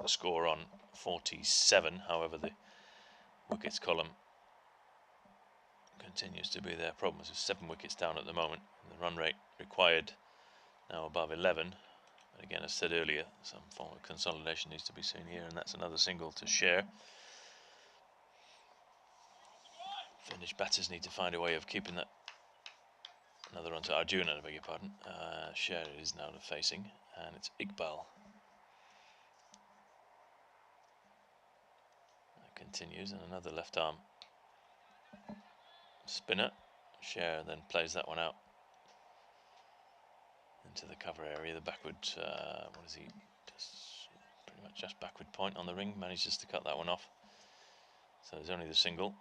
Speaker 1: the score on 47. However, the wickets column continues to be their problem. There's 7 wickets down at the moment. The run rate required now above 11. But again, as said earlier, some form of consolidation needs to be seen here, and that's another single to Sher. Finnish batters need to find a way of keeping that. Another run to Arjuna, I beg your pardon. Sher is now facing, and it's Iqbal. That continues, and another left arm spinner. Sher then plays that one out into the cover area. The backward, what is he? Pretty much just backward point on the ring. Manages to cut that one off. So there's only the single.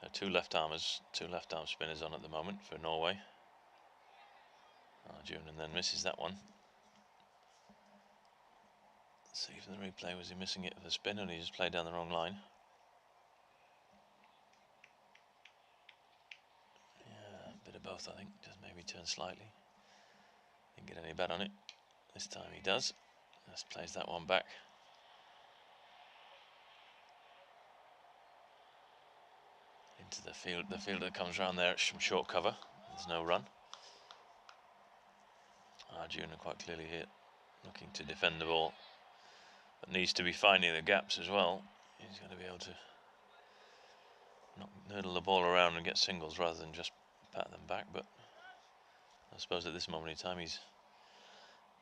Speaker 1: So 2 left armers, 2 left arm spinners on at the moment for Norway. Arjunan then misses that one. Let's see if the replay, was he missing it for the spin, or he just played down the wrong line? Yeah, a bit of both, I think. Just maybe turn slightly. Didn't get any bat on it. This time he does. Just plays that one back. Into the field. The fielder comes round there from short cover. There's no run. Arjuna quite clearly here, looking to defend the ball, but needs to be finding the gaps as well. He's going to be able to not noodle the ball around and get singles rather than just pat them back. But I suppose at this moment in time he's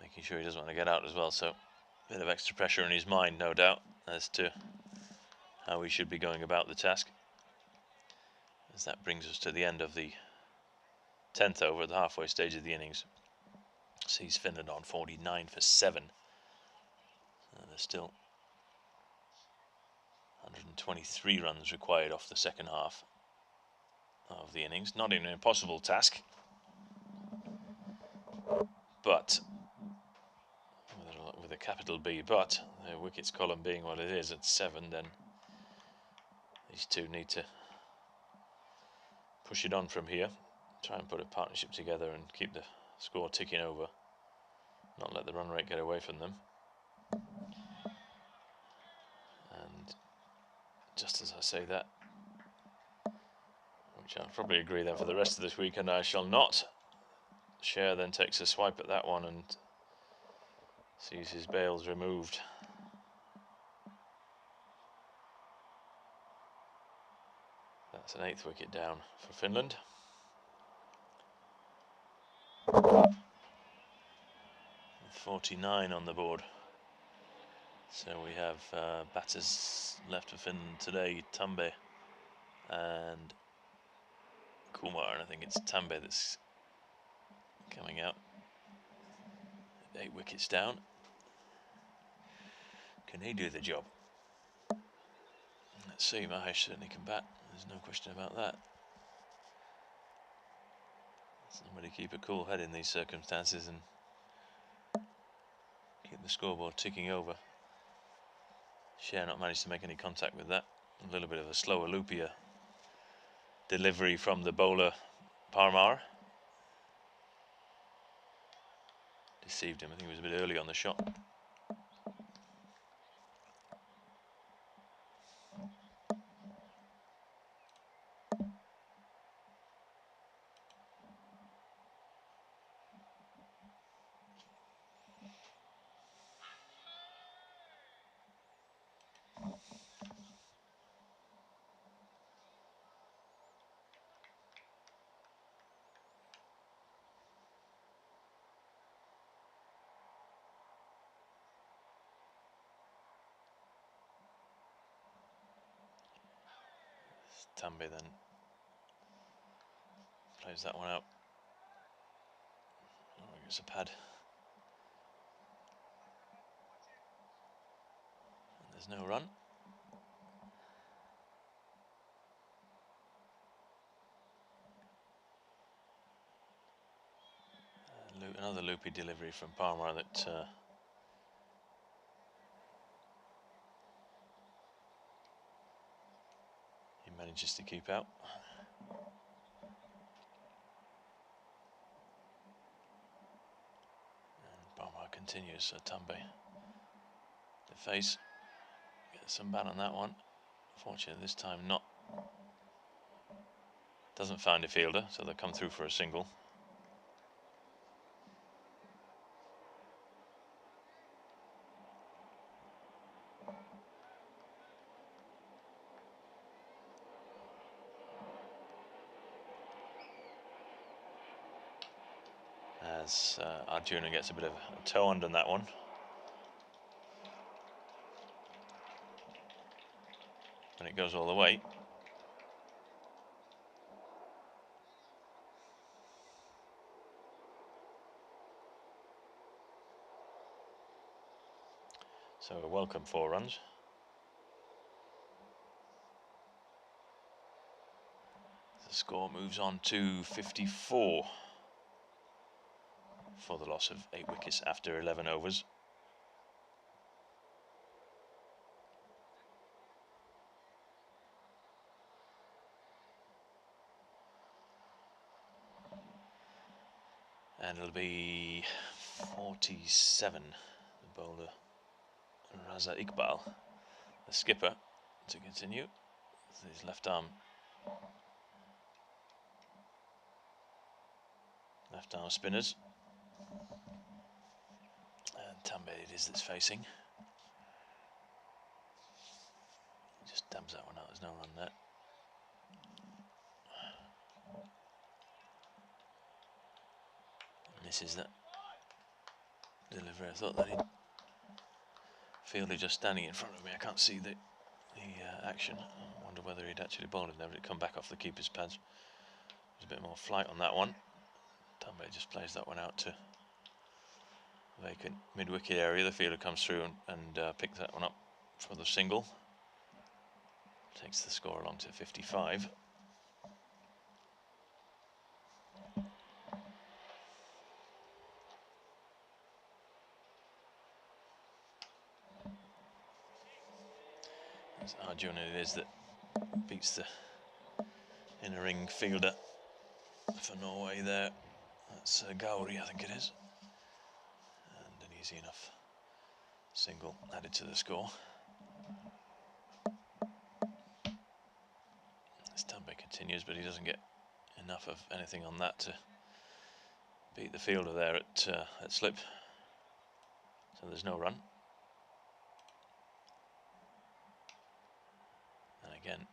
Speaker 1: making sure he doesn't want to get out as well. So a bit of extra pressure in his mind, no doubt, as to how he should be going about the task. As that brings us to the end of the 10th over, the halfway stage of the innings. Sees Finland on 49 for 7. There's still 123 runs required off the second half of the innings. Not an impossible task. but with a capital B, but the wickets column being what it is at 7, then these two need to push it on from here, try and put a partnership together and keep the score ticking over, not let the run rate get away from them. And just as I say that, which I'll probably agree then for the rest of this weekend I shall not, Scher then takes a swipe at that one and sees his bails removed. That's an 8th wicket down for Finland. With 49 on the board. So we have batters left for Finland today, Tambe and Kumar, and I think it's Tambe that's coming out. 8 wickets down. Can he do the job? Let's see, Mahesh certainly can bat, there's no question about that. Somebody keep a cool head in these circumstances and keep the scoreboard ticking over. Scher not managed to make any contact with that. A little bit of a slower, loopier delivery from the bowler Parmar. Deceived him, I think he was a bit early on the shot. Tambe then plays that one out. Oh, it's a pad. And there's no run. Another loopy delivery from Parmar that he manages to keep out. And Parmar continues, so Tambe the face gets some ban on that one. Fortunately this time not. Doesn't find a fielder, so they'll come through for a single. As Arjuna gets a bit of a toe under that one. And it goes all the way. So a welcome 4 runs. The score moves on to 54 for the loss of 8 wickets after 11 overs. And it'll be 47, the bowler Raza Iqbal, the skipper, to continue with his left arm spinners. And Tambe it is that's facing. Just dabs that one out, there's no run there. Misses that delivery. I thought that he'd fielder just standing in front of me. I can't see the action. I wonder whether he'd actually bowled it there, but it come back off the keeper's pads. There's a bit more flight on that one. Tambe just plays that one out to vacant mid-wicket area. The fielder comes through and picks that one up for the single. Takes the score along to 55. It's Arjuna it is that beats the inner ring fielder for Norway there. That's Gauri, I think it is. And an easy enough single added to the score. Tambe continues, but he doesn't get enough of anything on that to beat the fielder there at slip. So there's no run. And again,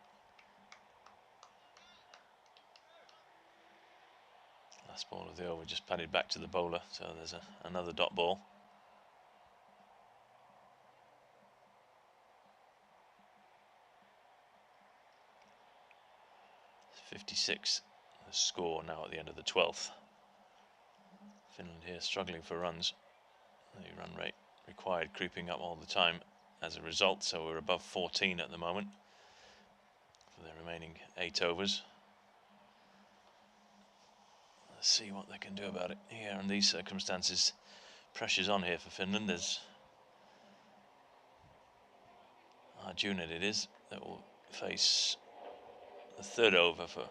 Speaker 1: last ball of the over just padded back to the bowler, so there's another dot ball. 56 the score now at the end of the 12th. Finland here struggling for runs. The run rate required creeping up all the time as a result, so we're above 14 at the moment for the remaining 8 overs. Let's see what they can do about it here in these circumstances. Pressure's on here for Finland. There's Arjuna it is that will face the third over for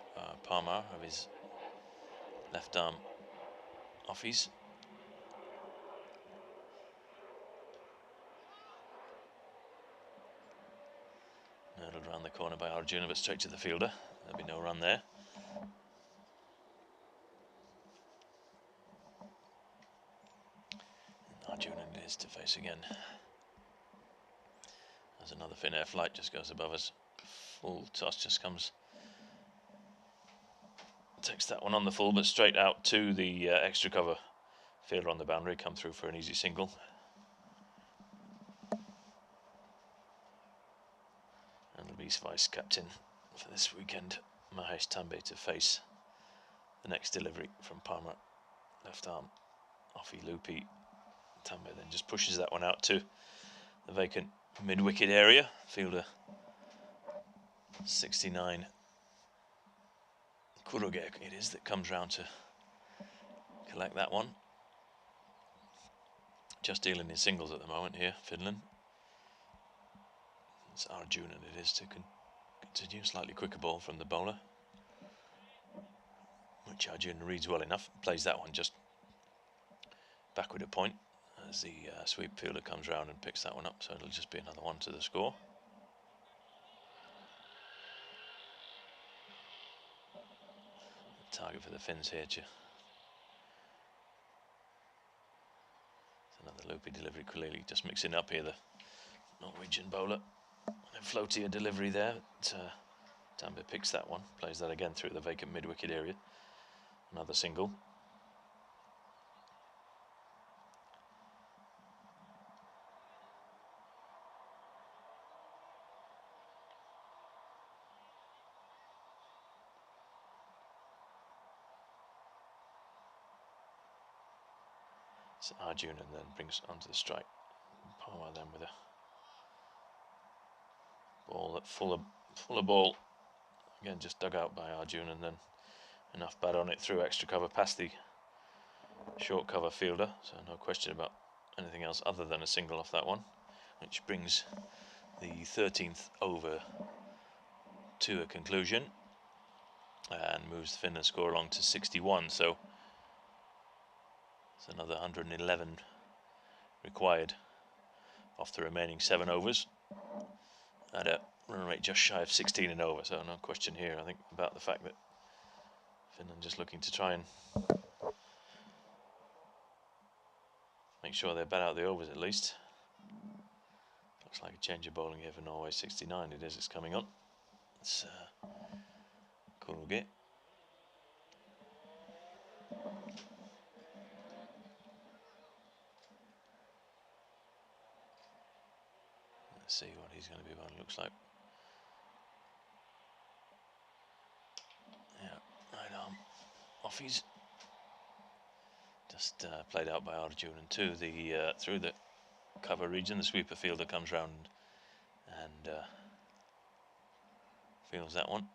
Speaker 1: Parmar of his left arm offies. Nurdled around the corner by Arjuna, but straight to the fielder. There'll be no run there. And Arjuna it is to face again. There's another Finnair flight, just goes above us. Full toss just comes. Takes that one on the full, but straight out to the extra cover fielder on the boundary. Come through for an easy single. And it'll be vice captain for this weekend, Mahesh Tambe, to face the next delivery from Parmar. Left arm, offie loopy. Tambe then just pushes that one out to the vacant mid-wicket area. Fielder 69. Kuroge it is that comes round to collect that one. Just dealing in singles at the moment here, Finland. It's Arjuna it is to continue. Slightly quicker ball from the bowler, which Arjuna reads well enough. Plays that one just backward a point as the sweep fielder comes round and picks that one up. So it'll just be another one to the score. The target for the Finns here, it's another loopy delivery. Clearly just mixing up here the Norwegian bowler. A floatier delivery there. Tambe picks that one, plays that again through the vacant mid-wicket area. Another single. It's Arjuna and then brings onto the strike. Parmar then with a ball that full of ball. Again, just dug out by Arjuna and then enough bat on it through extra cover past the short cover fielder. So no question about anything else other than a single off that one, which brings the 13th over to a conclusion and moves the Finland score along to 61. So it's another 111 required off the remaining 7 overs at a run rate just shy of 16 and over. So no question here, I think, about the fact that Finland just looking to try and make sure they bat out the overs at least. Looks like a change of bowling here for Norway. 69 it is, it's coming on. It's Kuruge. Let's see what he's going to be about. It looks like, yeah, right arm offies. Just played out by Arjuna to the through the cover region. The sweeper fielder comes round and fields that one.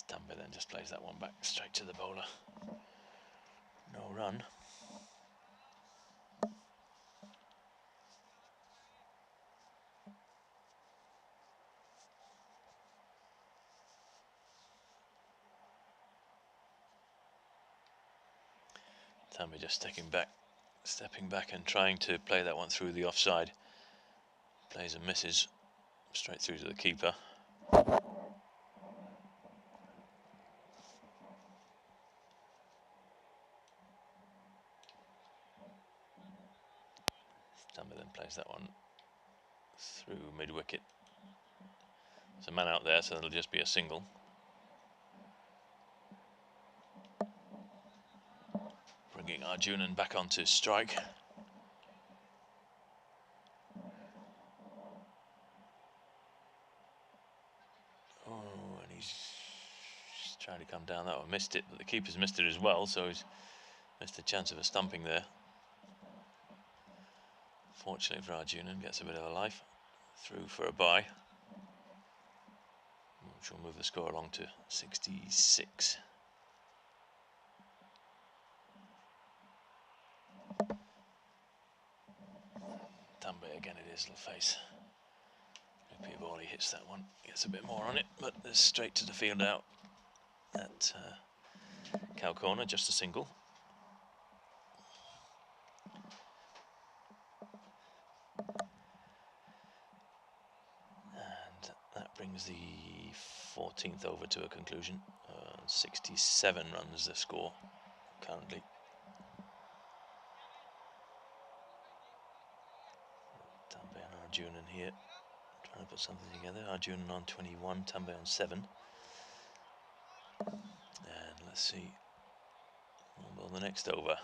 Speaker 1: Tambe then just plays that one back straight to the bowler. No run. Tambe just stepping back and trying to play that one through the offside. Plays and misses straight through to the keeper. Tambe then plays that one through mid-wicket. There's a man out there, so it'll just be a single. Bringing Arjunan back onto strike. Oh, and he's trying to come down. That one missed it, but the keeper's missed it as well, so he's missed a chance of a stumping there. Fortunately for Arjunan, gets a bit of a life. Through for a bye, which will move the score along to 66. Tambe again, it is, little face. Maybe a ball, he hits that one, gets a bit more on it, but there's straight to the field out at cow corner, just a single. And that brings the 14th over to a conclusion. 67 runs the score currently. Tambe and Arjunan here, trying to put something together. Arjunan on 21, Tambe on 7. And let's see, well, the next over.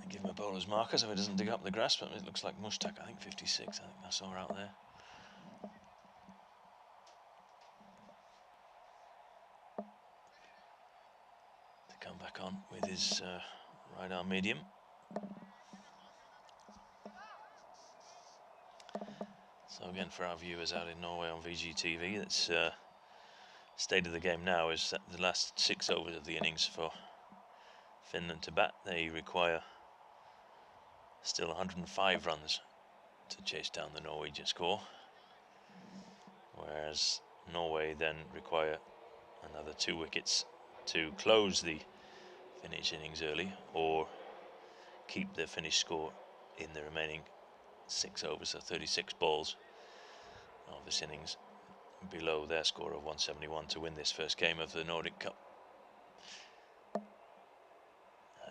Speaker 1: Give him a bowler's marker so he doesn't dig up the grass, but it looks like Mushtaq, I think 56, I think I saw her out there. To come back on with his right arm medium. So again, for our viewers out in Norway on VGTV, that's state of the game now is that the last 6 overs of the innings for Finland to bat. They require still 105 runs to chase down the Norwegian score, whereas Norway then require another 2 wickets to close the Finnish innings early or keep the Finnish score in the remaining 6 overs, so 36 balls of this innings below their score of 171 to win this first game of the Nordic Cup.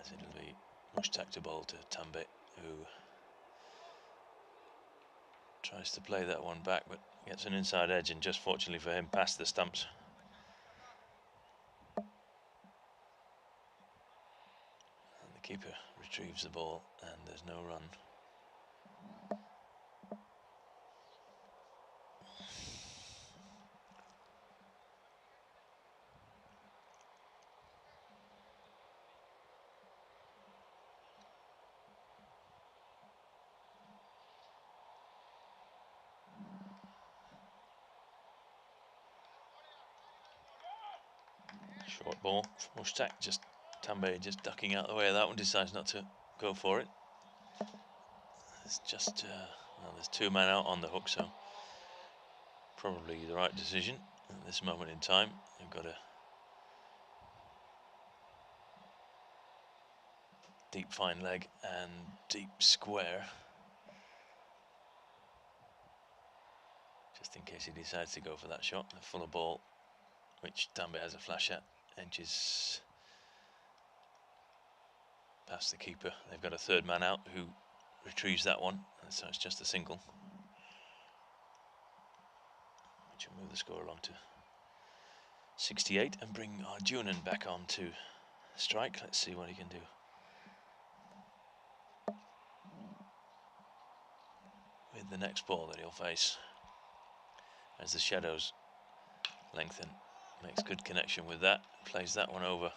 Speaker 1: As it'll be Mushtaq to bowl to Tambe, who tries to play that one back but gets an inside edge, and just fortunately for him, past the stumps. And the keeper retrieves the ball and there's no run. Short ball, Mushtaq, just Tambe just ducking out the way of that one, decides not to go for it. It's just, well, there's 2 men out on the hook, so probably the right decision at this moment in time. They've got a deep fine leg and deep square, just in case he decides to go for that shot. A fuller ball, which Tambe has a flash at, edges past the keeper. They've got a 3rd man out who retrieves that one, and so it's just a single, which will move the score along to 68 and bring Arjunan back on to strike. Let's see what he can do. With the next ball that he'll face, as the shadows lengthen, makes good connection with that, plays that one over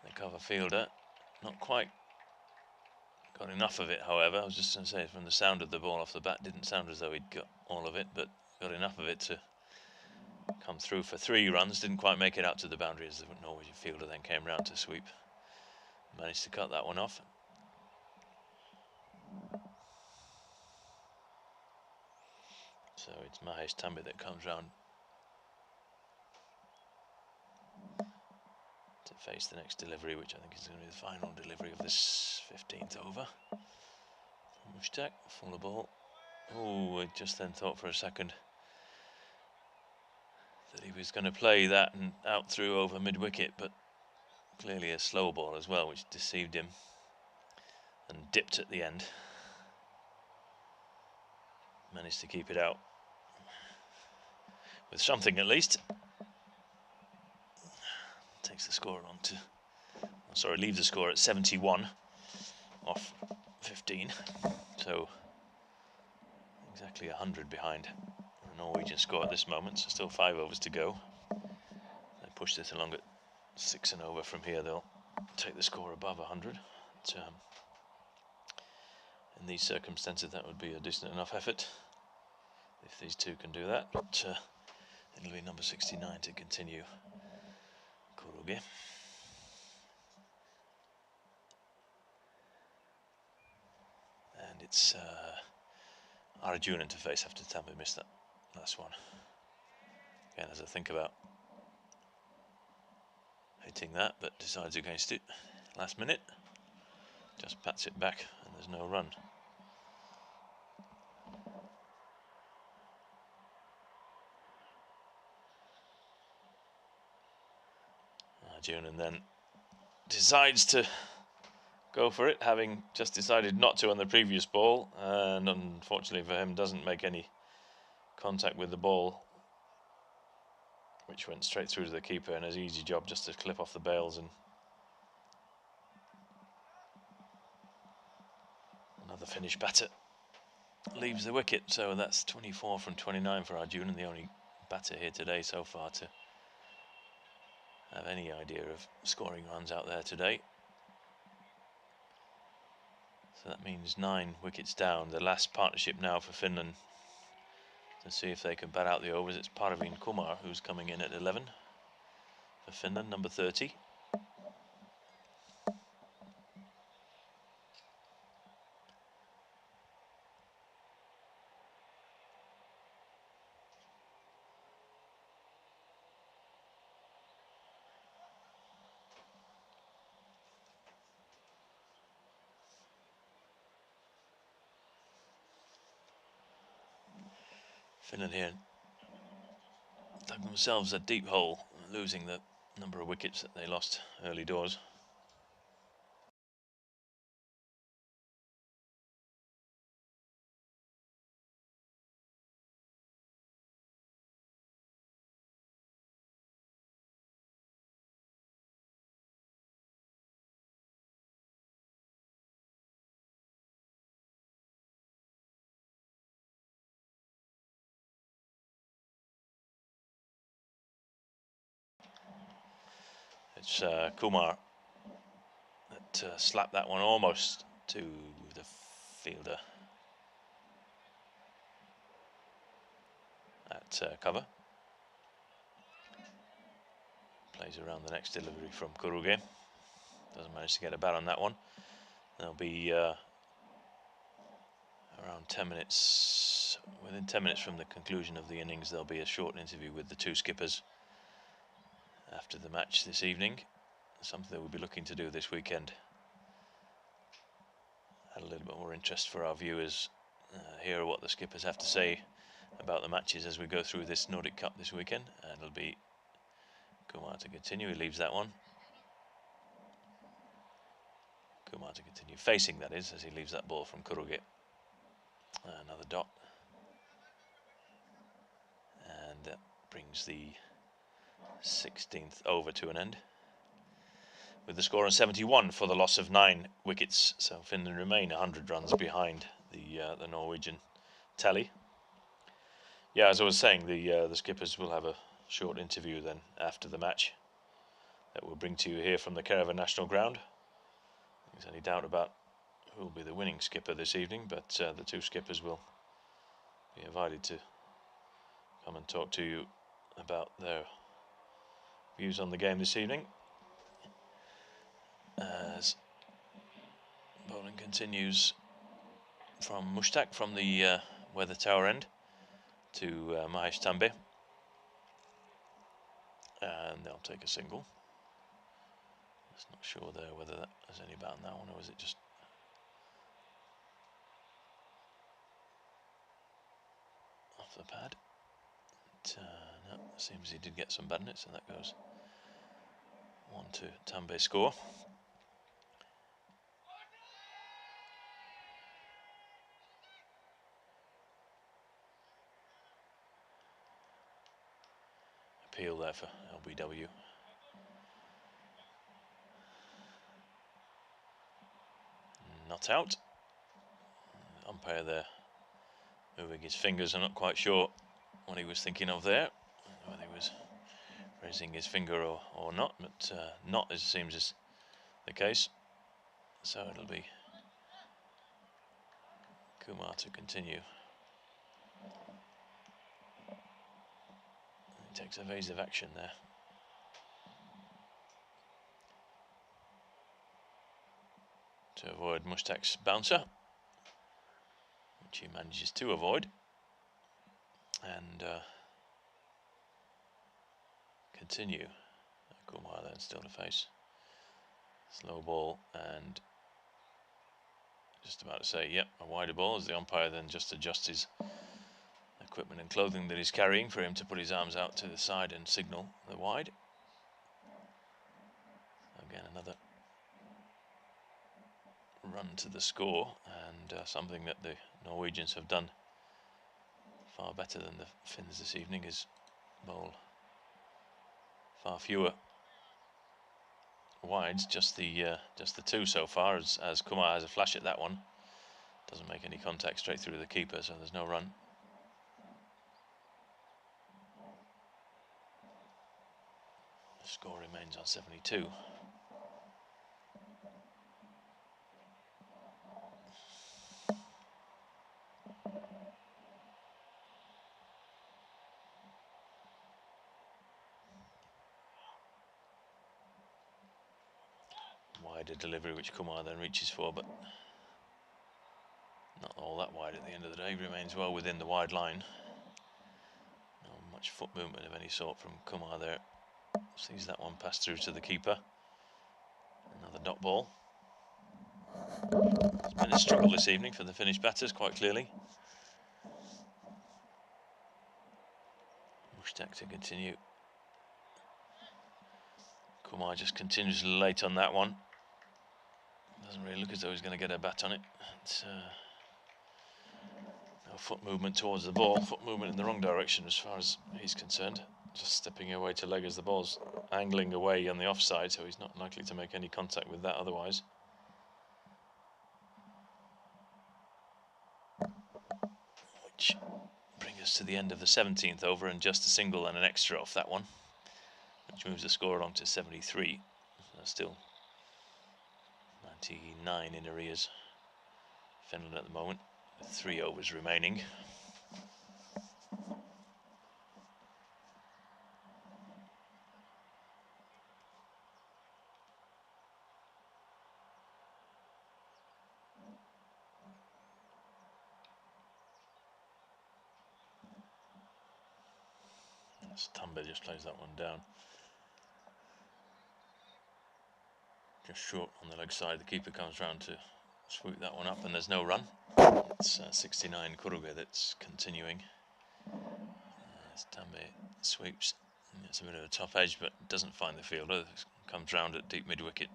Speaker 1: the cover fielder. Not quite got enough of it, however. I was just going to say, from the sound of the ball off the bat, didn't sound as though he'd got all of it, but got enough of it to come through for 3 runs, didn't quite make it out to the boundary as the Norwegian fielder then came round to sweep. Managed to cut that one off. So it's Mahesh Tambi that comes round to face the next delivery, which I think is going to be the final delivery of this 15th over. Mushtaq, full of ball. Oh, I just then thought for a second that he was going to play that and out through over mid-wicket, but clearly a slow ball as well, which deceived him and dipped at the end. Managed to keep it out with something at least. Takes the score on to, leaves the score at 71 off 15. So exactly 100 behind the Norwegian score at this moment. So still 5 overs to go. They push this along at 6 and over from here. They'll take the score above 100. But, in these circumstances, that would be a decent enough effort if these two can do that. But it'll be number 69 to continue. Kuruge. And it's Arjunan to face after Tambi missed that last one. Again, as I think about hitting that, but decides against it last minute. Just pats it back and there's no run. Arjunan then decides to go for it, having just decided not to on the previous ball, and unfortunately for him doesn't make any contact with the ball, which went straight through to the keeper, and his easy job just to clip off the bails. And another Finnish batter leaves the wicket, so that's 24 from 29 for Arjunan, the only batter here today so far to have any idea of scoring runs out there today. So that means 9 wickets down. The last partnership now for Finland to see if they can bat out the overs. It's Parveen Kumar who's coming in at 11 for Finland, number 30. Finland here dug themselves a deep hole, losing the number of wickets that they lost early doors. It's Kumar that slapped that one almost to the fielder at cover. Plays around the next delivery from Kuruge. Doesn't manage to get a bat on that one. There'll be around 10 minutes, within 10 minutes from the conclusion of the innings, there'll be a short interview with the 2 skippers after the match this evening. Something that we'll be looking to do this weekend. Add a little bit more interest for our viewers. Hear what the skippers have to say about the matches as we go through this Nordic Cup this weekend. And it'll be Kumar to continue. He leaves that one. Kumar to continue facing, that is, as he leaves that ball from Kuruge. Another dot. And that brings the 16th over to an end, with the score on 71 for the loss of 9 wickets. So Finland remain 100 runs behind the Norwegian tally. Yeah, as I was saying, the skippers will have a short interview then after the match that we'll bring to you here from the Caravan National Ground. There's any doubt about who will be the winning skipper this evening, but the 2 skippers will be invited to come and talk to you about their views on the game this evening, as bowling continues from Mushtaq from the weather tower end to Mahesh Tambe, and they'll take a single. Just not sure there whether there's any bat on that one, or is it just off the pad. But, no, seems he did get some bat in it, so that goes 1 to Tambe score. Appeal there for LBW. Not out. Umpire there moving his fingers. I'm not quite sure what he was thinking of there, whether he was raising his finger or not, but not, as it seems, is the case. So it'll be Kumar to continue. He takes evasive action there. To avoid Mushtaq's bouncer, which he manages to avoid, and continue. Kumar then still to face. Slow ball, and just about to say, yep, a wider ball, as the umpire then just adjusts his equipment and clothing that he's carrying for him to put his arms out to the side and signal the wide. Again, another run to the score, and something that the Norwegians have done far better than the Finns this evening is bowl far fewer wides, just the two so far, as Kumar has a flash at that one. Doesn't make any contact straight through the keeper, so there's no run. The score remains on 72. Wider delivery, which Kumar then reaches for, but not all that wide at the end of the day. Remains well within the wide line. Not much foot movement of any sort from Kumar there. Sees that one pass through to the keeper. Another dot ball. It's been a struggle this evening for the Finnish batters, quite clearly. Mushtaq to continue. Kumar just continues late on that one. Doesn't really look as though he's going to get a bat on it. It's no foot movement towards the ball, foot movement in the wrong direction as far as he's concerned. Just stepping away to leg as the ball's angling away on the offside, so he's not likely to make any contact with that otherwise. Which brings us to the end of the 17th over, and just a single and an extra off that one, which moves the score along to 73. Still 99 in arrears. Finland at the moment, with 3 overs remaining. Tambe just plays that one down. Just short on the leg side. The keeper comes round to swoop that one up, and there's no run. It's 69 Kuruge that's continuing. As Tambe sweeps, it's a bit of a tough edge, but doesn't find the fielder. Comes round at deep mid-wicket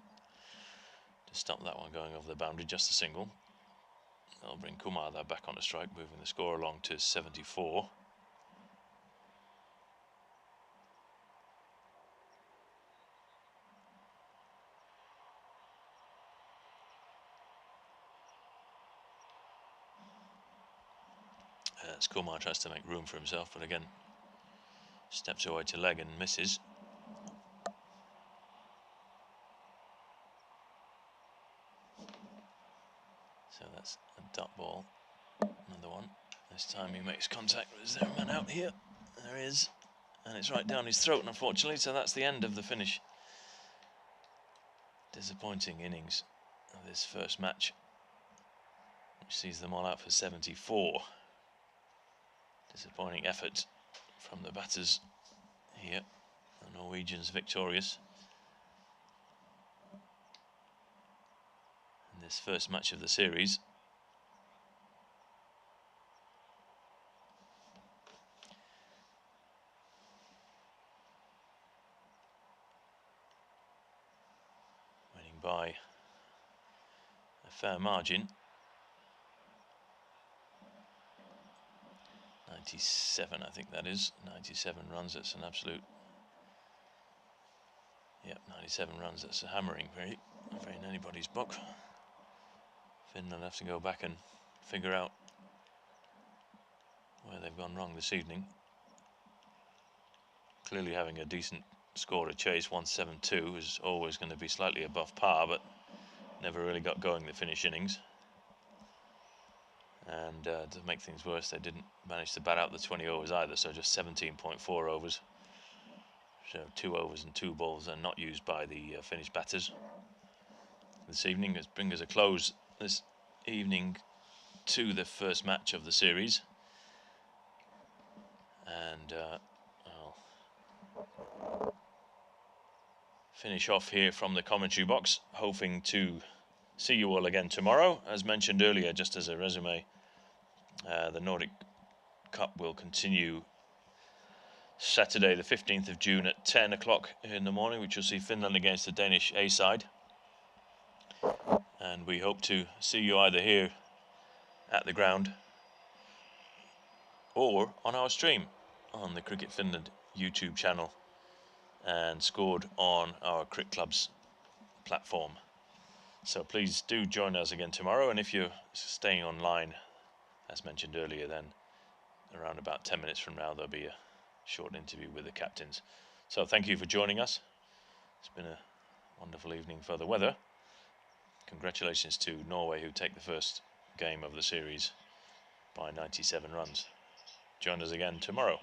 Speaker 1: to stop that one going over the boundary. Just a single. That'll bring Kumar there back on a strike, moving the score along to 74. As Kumar tries to make room for himself, but again steps away to leg and misses. So that's a dot ball. Another one. This time he makes contact. Is there a man out here? There is. and it's right down his throat, unfortunately, so that's the end of the finish. Disappointing innings of this first match, which sees them all out for 74. Disappointing effort from the batters here. The Norwegians victorious in this first match of the series. Winning by a fair margin. 97, I think that is. 97 runs, that's an absolute... Yep, 97 runs, that's a hammering, very in anybody's book. Finland have to go back and figure out where they've gone wrong this evening. Clearly having a decent score to chase, 172, is always going to be slightly above par, but never really got going the finish innings. And to make things worse, they didn't manage to bat out the 20 overs either, so just 17.4 overs. So 2 overs and 2 balls are not used by the Finnish batters this evening. Let's bring us a close this evening to the first match of the series. And I'll finish off here from the commentary box, hoping to see you all again tomorrow. As mentioned earlier, just as a resume, the Nordic Cup will continue Saturday the 15th of June at 10 o'clock in the morning, which will see Finland against the Danish A side. And we hope to see you either here at the ground or on our stream on the Cricket Finland YouTube channel and scored on our Cricket Club's platform. So please do join us again tomorrow, and if you're staying online, as mentioned earlier, then around about 10 minutes from now there'll be a short interview with the captains. So thank you for joining us. It's been a wonderful evening for the weather. Congratulations to Norway, who take the first game of the series by 97 runs. Join us again tomorrow.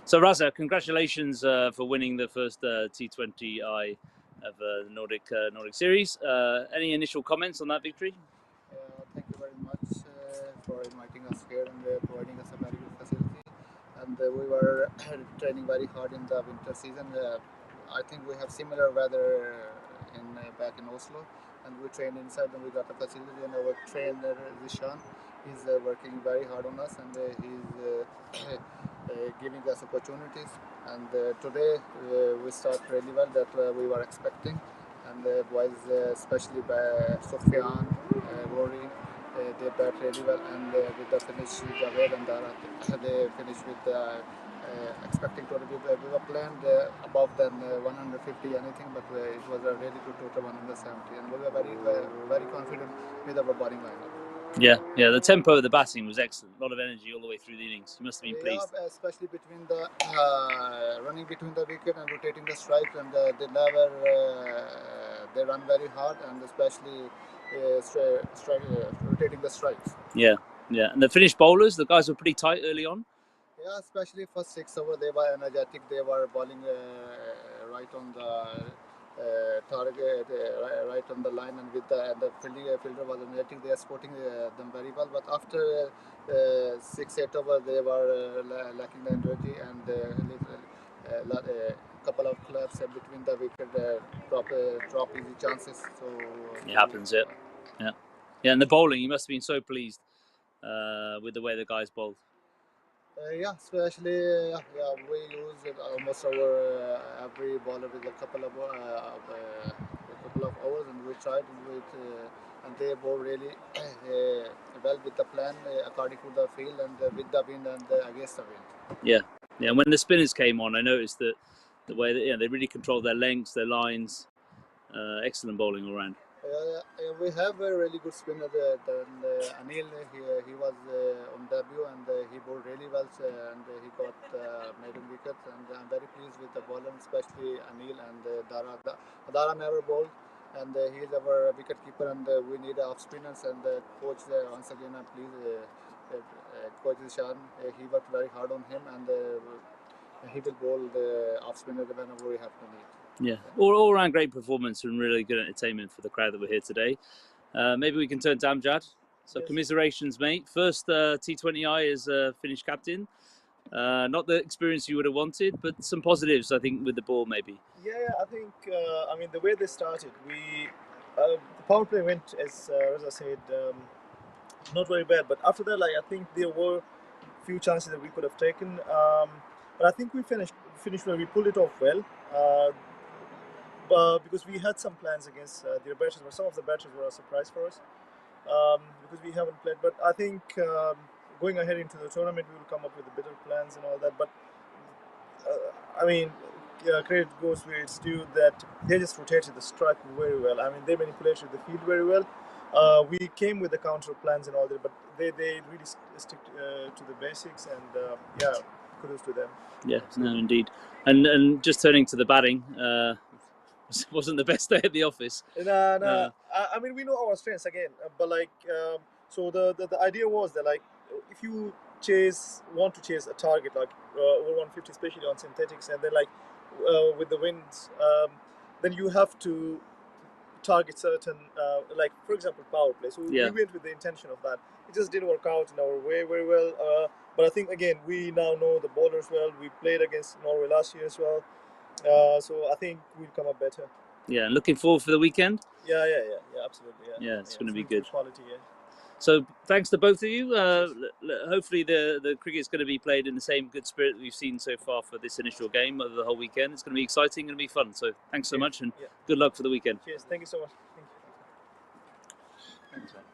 Speaker 2: So Raza, congratulations for winning the first T20I of the Nordic series. Any initial comments on that victory?
Speaker 3: Thank you very much for inviting us here and providing us a very good facility. And we were training very hard in the winter season. I think we have similar weather back in Oslo, and we trained inside and we got a facility, and our trainer Zishan is working very hard on us, and he's giving us opportunities. And today we start really well that we were expecting, and the boys, especially by Sofyan, Rory, they bat really well, and with the finish, Javed and Dara, they finished with expecting to be. We were planned above than 150 anything, but it was a really good total 170, and we were very confident with our bowling lineup.
Speaker 2: Yeah, the tempo of the batting was excellent. A lot of energy all the way through the innings. You must have been pleased.
Speaker 3: Yeah, especially between the running between the wicket and rotating the strike, and they never they run very hard, and especially rotating the strikes.
Speaker 2: Yeah, and the Finnish bowlers, the guys were pretty tight early on.
Speaker 3: Yeah, especially first 6 overs, they were energetic. They were bowling right on the target, right on the line, and with the fielder was energetic. They are supporting them very well. But after 6-8 overs, they were lacking the energy, and a couple of clubs between the wicket drop easy chances. So
Speaker 2: it happens, yeah. And the bowling, you must have been so pleased with the way the guys bowled.
Speaker 3: Yeah, especially we use almost our every bowler with a couple of hours, and we tried with and they bowl really well with the plan according to the field and with the wind and against the wind.
Speaker 2: Yeah. And when the spinners came on, I noticed that the way that they really controlled their lengths, their lines. Excellent bowling all round.
Speaker 3: We have a really good spinner. Anil, he was on debut, and he bowled really well, and he got maiden wickets. And I'm very pleased with the bowler, especially Anil and Dara. Dara never bowled, and he is our wicket keeper, and we need off spinners. And coach, once again, I'm pleased. Coach Ishan, he worked very hard on him, and he will bowl the off spinner whenever we have to need.
Speaker 2: Yeah, all around great performance and really good entertainment for the crowd that were here today. Maybe we can turn to Amjad. So yes. Commiserations, mate. First T20I as Finnish captain. Not the experience you would have wanted, but some positives, I think, with the ball maybe.
Speaker 4: Yeah, I think, I mean, the way they started, the power play went, as Raza said, not very bad. But after that, I think there were a few chances that we could have taken. But I think we finished well. We pulled it off well. Because we had some plans against their batters, but some of the batters were a surprise for us because we haven't played. But I think going ahead into the tournament, we will come up with the better plans and all that. But I mean, credit goes where it's due that they just rotated the strike very well. I mean, they manipulated the field very well. We came with the counter plans and all that, but they really stick to the basics, and kudos to them.
Speaker 2: Yeah, no, indeed. And just turning to the batting. Wasn't the best day at the office.
Speaker 4: No. I mean, we know our strengths again, but so the idea was that if you want to chase a target over 150, especially on synthetics, and then with the winds, then you have to target certain for example power play. So we went with the intention of that. It just didn't work out in our way very well. But I think again we now know the bowlers well. We played against Norway last year as well. So I think we'll come up better.
Speaker 2: Yeah, and looking forward for the weekend?
Speaker 4: Yeah, absolutely.
Speaker 2: Yeah, it's going to be good.
Speaker 4: Quality, yeah.
Speaker 2: So thanks to both of you. Hopefully the cricket's going to be played in the same good spirit that we've seen so far for this initial game of the whole weekend. It's going to be exciting and be fun. So thanks so much, and good luck for the weekend.
Speaker 4: Cheers. Thank you so much. Thank you.
Speaker 3: Thanks, man.